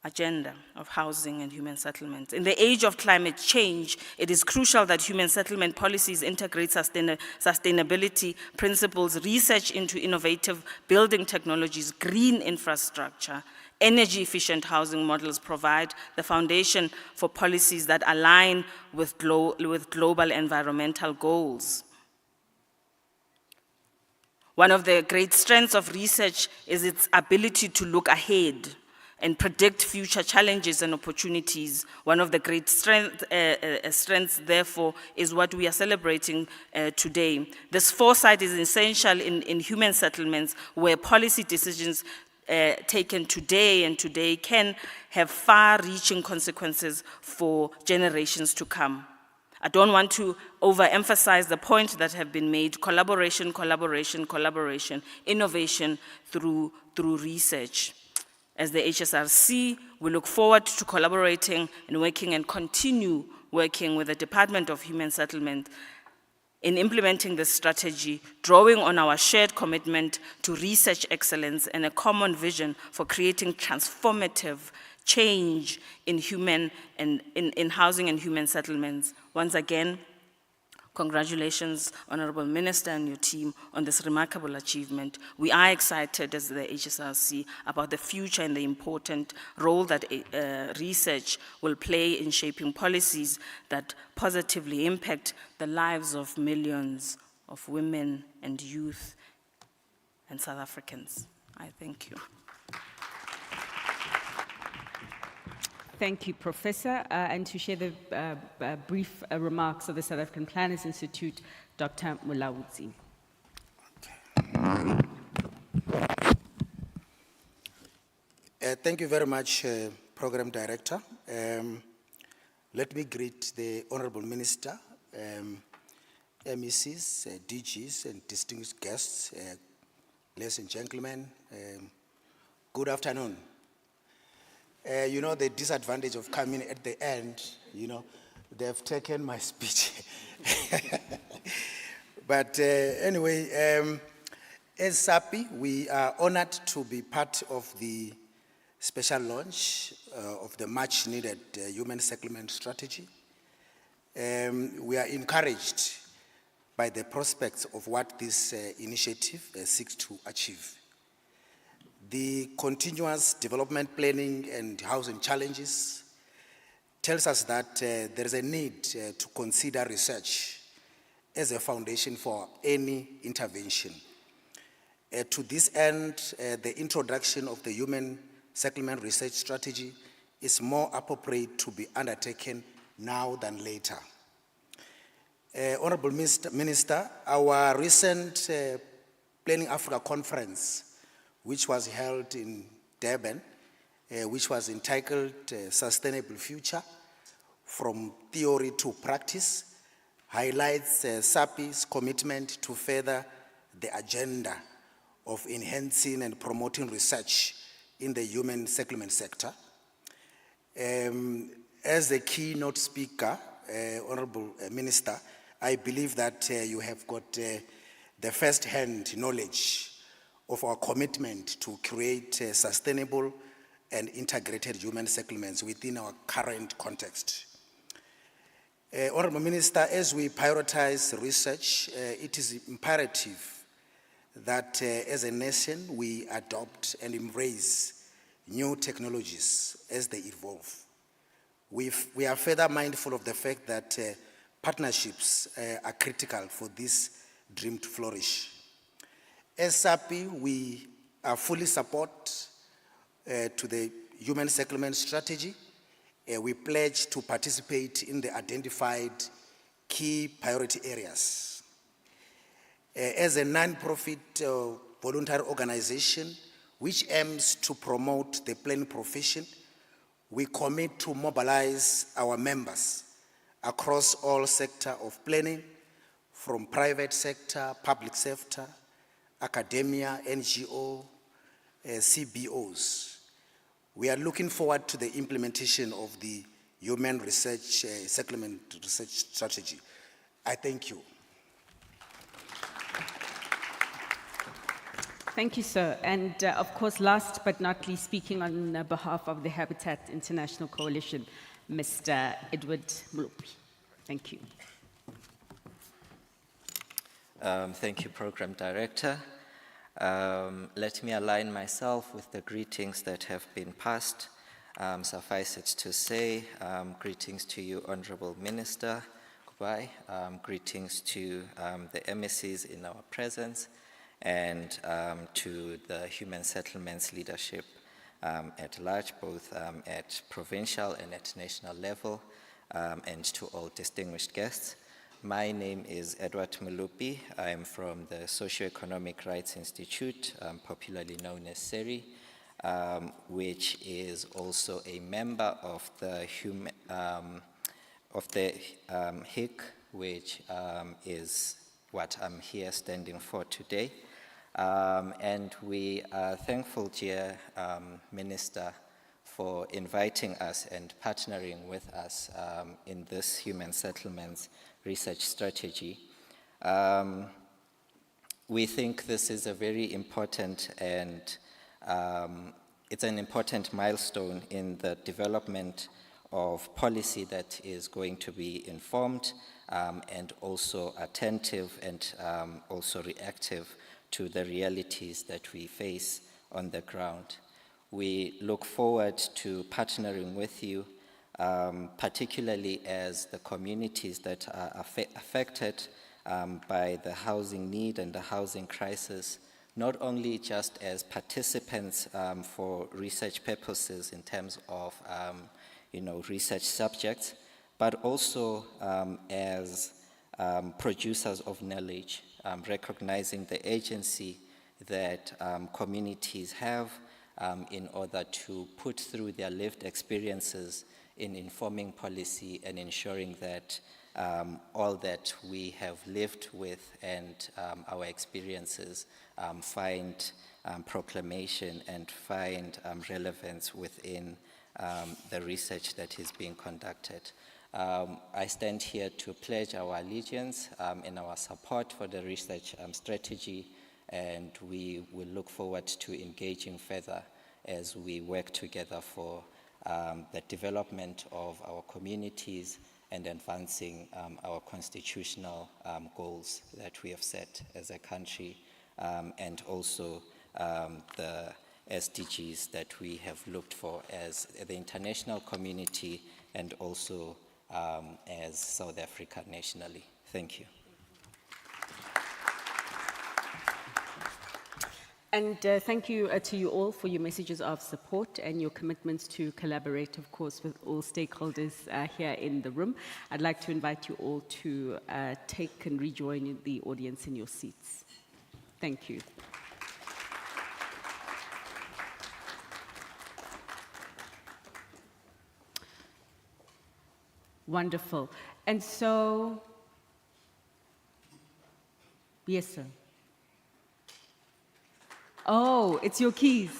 agenda of housing and human settlements. In the age of climate change, it is crucial that human settlement policies integrate sustainability principles, research into innovative building technologies, green infrastructure. Energy-efficient housing models provide the foundation for policies that align with global environmental goals. One of the great strengths of research is its ability to look ahead and predict future challenges and opportunities. One of the great strengths, therefore, is what we are celebrating today. This foresight is essential in human settlements, where policy decisions taken today can have far-reaching consequences for generations to come. I don't want to overemphasize the point that have been made: collaboration, collaboration, collaboration, innovation through research. As the HSRC, we look forward to collaborating and working and continue working with the Department of Human Settlement in implementing this strategy, drawing on our shared commitment to research excellence and a common vision for creating transformative change in housing and human settlements. Once again, congratulations, Honorable Minister and your team, on this remarkable achievement. We are excited as the HSRC about the future and the important role that research will play in shaping policies that positively impact the lives of millions of women and youth and South Africans. I thank you. Thank you, Professor. And to share the brief remarks of the South African Planners Institute, Dr. Mulaudzi. Thank you very much, Program Director. Let me greet the Honorable Minister, MECs, DGs, and distinguished guests, ladies and gentlemen. Good afternoon. You know, the disadvantage of coming at the end, you know, they've taken my speech. But anyway, as SAPI, we are honored to be part of the special launch of the much needed human settlement strategy. We are encouraged by the prospects of what this initiative seeks to achieve. The continuous development planning and housing challenges tells us that there is a need to consider research as a foundation for any intervention. To this end, the introduction of the Human Settlement Research Strategy is more appropriate to be undertaken now than later. Honorable Minister, our recent Planning Africa conference, which was held in Durban, which was entitled Sustainable Future, From Theory to Practice, highlights SAPI's commitment to further the agenda of enhancing and promoting research in the human settlement sector. As the keynote speaker, Honorable Minister, I believe that you have got the first-hand knowledge of our commitment to create sustainable and integrated human settlements within our current context. Honorable Minister, as we prioritize research, it is imperative that as a nation we adopt and embrace new technologies as they evolve. We are further mindful of the fact that partnerships are critical for this dream to flourish. As SAPI, we are fully support to the human settlement strategy. We pledge to participate in the identified key priority areas. As a non-profit voluntary organization which aims to promote the planning profession, we commit to mobilize our members across all sectors of planning, from private sector, public sector, academia, NGO, CBOs. We are looking forward to the implementation of the Human Settlement Research Strategy. I thank you. Thank you, sir. And of course, last but not least, speaking on behalf of the Habitat International Coalition, Mr. Edward Mulupi. Thank you. Thank you, Program Director. Let me align myself with the greetings that have been passed. Suffice it to say, greetings to you, Honorable Minister Kubai, greetings to the MSCs in our presence, and to the Human Settlements leadership at large, both at provincial and at national level, and to all distinguished guests. My name is Edward Mulupi. I am from the Socioeconomic Rights Institute, popularly known as SERI, which is also a member of the HIC, which is what I'm here standing for today. And we are thankful, dear Minister, for inviting us and partnering with us in this human settlements research strategy. We think this is a very important and it's an important milestone in the development of policy that is going to be informed and also attentive and also reactive to the realities that we face on the ground. We look forward to partnering with you, particularly as the communities that are affected by the housing need and the housing crisis, not only just as participants for research purposes in terms of research subjects, but also as producers of knowledge, recognizing the agency that communities have in order to put through their lived experiences in informing policy and ensuring that all that we have lived with and our experiences find proclamation and find relevance within the research that is being conducted. I stand here to pledge our allegiance and our support for the research strategy, and we will look forward to engaging further as we work together for the development of our communities and advancing our constitutional goals that we have set as a country, and also the SDGs that we have looked for as the international community and also as South Africa nationally. Thank you. And thank you to you all for your messages of support and your commitments to collaborate, of course, with all stakeholders here in the room. I'd like to invite you all to take and rejoin the audience in your seats. Thank you. Wonderful. And so, yes, sir. Oh, it's your keys.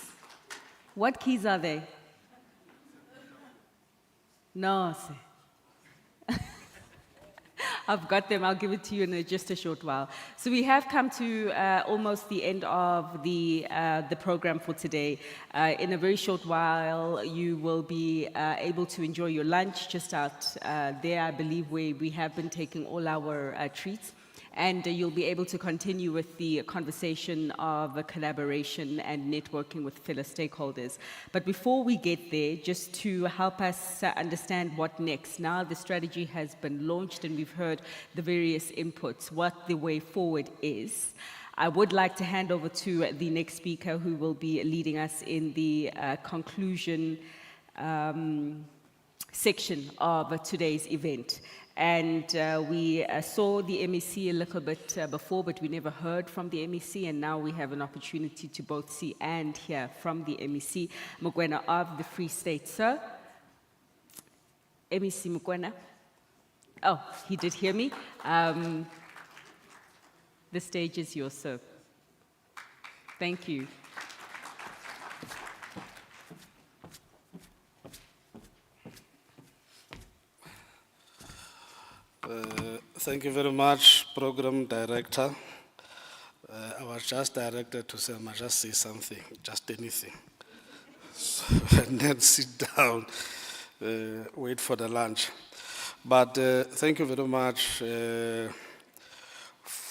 What keys are they? No, sir. I've got them. I'll give it to you in just a short while. So we have come to almost the end of the program for today. In a very short while, you will be able to enjoy your lunch just out there, I believe, where we have been taking all our treats. And you'll be able to continue with the conversation of collaboration and networking with fellow stakeholders. But before we get there, just to help us understand what next, now the strategy has been launched and we've heard the various inputs, what the way forward is. I would like to hand over to the next speaker who will be leading us in the conclusion section of today's event. And we saw the MEC a little bit before, but we never heard from the MEC, and now we have an opportunity to both see and hear from the MEC. Mokoena of the Free State, sir. MEC Mokoena. Oh, he did hear me. The stage is yours, sir. Thank you. Thank you very much, Program Director. Our was just directed to say, I must just say something, just anything. So, and then sit down, wait for the lunch. But thank you very much,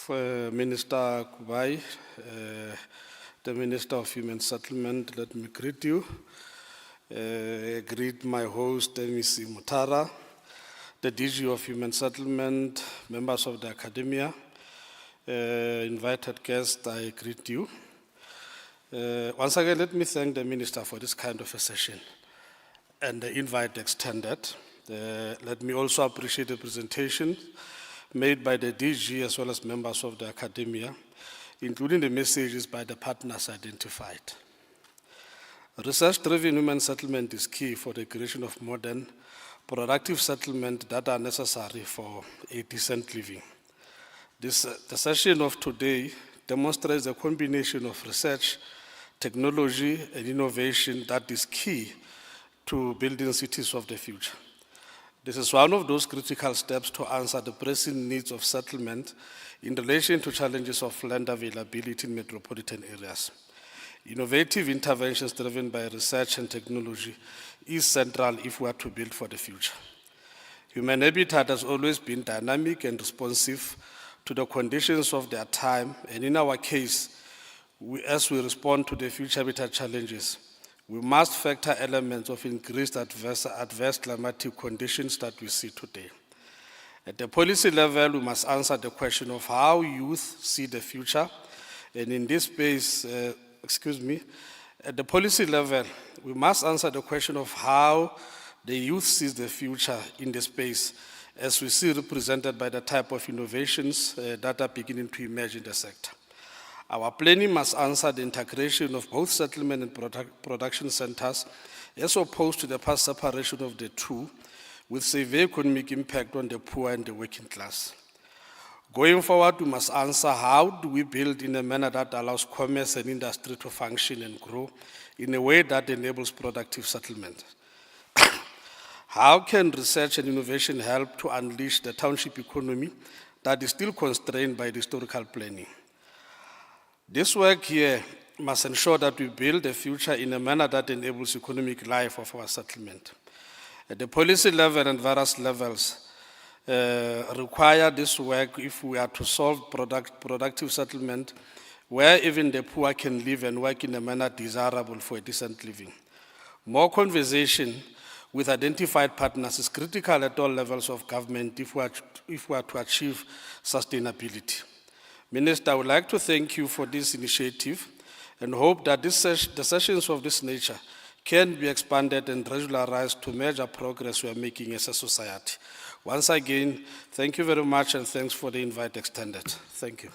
Minister Kubai, the Minister of Human Settlement. Let me greet you. Greet my host, MEC Mutara, the DG of Human Settlement, members of the academia, invited guests, I greet you. Once again, let me thank the Minister for this kind of a session and the invite extended. Let me also appreciate the presentation made by the DG as well as members of the academia, including the messages by the partners identified. Research-driven human settlement is key for the creation of modern, productive settlement that are necessary for a decent living. The session of today demonstrates a combination of research, technology, and innovation that is key to building cities of the future. This is one of those critical steps to answer the pressing needs of settlement in relation to challenges of land availability in metropolitan areas. Innovative interventions driven by research and technology is central if we are to build for the future. Human habitat has always been dynamic and responsive to the conditions of their time, and in our case, as we respond to the future habitat challenges, we must factor elements of increased adverse climatic conditions that we see today. At the policy level, we must answer the question of how youth see the future, and in this space, at the policy level, we must answer the question of how the youth sees the future in the space, as we see represented by the type of innovations that are beginning to emerge in the sector. Our planning must answer the integration of both settlement and production centers, as opposed to the past separation of the two, with severe economic impact on the poor and the working class. Going forward, we must answer how do we build in a manner that allows commerce and industry to function and grow in a way that enables productive settlement. How can research and innovation help to unleash the township economy that is still constrained by the historical planning? This work here must ensure that we build a future in a manner that enables economic life of our settlement. At the policy level and various levels, require this work if we are to solve productive settlement where even the poor can live and work in a manner desirable for a decent living. More conversation with identified partners is critical at all levels of government if we are to achieve sustainability. Minister, I would like to thank you for this initiative and hope that the sessions of this nature can be expanded and regularized to measure progress we are making as a society. Once again, thank you very much and thanks for the invite extended. Thank you.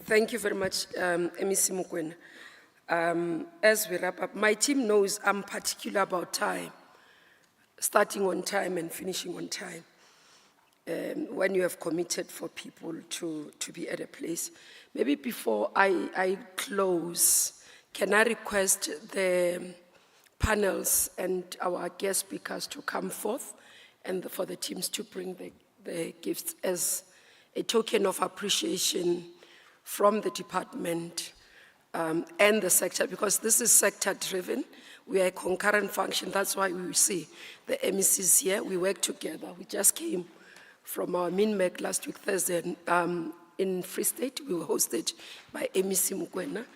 Thank you very much, MEC Mokoena. As we wrap up, my team knows I'm particular about time, starting on time and finishing on time. When you have committed for people to be at a place. Maybe before I close, can I request the panels and our guest speakers to come forth and for the teams to bring the gifts as a token of appreciation from the department and the sector, because this is sector-driven. We are a concurrent function. That's why we see the MECs here. We work together. We just came from our MINMEC last week, Thursday, in Free State. We were hosted by MEC Mokoena.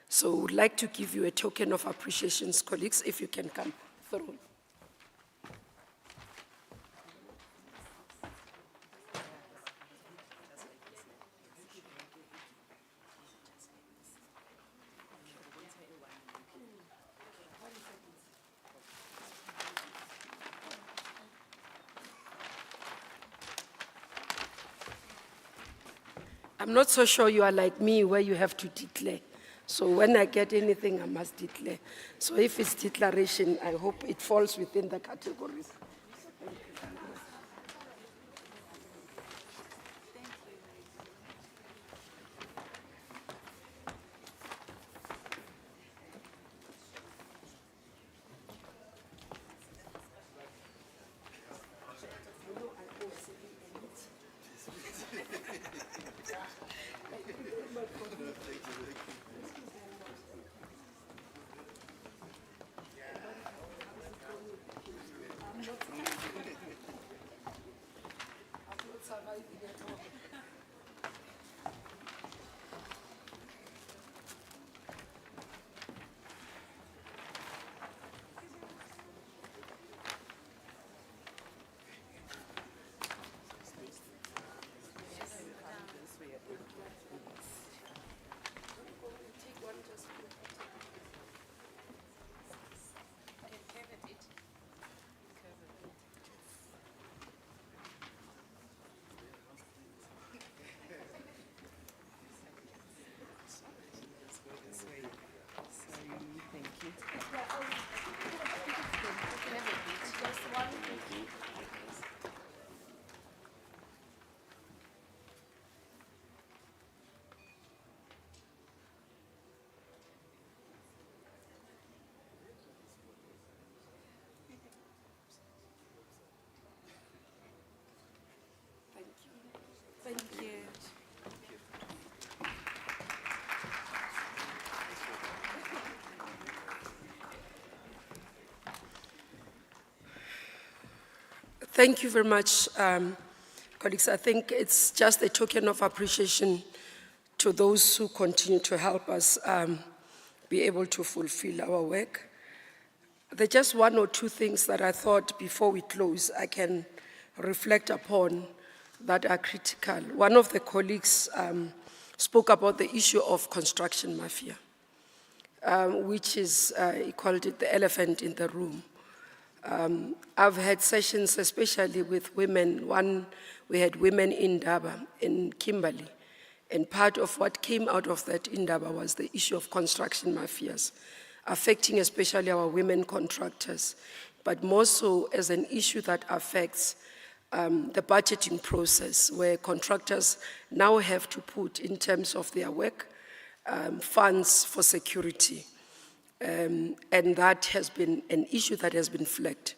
So we'd like to give you a token of appreciation, colleagues, if you can come through. I'm not so sure you are like me where you have to declare. So when I get anything, I must declare. So if it's declaration, I hope it falls within the categories. Thank you. Thank you very much, colleagues. I think it's just a token of appreciation to those who continue to help us be able to fulfill our work. There are just one or two things that I thought before we close I can reflect upon that are critical. One of the colleagues spoke about the issue of construction mafia, which is, he called it the elephant in the room. I've had sessions, especially with women. One, we had women in Daba, in Kimberley, and part of what came out of that in Daba was the issue of construction mafias, affecting especially our women contractors, but more so as an issue that affects the budgeting process, where contractors now have to put, in terms of their work, funds for security. And that has been an issue that has been flagged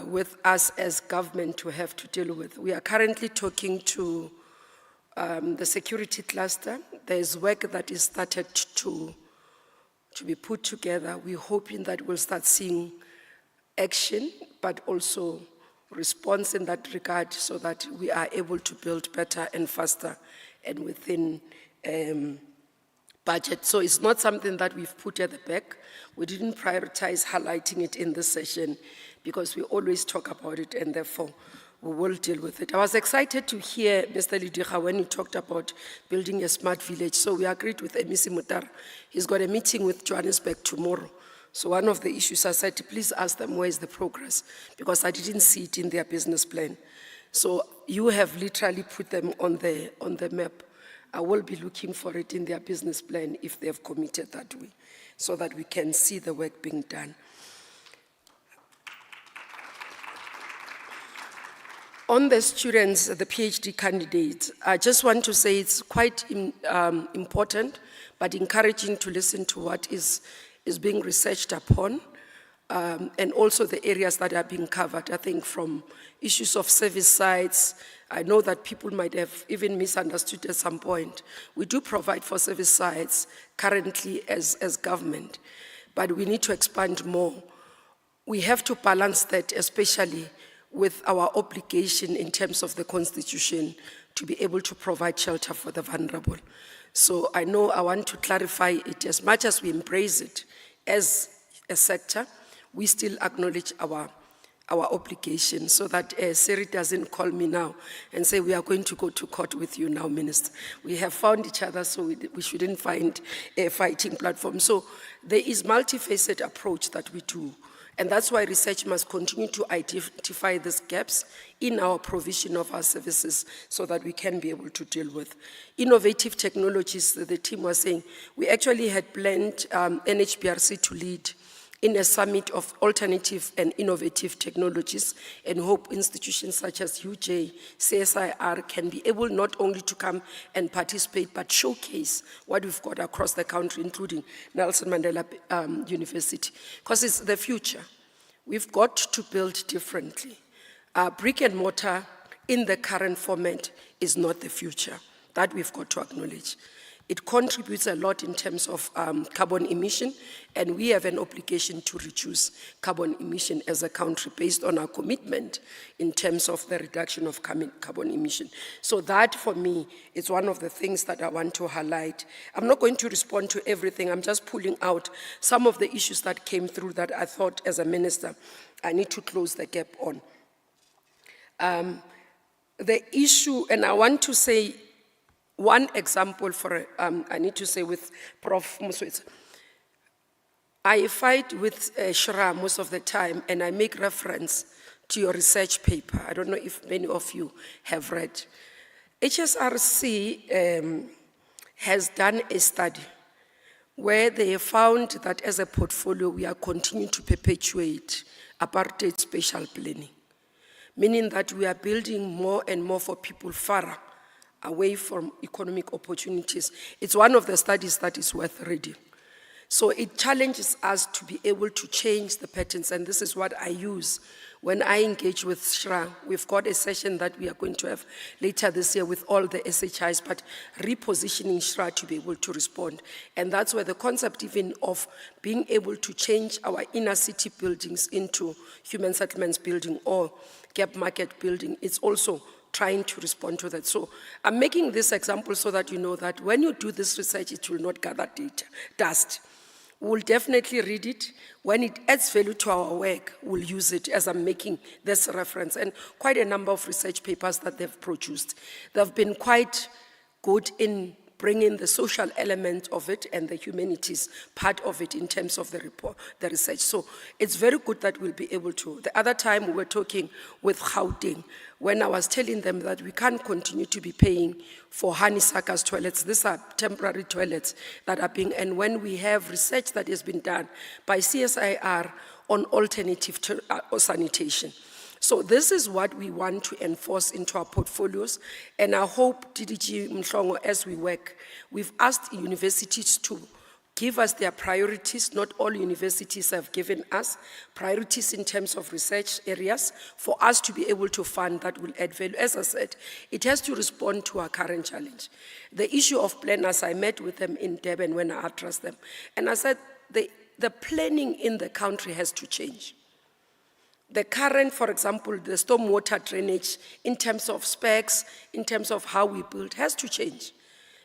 with us as government to have to deal with. We are currently talking to the security cluster. There's work that is started to be put together. We're hoping that we'll start seeing action, but also response in that regard, so that we are able to build better and faster and within budget. So it's not something that we've put at the back. We didn't prioritize highlighting it in this session because we always talk about it, and therefore we will deal with it. I was excited to hear Mr. Lidiga when he talked about building a smart village. So we agreed with Emisi Mutara. He's got a meeting with Johannesburg tomorrow. So one of the issues I said, please ask them where is the progress, because I didn't see it in their business plan. So you have literally put them on the map. I will be looking for it in their business plan if they have committed that way, so that we can see the work being done. On the students, the PhD candidates, I just want to say it's quite important, but encouraging to listen to what is being researched upon, and also the areas that are being covered. I think from issues of service sites, I know that people might have even misunderstood at some point. We do provide for service sites currently as government, but we need to expand more. We have to balance that, especially with our obligation in terms of the Constitution to be able to provide shelter for the vulnerable. So I know I want to clarify it. As much as we embrace it as a sector, we still acknowledge our obligation, so that Siri doesn't call me now and say, we are going to go to court with you now, Minister. We have found each other, so we shouldn't find a fighting platform. So there is multifaceted approach that we do. And that's why research must continue to identify these gaps in our provision of our services so that we can be able to deal with. Innovative technologies, the team was saying, we actually had planned NHBRC to lead in a summit of alternative and innovative technologies, and hope institutions such as UJ, CSIR can be able not only to come and participate, but showcase what we've got across the country, including Nelson Mandela University, because it's the future. We've got to build differently. Brick and mortar in the current format is not the future. That we've got to acknowledge. It contributes a lot in terms of carbon emission, and we have an obligation to reduce carbon emission as a country based on our commitment in terms of the reduction of carbon emission. So that, for me, is one of the things that I want to highlight. I'm not going to respond to everything. I'm just pulling out some of the issues that came through that I thought, as a minister, I need to close the gap on. The issue, and I want to say, one example for, I need to say with Prof. Muswitsa. I fight with Shra most of the time, and I make reference to your research paper. I don't know if many of you have read. HSRC has done a study where they found that as a portfolio, we are continuing to perpetuate apartheid spatial planning, meaning that we are building more and more for people far away from economic opportunities. It's one of the studies that is worth reading. So it challenges us to be able to change the patterns, and this is what I use when I engage with Shra. We've got a session that we are going to have later this year with all the SHIs, but repositioning Shra to be able to respond. And that's where the concept even of being able to change our inner city buildings into human settlements building or gap market building, it's also trying to respond to that. So I'm making this example so that you know that when you do this research, it will not gather dust. We'll definitely read it. When it adds value to our work, we'll use it, as I'm making this reference. And quite a number of research papers that they've produced. They've been quite good in bringing the social element of it and the humanities part of it in terms of the report, the research. So it's very good that we'll be able to. The other time we were talking with Gauteng, when I was telling them that we can't continue to be paying for honeysuckers toilets. These are temporary toilets that are being, and when we have research that has been done by CSIR on alternative sanitation. So this is what we want to enforce into our portfolios, and I hope, DDG Mhlongo, as we work, we've asked universities to give us their priorities. Not all universities have given us priorities in terms of research areas for us to be able to fund that will add value. As I said, it has to respond to our current challenge. The issue of planners, I met with them in Durban when I addressed them, and I said the planning in the country has to change. The current, for example, the stormwater drainage, in terms of specs, in terms of how we build, has to change.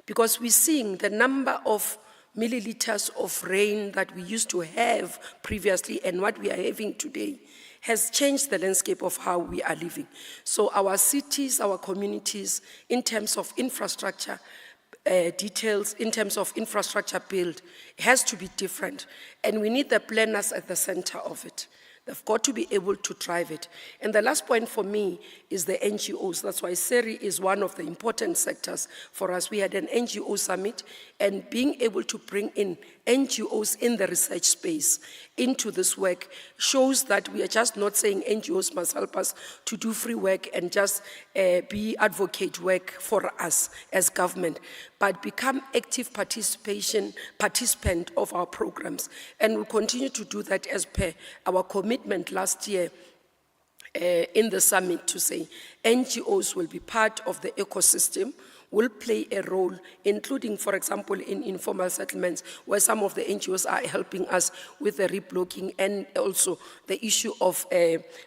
Because we're seeing the number of milliliters of rain that we used to have previously and what we are having today has changed the landscape of how we are living. So our cities, our communities, in terms of infrastructure, details, in terms of infrastructure build, has to be different. And we need the planners at the center of it. They've got to be able to drive it. And the last point for me is the NGOs. That's why SERI is one of the important sectors for us. We had an NGO summit, and being able to bring in NGOs in the research space into this work shows that we are just not saying NGOs must help us to do free work and just be advocate work for us as government, but become active participant of our programs. And we'll continue to do that as per our commitment last year in the summit to say NGOs will be part of the ecosystem, will play a role, including, for example, in informal settlements, where some of the NGOs are helping us with the reblocking and also the issue of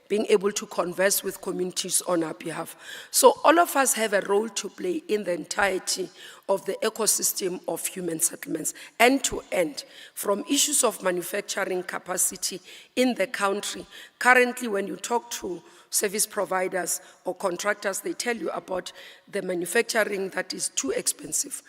being able to converse with communities on our behalf. So all of us have a role to play in the entirety of the ecosystem of human settlements, end to end, from issues of manufacturing capacity in the country. Currently, when you talk to service providers or contractors, they tell you about the manufacturing that is too expensive.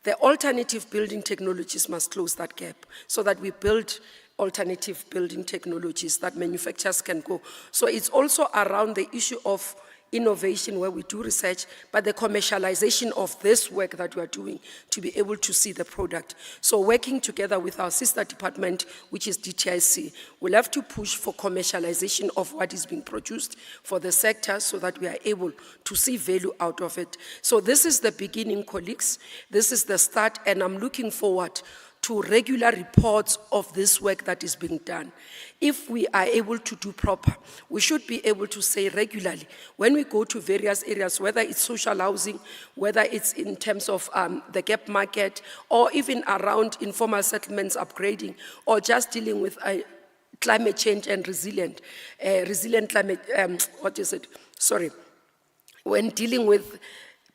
The alternative building technologies must close that gap so that we build alternative building technologies that manufacturers can go. So it's also around the issue of innovation where we do research, but the commercialization of this work that we are doing to be able to see the product. So working together with our sister department, which is DTIC, we'll have to push for commercialization of what is being produced for the sector so that we are able to see value out of it. So this is the beginning, colleagues. This is the start, and I'm looking forward to regular reports of this work that is being done. If we are able to do proper, we should be able to say regularly, when we go to various areas, whether it's social housing, whether it's in terms of the gap market, or even around informal settlements upgrading, or just dealing with climate change and resilient climate, when dealing with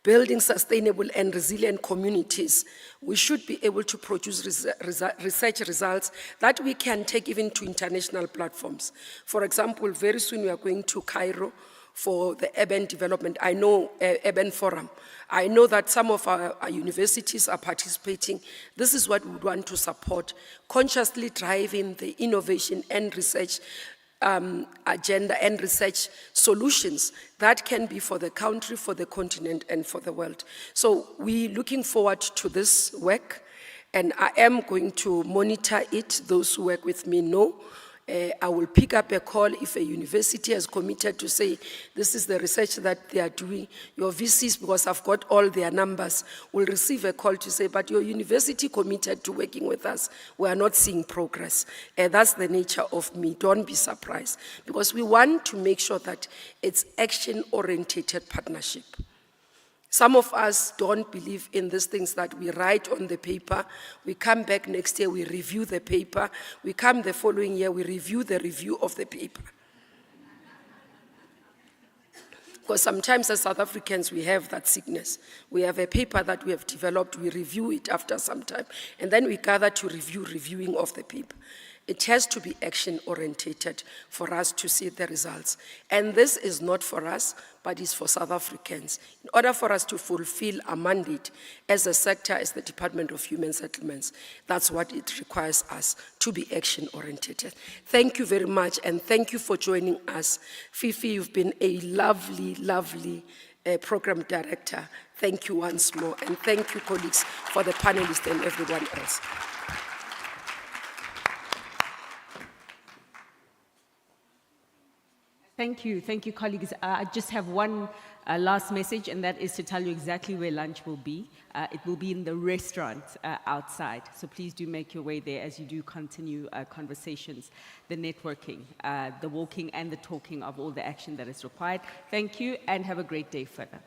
building sustainable and resilient communities, we should be able to produce research results that we can take even to international platforms. For example, very soon we are going to Cairo for the urban development. I know urban forum. I know that some of our universities are participating. This is what we would want to support, consciously driving the innovation and research agenda and research solutions that can be for the country, for the continent, and for the world. So we're looking forward to this work, and I am going to monitor it. Those who work with me know. I will pick up a call if a university has committed to say, this is the research that they are doing. Your VCs, because I've got all their numbers, will receive a call to say, but your university committed to working with us. We are not seeing progress. That's the nature of me. Don't be surprised. Because we want to make sure that it's action-oriented partnership. Some of us don't believe in these things that we write on the paper. We come back next year, we review the paper. We come the following year, we review the review of the paper. Because sometimes as South Africans, we have that sickness. We have a paper that we have developed, we review it after some time, and then we gather to reviewing of the paper. It has to be action-orientated for us to see the results. And this is not for us, but it's for South Africans. In order for us to fulfill our mandate as a sector, as the Department of Human Settlements, that's what it requires us, to be action-orientated. Thank you very much, and thank you for joining us. Fifi, you've been a lovely, lovely program director. Thank you once more, and thank you, colleagues, for the panelists and everyone else. Thank you, colleagues. I just have one last message, and that is to tell you exactly where lunch will be. It will be in the restaurant outside, so please do make your way there as you do continue conversations, the networking, the walking and the talking of all the action that is required. Thank you, and have a great day further.